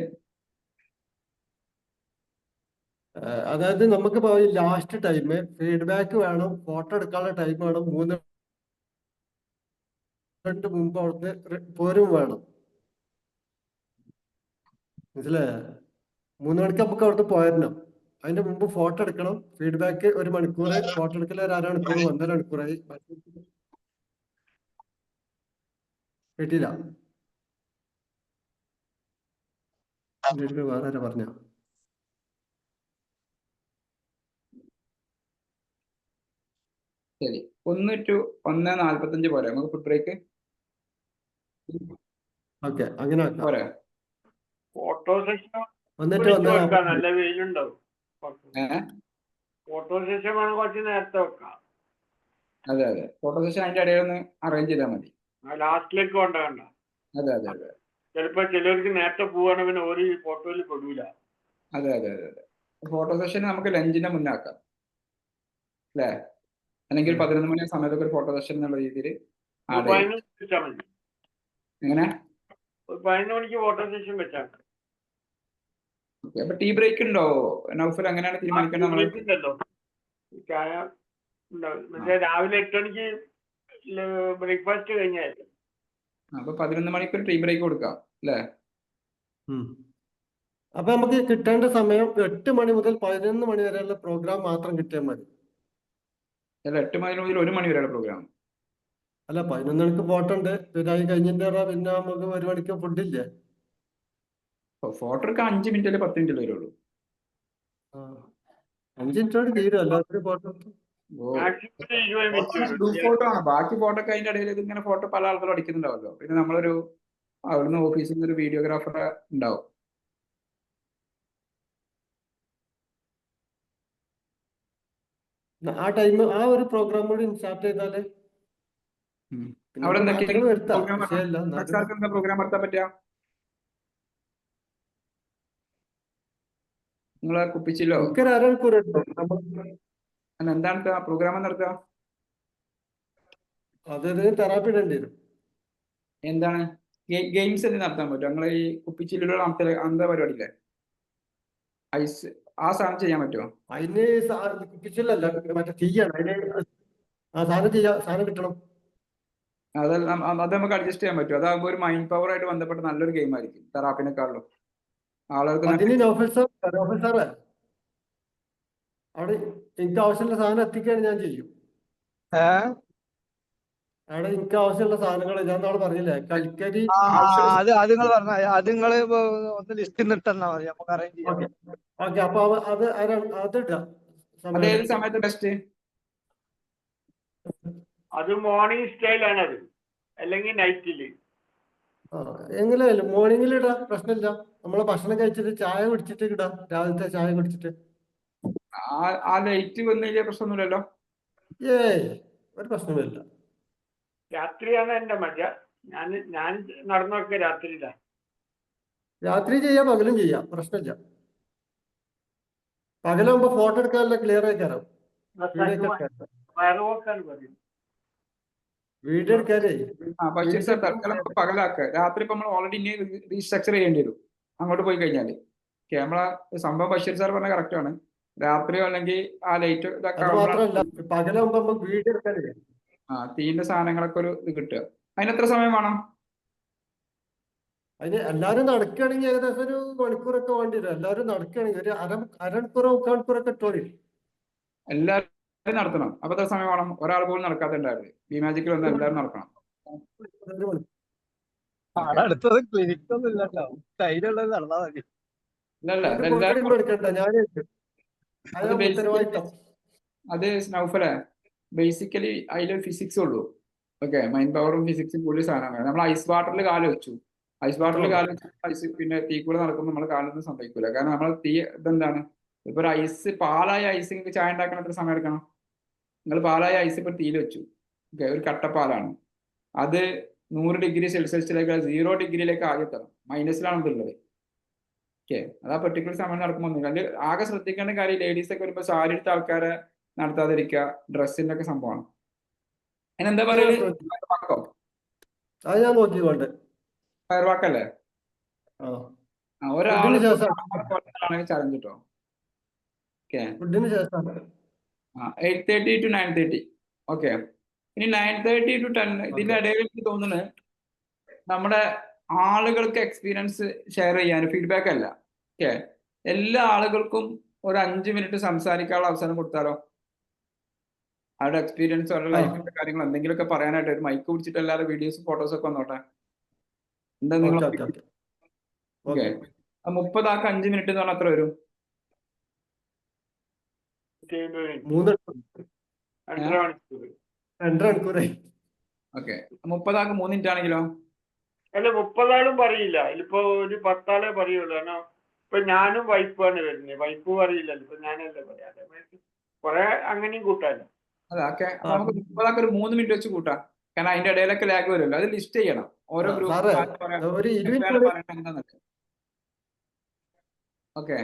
അതായത് നമുക്ക് ലാസ്റ്റ് ടൈം ഫീഡ്ബാക്ക് വേണം, ഫോട്ടോ എടുക്കാനുള്ള ടൈം വേണം, 3 മിനിറ്റ് മുമ്പ് അവിടുന്ന് പോരും വേണം. മനസ്സിലായോ? 3 മണിക്ക് നമുക്ക് അവിടുത്തെ പോരണം. അതിന്റെ മുമ്പ് ഫോട്ടോ എടുക്കണം. ഫീഡ്ബാക്ക് 1 മണിക്കൂർ, ഫോട്ടോ എടുക്കൽ ഒരു 1/2 മണിക്കൂർ, 1.5 മണിക്കൂറായി. കേട്ടില്ല? വേറെ ആരാ പറഞ്ഞ? ശരി, 1 to 1:45 പോരെ നമുക്ക് ഫുഡ് ബ്രേക്ക്? ഓക്കെ, അങ്ങനെ പോരെ? ഫോട്ടോ സെഷൻ നല്ല വെയിലുണ്ടാവും. ഫോട്ടോ സെഷൻ വേണം കുറച്ച് നേരത്തെ വെക്കാം. അതെ, ഫോട്ടോ സെഷൻ അതിന്റെ ഇടയിൽ ഒന്ന് അറേഞ്ച് ചെയ്താൽ മതി. ലാസ്റ്റിലേക്ക് കൊണ്ടുവേണ്ട. അതെ. ചിലപ്പോ ചിലർക്ക് നേരത്തെ പോവാണ്, പിന്നെ ഒരു ഫോട്ടോയിൽ പെടൂല. അതെ. ഫോട്ടോ സെഷൻ നമുക്ക് ലഞ്ചിന്റെ മുന്നാക്കാം അല്ലേ? അല്ലെങ്കിൽ 11 മണി സമയത്തൊക്കെ ഒരു ഫോട്ടോ സെഷൻ എന്നുള്ള രീതിയിൽ എങ്ങനെ 11 മണിക്ക് ഫോട്ടോ സെഷൻ വെച്ചാൽ. അപ്പൊ ടീ ബ്രേക്ക് ഉണ്ടോ നൗഫൽ? അങ്ങനെയാണ് തീരുമാനിക്കേണ്ടത് നമ്മൾ. ചായ മറ്റേ രാവിലെ 8 മണിക്ക് ബ്രേക്ക്ഫാസ്റ്റ് കഴിഞ്ഞാൽ അപ്പൊ 11 മണിക്ക് ഒരു ടീ ബ്രേക്ക് കൊടുക്കാം അല്ലേ? അപ്പൊ നമുക്ക് കിട്ടേണ്ട സമയം 8 മണി മുതൽ 11 മണി വരെയുള്ള പ്രോഗ്രാം മാത്രം കിട്ടിയാൽ മതി. അല്ല, 8 മണി മുതൽ 1 മണി വരെയുള്ള പ്രോഗ്രാം. അല്ല, 11 മണിക്ക് ഫോട്ടോ ഉണ്ട്, പിന്നെ അത് കഴിഞ്ഞിട്ട് പിന്നെ നമുക്ക് 1 മണിക്ക് ഫുഡില്ലേ? ഫോട്ടോ എടുക്കാൻ 5 മിനിറ്റ് അല്ലെ 10 മിനിറ്റ് വരുള്ളൂ. 5 മിനിറ്റോട് തീരും എല്ലാത്തിനും ഫോട്ടോ. ഫോട്ടോ ആണ്, ബാക്കി ഫോട്ടോ ഒക്കെ അതിന്റെ ഇടയിൽ ഇങ്ങനെ ഫോട്ടോ പല ആൾക്കാരും അടിക്കുന്നുണ്ടാവല്ലോ. പിന്നെ നമ്മളൊരു അവിടുന്ന് ഓഫീസിൽ നിന്ന് ഒരു വീഡിയോഗ്രാഫർ ഉണ്ടാവും. ആ ടൈം ആ ഒരു പ്രോഗ്രാം കൂടി സ്റ്റാർട്ട് ചെയ്താല് അവിടെ പ്രോഗ്രാം നടത്താൻ പറ്റുക. നിങ്ങളെ കുപ്പിച്ചില്ലോ എന്താണ് പ്രോഗ്രാം നടത്തുക? തെറാപ്പി ഇടേണ്ടി വരും. എന്താണ് ഗെയിംസ് എന്ത് നടത്താൻ പറ്റും? നിങ്ങളെ ഈ കുപ്പിച്ചില്ലുള്ള അന്ത പരിപാടിയില്ലേ, ഐസ് ആ സാധനം ചെയ്യാൻ പറ്റുമോ? അതിന് കുപ്പിച്ചില്ലല്ല, മറ്റേ തീയാണ്. അതിന് സാധനം കിട്ടണം. അത് നമുക്ക് അഡ്ജസ്റ്റ് ചെയ്യാൻ പറ്റും. അതാകുമ്പോൾ ഒരു മൈൻഡ് പവർ ആയിട്ട് ബന്ധപ്പെട്ട നല്ലൊരു ഗെയിം ആയിരിക്കും തെറാപ്പിനെക്കാളും. ആളുകൾക്ക് സാറേ അവിടെ എനിക്ക് ആവശ്യമുള്ള സാധനം എത്തിക്കുകയാണ് ഞാൻ ചെയ്യും. അവിടെ എനിക്ക് ആവശ്യമുള്ള സാധനങ്ങൾ ഞാൻ നാളെ പറഞ്ഞില്ലേ, കൽക്കരി. അത് നിങ്ങൾ പറഞ്ഞ അത് നിങ്ങള് ഒന്ന് ലിസ്റ്റ് നിട്ടെന്നാ മതി, നമുക്ക് അറേഞ്ച് ചെയ്യാം. ഓക്കെ, അപ്പൊ അത് ഇടാം. ഏത് സമയത്ത് ബെസ്റ്റ്? അത് മോർണിംഗ് സ്റ്റൈലാണ്, അത് അല്ലെങ്കിൽ നൈറ്റില്. എങ്ങനെയല്ല മോർണിംഗിൽ ഇടാം, പ്രശ്നമില്ല. നമ്മള് ഭക്ഷണം കഴിച്ചിട്ട് ചായ കുടിച്ചിട്ട് ഇടാം, രാവിലത്തെ ചായ കുടിച്ചിട്ട്. ആ ലൈറ്റ് വന്നു കഴിഞ്ഞാൽ പ്രശ്നമൊന്നുമില്ലല്ലോ? ഒരു പ്രശ്നമില്ല. രാത്രിയാണ് എന്റെ മജ. ഞാൻ നടന്നൊക്കെ രാത്രിയിലാ. രാത്രി ചെയ്യാം, പകലും ചെയ്യാം, പ്രശ്നമില്ല. പകലാകുമ്പോ ഫോട്ടോ എടുക്കാനുള്ള ക്ലിയർ ആയി കയറാം. വയറുപോക്കാണ് പറയുന്നത്. വീഡിയോ എടുക്കാനേ ബഷീർ സാർ തൽക്കാലം നമുക്ക് പകലാക്കുക. രാത്രി ഇപ്പൊ നമ്മൾ ഓൾറെഡി ഇനി റീസ്ട്രക്ചർ ചെയ്യേണ്ടി വരും അങ്ങോട്ട് പോയി കഴിഞ്ഞാല്. നമ്മളെ സംഭവം ബഷീർ സാർ പറഞ്ഞ കറക്റ്റ് ആണ്. രാത്രിയോ അല്ലെങ്കിൽ ആ ലൈറ്റ് ഇതൊക്കെ അത് മാത്രമല്ല പകലാകുമ്പോ നമുക്ക് വീഡിയോ എടുക്കാനേ തീന്റെ സാധനങ്ങളൊക്കെ ഒരു ഇത് കിട്ടുക. അതിനെത്ര സമയം വേണം? അതിന് എല്ലാരും നടക്കുകയാണെങ്കിൽ ഏകദേശം ഒരു മണിക്കൂറൊക്കെ വേണ്ടി വരും. എല്ലാവരും നടക്കുകയാണെങ്കിൽ ഒരു അരമണിക്കൂറോ 3/4 മണിക്കൂറൊക്കെ ഇട്ടോളി. എല്ലാവരും നടത്തണം. അപ്പൊ എത്ര സമയം വേണം? ഒരാൾ പോലും നടക്കാത്തുണ്ടാവില്ല. ബി മാജിക്കിൽ വന്ന് എല്ലാവരും നടക്കണം. അടുത്തത് ക്ലിനിക് ഒന്നും ഇല്ലല്ലോ, ധൈര്യമുള്ളത് നടന്നാ മതി. അത് നൗഫലെ ബേസിക്കലി അതിൽ ഫിസിക്സ് ഉള്ളൂ. ഓക്കെ, മൈൻഡ് പവറും ഫിസിക്സും കൂടി സാധനമാണ്. നമ്മൾ ഐസ് വാട്ടറിൽ കാല് വെച്ചു, ഐസ് വാട്ടറിൽ കാല് വെച്ച് പിന്നെ തീ കൂടെ നടക്കുമ്പോൾ നമ്മൾ കാലൊന്നും സംഭവിക്കില്ല. കാരണം നമ്മൾ തീ ഇതെന്താണ്, ഇപ്പൊ ഒരു ഐസ് പാലായ ഐസ് നിങ്ങൾക്ക് ചായ ഉണ്ടാക്കാൻ എത്ര സമയം എടുക്കണം? നിങ്ങൾ പാലായ ഐസ് ഇപ്പൊ തീയിൽ വെച്ചു, ഓക്കെ, ഒരു കട്ടപ്പാലാണ്. അത് 100 ഡിഗ്രി സെൽഷ്യസിലേക്ക് 0 ഡിഗ്രിയിലേക്ക് ആകെ എത്തണം. മൈനസിലാണ് ഇതുള്ളത്. ഓക്കെ, അത് ആ പെർട്ടിക്കുലർ സമയം നടക്കുമ്പോൾ അതിൽ ആകെ ശ്രദ്ധിക്കേണ്ട കാര്യം ലേഡീസ് ഒക്കെ വരുമ്പോൾ സാരി എടുത്ത ആൾക്കാരെ നടത്താതിരിക്കുക, ഡ്രസ്സിന്റെ ഒക്കെ സംഭവമാണ്. അതിനെന്താ പറയുക, അത് ഞാൻ നോക്കിക്കോട്ടെ. ഫയർവാക്കല്ലേ? ഒരാള് ചലഞ്ച് കേട്ടോ. Okay, 8:30 to 9:30. ഓക്കെ, ഇനി 9:30 to 10 ഇതിന്റെ ഇടയിൽ എനിക്ക് തോന്നുന്നത് നമ്മുടെ ആളുകൾക്ക് എക്സ്പീരിയൻസ് ഷെയർ ചെയ്യാൻ ഫീഡ്ബാക്ക് അല്ല. ഓക്കെ, എല്ലാ ആളുകൾക്കും ഒരു 5 മിനിറ്റ് സംസാരിക്കാനുള്ള അവസരം കൊടുത്താലോ? അവരുടെ എക്സ്പീരിയൻസ്, അവരുടെ ലൈഫിന്റെ കാര്യങ്ങൾ എന്തെങ്കിലുമൊക്കെ പറയാനായിട്ട് ഒരു മൈക്ക് പിടിച്ചിട്ട് എല്ലാവരും വീഡിയോസും ഫോട്ടോസും ഒക്കെ വന്നോട്ടെ. എന്താ നിങ്ങൾ? ഓക്കെ, 30 ആൾക്ക് 5 മിനിറ്റ് എന്ന് പറഞ്ഞാൽ എത്ര വരും? 2.5 ഓക്കെ, 30 ആൾക്ക് 3 മിനിറ്റ് ആണെങ്കിലോ? അല്ല, 30 ആളും പറയില്ല. ഇതിപ്പോ ഒരു 10 ആളെ പറയുള്ളൂ. കാരണം ഇപ്പൊ ഞാനും വൈഫാണ് വരുന്നത്, വൈഫ് പറയില്ലല്ലോ. ഇപ്പൊ ഞാനല്ലേ പറയാതെ കൊറേ അങ്ങനെയും കൂട്ടാലോ. അതെ, ഓക്കെ, നമുക്ക് 30 ആൾക്ക് ഒരു 3 മിനിറ്റ് വെച്ച് കൂട്ടാം. കാരണം അതിന്റെ ഇടയിലൊക്കെ ലാഗ് വരുമല്ലോ. അത് ലിസ്റ്റ് ചെയ്യണം ഓരോ ഗ്രൂപ്പ്. ഓക്കെ,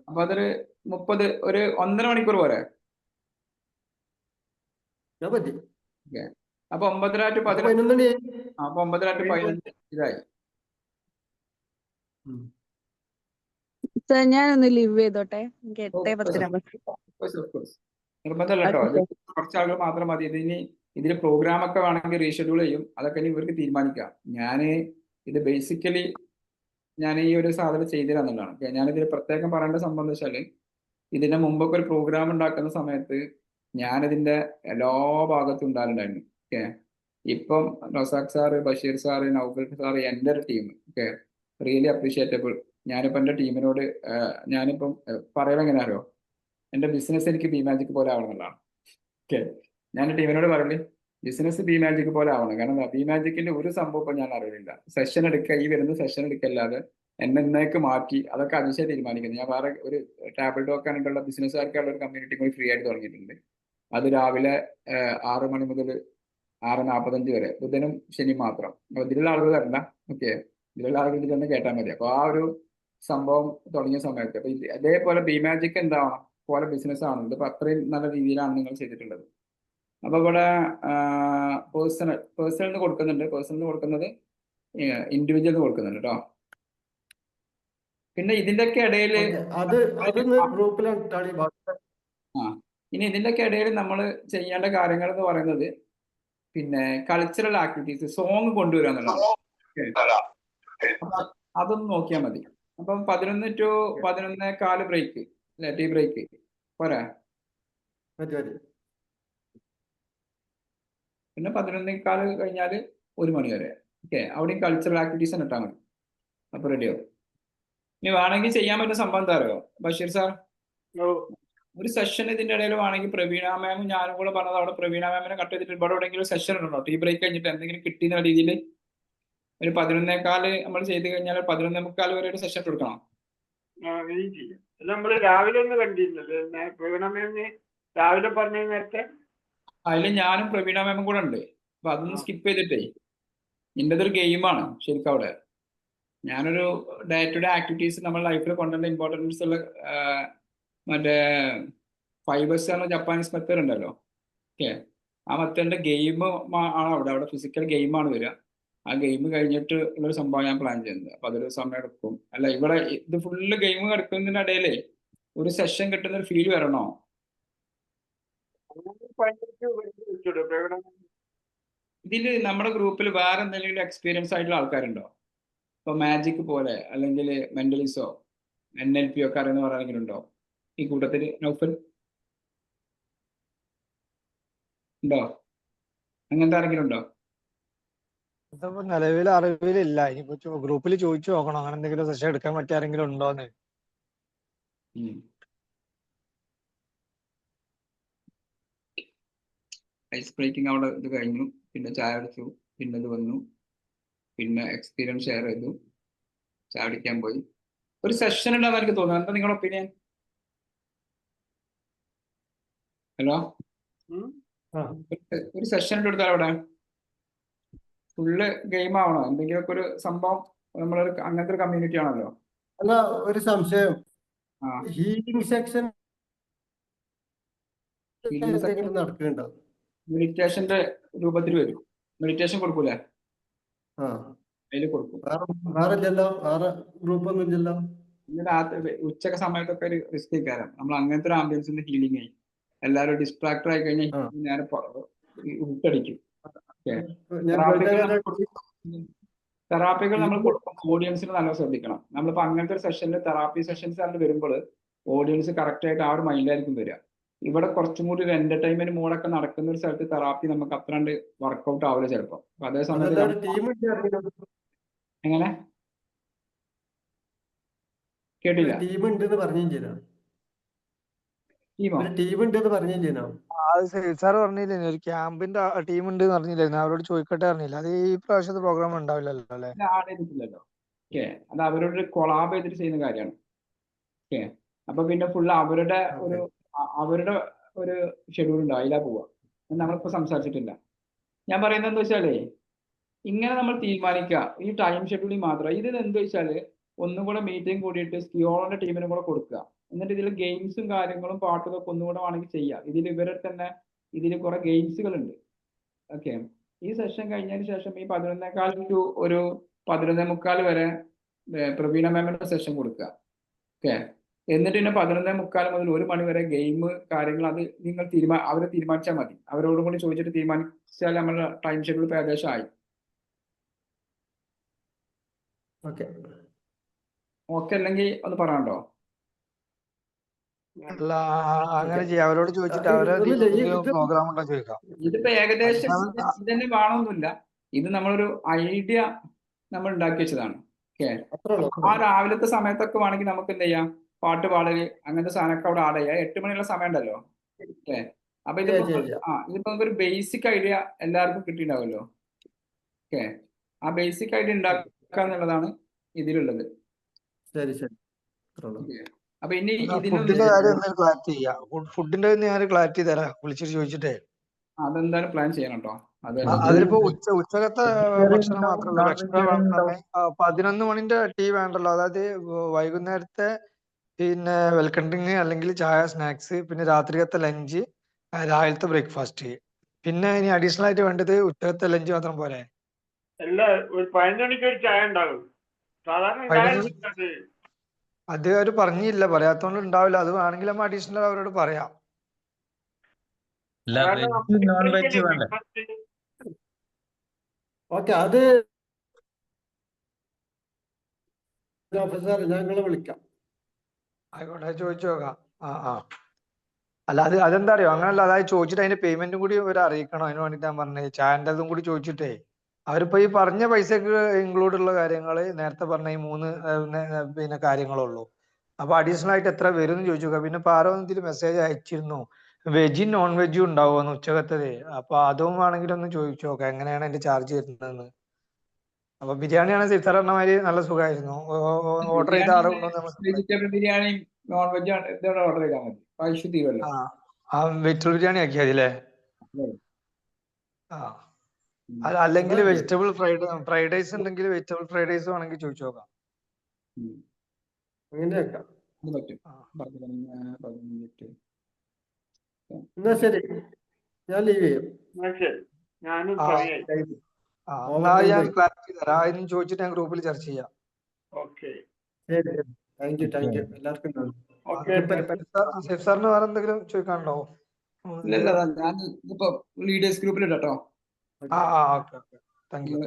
അപ്പൊ അതൊരു 30, ഒരു 1.5 മണിക്കൂർ പോരെ? ഓക്കെ, അപ്പൊ 9:30 to 11. അപ്പൊ 9:30 to 15 ഇതായി. ഞാനൊന്ന് ലീവ് ചെയ്തോട്ടെ. എനിക്ക് 8:10 നിർബന്ധമല്ല കേട്ടോ, കുറച്ച് ആളുകൾ മാത്രം മതി. ഇതിൽ പ്രോഗ്രാം ഒക്കെ വേണമെങ്കിൽ റീഷെഡ്യൂൾ ചെയ്യും. അതൊക്കെ ഇനി ഇവർക്ക് തീരുമാനിക്കാം. ഇത് ബേസിക്കലി ഞാൻ ഈ ഒരു സാധനം ചെയ്തിരാന്നുള്ളതാണ്. ഞാനിതിൽ പ്രത്യേകം പറയേണ്ട സംഭവം എന്ന് വെച്ചാൽ, ഇതിന്റെ മുമ്പൊക്കെ ഒരു പ്രോഗ്രാം ഉണ്ടാക്കുന്ന സമയത്ത് ഞാനിതിന്റെ എല്ലാ ഭാഗത്തും ഉണ്ടായിട്ടുണ്ടായിരുന്നു. ഓക്കെ, ഇപ്പം Razak sir, Basheer sir, Naufal sir, എൻ്റെ ഒരു ടീം, ഓക്കെ, റിയലി അപ്രീഷിയേറ്റബിൾ. ഞാനിപ്പോൾ എൻ്റെ ടീമിനോട് ഞാനിപ്പം പറയുന്നത് എങ്ങനെ അറിയോ, എൻ്റെ ബിസിനസ് എനിക്ക് ബി മാജിക് പോലെ ആവണമെന്നുള്ളതാണ്. ഓക്കെ, ഞാൻ ടീമിനോട് പറയല് ബിസിനസ് ബി മാജിക് പോലെ ആവണം. കാരണം ബി മാജിക്കിന്റെ ഒരു സംഭവം ഇപ്പം ഞാൻ അറിയില്ല. സെഷൻ എടുക്കുക, ഈ വരുന്ന സെഷൻ എടുക്കല്ലാതെ എന്നെ ഇന്നേക്ക് മാറ്റി അതൊക്കെ അതിശയം തീരുമാനിക്കുന്നത്. ഞാൻ വേറെ ഒരു ടാബിൾ ടോക്ക് ആയിട്ടുള്ള ബിസിനസ്സുകാർക്കുള്ള ഒരു കമ്മ്യൂണിറ്റി കൂടി ഫ്രീ ആയിട്ട് തുടങ്ങിയിട്ടുണ്ട്. അത് രാവിലെ 6 മണി മുതൽ 6:45 വരെ, ബുധനും ശനി മാത്രം. അപ്പൊ ഇതിലുള്ള ആളുകൾ വരണ്ട. ഓക്കെ, ഇതിലുള്ള ആളുകൾ ഇത് തന്നെ കേട്ടാൽ മതി. അപ്പൊ ആ ഒരു സംഭവം തുടങ്ങിയ സമയത്ത് അപ്പൊ അതേപോലെ ബി മാജിക് എന്താവണം പോലെ ബിസിനസ് ആവുന്നുണ്ട്. അപ്പൊ അത്രയും നല്ല രീതിയിലാണ് നിങ്ങൾ ചെയ്തിട്ടുള്ളത്. അപ്പൊ ഇവിടെ പേഴ്സണൽ കൊടുക്കുന്നുണ്ട്, കൊടുക്കുന്നത് ഇൻഡിവിജ്വൽ കൊടുക്കുന്നുണ്ട് കേട്ടോ. പിന്നെ ഇതിന്റെയൊക്കെ ഇടയിൽ ഇനി ഇതിന്റെയൊക്കെ ഇടയിൽ നമ്മൾ ചെയ്യേണ്ട കാര്യങ്ങൾ എന്ന് പറയുന്നത് പിന്നെ കൾച്ചറൽ ആക്ടിവിറ്റീസ്, സോങ് കൊണ്ടുവരിക എന്നുള്ളതാണ്. അതൊന്ന് നോക്കിയാൽ മതി. അപ്പം 11 to 11:15 ബ്രേക്ക് അല്ലെ, ടീ ബ്രേക്ക് പോരാ? പിന്നെ 11:15 കഴിഞ്ഞാൽ 1 മണി വരെ. ഓക്കെ, അവിടെയും കൾച്ചറൽ ആക്ടിവിറ്റീസ് തന്നെ ഇട്ടാൽ മതി. അപ്പൊ റെഡിയോ. ഇനി വേണമെങ്കിൽ ചെയ്യാൻ പറ്റുന്ന സംഭവം എന്താ അറിയോ ബഷീർ സാർ, ഒരു സെഷൻ ഇതിന്റെ ഇടയിൽ വേണമെങ്കിൽ പ്രവീണ മാമും ഞാനും കൂടെ പറഞ്ഞത്, അവിടെ പ്രവീണ മാമിനെ കട്ട് ചെയ്തിട്ട് ഇവിടെ എവിടെയെങ്കിലും സെഷൻ ഉണ്ടോ ടീ ബ്രേക്ക് കഴിഞ്ഞിട്ട് എന്തെങ്കിലും കിട്ടിയെന്ന രീതിയിൽ ഒരു 11:15 നമ്മൾ ചെയ്ത് കഴിഞ്ഞാൽ 11:45 വരെ ഒരു സെഷൻ കൊടുക്കണം. നമ്മള് രാവിലെ ഒന്ന് കണ്ടിരുന്നല്ലേ പ്രവീണ മാമിനെ രാവിലെ പറഞ്ഞ നേരത്തെ? അതിൽ ഞാനും പ്രവീണ മാമും കൂടെ ഉണ്ട്. അപ്പൊ അതൊന്ന് സ്കിപ്പ് ചെയ്തിട്ടേ, ഇതൊരു ഗെയിമാണ് ശരിക്കും. അവിടെ ഞാനൊരു ഡേ ടു ഡേ ആക്ടിവിറ്റീസ് നമ്മുടെ ലൈഫിൽ കൊണ്ടുവരേണ്ട ഇമ്പോർട്ടൻസ് ഉള്ള മറ്റേ 5S എന്ന ജപ്പാനീസ് മെത്തേഡ് ഉണ്ടല്ലോ. ഓക്കെ, ആ മെത്തേഡിന്റെ ഗെയിം ആണ് അവിടെ ഫിസിക്കൽ ഗെയിമാണ് വരിക. ആ ഗെയിം കഴിഞ്ഞിട്ട് ഉള്ളൊരു സംഭവം ഞാൻ പ്ലാൻ ചെയ്യുന്നത്. അപ്പൊ അതൊരു സമയം എടുക്കും. അല്ല ഇവിടെ ഇത് ഫുള്ള് ഗെയിം കിടക്കുന്നതിനിടയില് ഒരു സെഷൻ കിട്ടുന്ന ഒരു ഫീൽ വരണോ? ഇതില് നമ്മുടെ ഗ്രൂപ്പിൽ വേറെ എന്തെങ്കിലും എക്സ്പീരിയൻസ് ആയിട്ടുള്ള ആൾക്കാരുണ്ടോ? ഇപ്പൊ മാജിക് പോലെ അല്ലെങ്കിൽ മെന്റലിസോ NLP ഒക്കെ അറിയുന്ന ആരെങ്കിലും ഉണ്ടോ ഈ കൂട്ടത്തിൽ? നൗഫൽ ഉണ്ടോ? അങ്ങനത്തെ ആരെങ്കിലും ഉണ്ടോ? ഇതിപ്പോ നിലവിൽ അറിവിലില്ല. ഇനിയിപ്പോ ഗ്രൂപ്പിൽ ചോദിച്ചു നോക്കണം അങ്ങനെ എന്തെങ്കിലും സെഷൻ എടുക്കാൻ പറ്റിയ ആരെങ്കിലും ഉണ്ടോന്ന്. ഐസ് ബ്രേക്കിംഗ് അവിടെ ഇത് കഴിഞ്ഞു, പിന്നെ ചായ അടിച്ചു, പിന്നെ ഇത് വന്നു, പിന്നെ എക്സ്പീരിയൻസ് ഷെയർ ചെയ്തു, ചായ അടിക്കാൻ പോയി. ഒരു സെഷൻ ഉണ്ടെന്ന് എനിക്ക് തോന്നുന്നു. എന്താ നിങ്ങളുടെ ഒപ്പീനിയൻ? ഹലോ, ഒരു സെഷൻ എടുത്താൽ അവിടെ ഫുള്ള് ഗെയിം ആവണോ? എന്തെങ്കിലുമൊക്കെ ഒരു സംഭവം. നമ്മളൊരു അങ്ങനത്തെ ഒരു കമ്മ്യൂണിറ്റി ആണല്ലോ. അല്ല, ഒരു സംശയം. ഹീലിംഗ് സെക്ഷൻ നടക്കുന്നുണ്ടോ? മെഡിറ്റേഷന്റെ രൂപത്തിൽ വരും. മെഡിറ്റേഷൻ കൊടുക്കൂലേ? അതിൽ കൊടുക്കും. വേറെ ഇല്ലല്ലോ, വേറെ ഗ്രൂപ്പൊന്നും ഇല്ലല്ലോ. ഉച്ചക്ക സമയത്തൊക്കെ ഒരു റിസ്ക് കാരണം നമ്മൾ അങ്ങനത്തെ ഒരു ആംബിയൻസിന്റെ ഹീലിംഗ് ആയി എല്ലാവരും ഡിസ്ട്രാക്ടർ ആയി കഴിഞ്ഞാൽ നേരെ ഉട്ടടിക്കും. തെറാപ്പികൾ നമ്മൾ കൊടുക്കുമ്പോൾ ഓഡിയൻസിന് നല്ല ശ്രദ്ധിക്കണം. നമ്മളിപ്പോ അങ്ങനത്തെ ഒരു സെഷനിൽ തെറാപ്പി സെഷൻസ് ആയിട്ട് വരുമ്പോൾ ഓഡിയൻസ് കറക്റ്റ് ആയിട്ട് ആ ഒരു മൈൻഡിലായിരിക്കും വരിക. ഇവിടെ കുറച്ചും കൂടി ഒരു എന്റർടൈൻമെന്റ് മോഡൊക്കെ നടക്കുന്ന ഒരു സ്ഥലത്ത് തെറാപ്പി നമുക്ക് അത്രണ്ട് വർക്ക്ഔട്ട് ആവില്ല ചിലപ്പോ. അതേ സമയത്ത് എങ്ങനെ കേട്ടില്ല? ടീം ഉണ്ടെന്ന് പറഞ്ഞില്ലേനോ? ടീം ഉണ്ടെന്ന് പറഞ്ഞില്ലേനോ? അത് സാർ പറഞ്ഞില്ലേ ഒരു ക്യാമ്പിന്റെ ടീം ഉണ്ട് പറഞ്ഞില്ലായിരുന്നു? അവരോട് ചോദിക്കട്ടെ പറഞ്ഞില്ല. അത് ഈ പ്രാവശ്യത്തെ പ്രോഗ്രാം ഉണ്ടാവില്ലല്ലോ അല്ലെ? ആഡ് ചെയ്തിട്ടില്ലല്ലോ. ഓക്കെ, അത് അവരോട് കൊളാബ് ചെയ്തിട്ട് ചെയ്യുന്ന കാര്യമാണ്. ഓക്കെ, അപ്പൊ പിന്നെ ഫുള്ള് അവരുടെ ഒരു ഷെഡ്യൂൾ ഉണ്ട്, അതിലാ പോവാ. നമ്മളിപ്പോ സംസാരിച്ചിട്ടില്ല. ഞാൻ പറയുന്നത് എന്താ വെച്ചാലേ, ഇങ്ങനെ നമ്മൾ തീരുമാനിക്കുക ഈ ടൈം ഷെഡ്യൂളിൽ മാത്രം. ഇത് എന്താ വെച്ചാല് ഒന്നും കൂടെ മീറ്റിംഗ് കൂടിയിട്ട് സ്കിയോളിന്റെ ടീമിനും കൂടെ കൊടുക്കുക. എന്നിട്ട് ഇതിൽ ഗെയിംസും കാര്യങ്ങളും പാട്ടും ഒക്കെ ഒന്നുകൂടെ വേണമെങ്കിൽ ചെയ്യാം. ഇതിൽ തന്നെ കുറെ ഗെയിംസുകൾ ഉണ്ട്. ഓക്കെ, ഈ സെഷൻ കഴിഞ്ഞതിന് ശേഷം ഈ 11:15 to ഒരു 11:45 വരെ പ്രവീണ മാമിന്റെ സെഷൻ കൊടുക്കുക. ഓക്കെ, എന്നിട്ട് പിന്നെ 11:45 മുതൽ 1 മണി വരെ ഗെയിം കാര്യങ്ങൾ അത് നിങ്ങൾ അവരെ തീരുമാനിച്ചാൽ മതി. അവരോടും കൂടി ചോദിച്ചിട്ട് തീരുമാനിച്ചാൽ നമ്മുടെ ടൈം ഷെഡ്യൂൾ ഇപ്പോൾ ഏകദേശം ആയി. ഓക്കെ അല്ലെങ്കിൽ ഒന്ന് പറയാനുണ്ടോ? അല്ല, അങ്ങനെ ചെയ്യാം. അവരോട് ചോദിച്ചിട്ട് അവരെ പ്രോഗ്രാം ഉണ്ടോ ചോദിക്കാം. ഇതിപ്പോ ഏകദേശം ഇതന്നെ വേണമെന്നില്ല. ഇത് നമ്മളൊരു ഐഡിയ നമ്മൾ ഉണ്ടാക്കി വെച്ചതാണ്. ഓക്കെ, ആ രാവിലത്തെ സമയത്തൊക്കെ വേണമെങ്കിൽ നമുക്ക് എന്ത് ചെയ്യാം, പാട്ട് പാടല് അങ്ങനത്തെ സാധനമൊക്കെ അവിടെ ആഡ് ചെയ്യാം. 8 മണിയുള്ള സമയം ഉണ്ടല്ലോ. ഓക്കെ, അപ്പൊ ഇതിപ്പോ ഒരു ബേസിക് ഐഡിയ എല്ലാവർക്കും കിട്ടിയിട്ടുണ്ടാവുമല്ലോ. ഓക്കെ, ആ ബേസിക് ഐഡിയ ഉണ്ടാക്കുക എന്നുള്ളതാണ് ഇതിലുള്ളത്. ശരി ശരി. അപ്പൊ ഇനി ഫുഡിന്റെ കാര്യം എന്തായാലും ക്ലാരിറ്റി ചെയ്യാം. ഫുഡിന്റെ ഞാൻ ക്ലാരിറ്റി തരാം, വിളിച്ചിട്ട് ചോദിച്ചിട്ടേ. അതെന്തായാലും പ്ലാൻ ചെയ്യണം കേട്ടോ. അതിലിപ്പോ ഉച്ചകത്തെ ഭക്ഷണം മാത്രമല്ല, എക്സ്ട്രാ 11 മണിന്റെ ടീ വേണ്ടല്ലോ. അതായത് വൈകുന്നേരത്തെ പിന്നെ വെൽക്കം ഡ്രിങ്ക് അല്ലെങ്കിൽ ചായ, സ്നാക്സ്, പിന്നെ രാത്രികത്തെ ലഞ്ച്, രാവിലത്തെ ബ്രേക്ക്ഫാസ്റ്റ്. പിന്നെ ഇനി അഡീഷണൽ ആയിട്ട് വേണ്ടത് ഉച്ചകത്തെ ലഞ്ച് മാത്രം പോരെ? അല്ല, ഒരു 11 മണിക്ക് ഒരു ചായ ഉണ്ടാകും സാധാരണ. അത് അവർ പറഞ്ഞില്ല, പറയാത്തോണ്ട് ഉണ്ടാവില്ല. അത് വേണമെങ്കിൽ നമ്മൾ അഡീഷണൽ അവരോട് പറയാം. ഓക്കെ, അത് ഓഫീസർ ഞങ്ങള് വിളിക്കാം. ആയിക്കോട്ടെ, ചോദിച്ചു നോക്കാം. അല്ല, അതെന്താ അറിയോ, അങ്ങനല്ല. അതായത് ചോദിച്ചിട്ട് അതിന്റെ പേയ്മെന്റും കൂടി ഇവരെ അറിയിക്കണം. അതിന് വേണ്ടിട്ട് ഞാൻ പറഞ്ഞത് ചായൻ്റെതും കൂടി ചോദിച്ചിട്ടേ. അവരിപ്പോ ഈ പറഞ്ഞ പൈസക്ക് ഇൻക്ലൂഡ് ഉള്ള കാര്യങ്ങള് നേരത്തെ പറഞ്ഞ ഈ 3 പിന്നെ കാര്യങ്ങളുള്ളൂ. അപ്പൊ അഡീഷണൽ ആയിട്ട് എത്ര വരും എന്ന് ചോദിച്ചു നോക്കാം. പിന്നെ ഇപ്പൊ ആരോ ഇതിൽ മെസ്സേജ് അയച്ചിരുന്നു വെജും നോൺ വെജും ഉണ്ടാവുമെന്ന് ഉച്ചകത്തത്. അപ്പൊ അതും വേണമെങ്കിൽ ഒന്ന് ചോദിച്ചു നോക്കാം എങ്ങനെയാണ് അതിന്റെ ചാർജ് വരുന്നതെന്ന്. അപ്പൊ ബിരിയാണിയാണ് സിത്താർ പറഞ്ഞ മാതിരി നല്ല സുഖമായിരുന്നു. ഓർഡർ ചെയ്ത ആളെ vegetable biryani non veg order ചെയ്താൽ മതി. പൈസ തീരുമല്ലോ. വെജിറ്റബിൾ ബിരിയാണി ആക്കിയാൽ മതി അല്ലേ? അല്ലെങ്കിൽ വെജിറ്റബിൾ ഫ്രൈഡ് റൈസ് ഉണ്ടെങ്കിൽ വെജിറ്റബിൾ ഫ്രൈഡ് റൈസ് വേണമെങ്കിൽ ചോദിച്ചു നോക്കാം. എന്നാ ശരി, ഞാൻ ലീവ് ചെയ്യും. എന്നാ ശരി, ഞാനും ആ സമയായി. എന്നാ ഞാൻ ക്ലാരിറ്റി തരാം. അതിനും ചോദിച്ചിട്ട് ഞാൻ ഗ്രൂപ്പിൽ ചർച്ച ചെയ്യാം. ഓക്കെ, ശരി, താങ്ക് യു എല്ലാവർക്കും നന്ദി. ഓക്കെ. സേഫ് സാറിന് വേറെ എന്തെങ്കിലും ചോദിക്കാനുണ്ടോ? ഇല്ല, ഞാൻ ഇപ്പൊ ലീഡേഴ്സ് ഗ്രൂപ്പിൽ ഇട്ടോ. Okay thank U.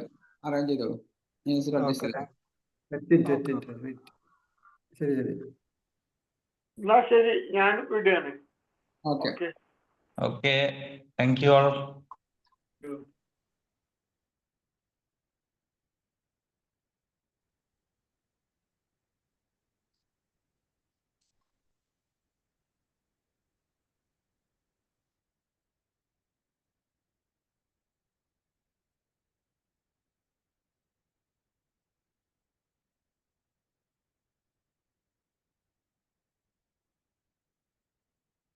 അറേഞ്ച് ചെയ്തോളൂ. ശരി ശരി. എന്നാ ശരി, ഞാൻ വിടുകയാണ്. Okay okay thank you all.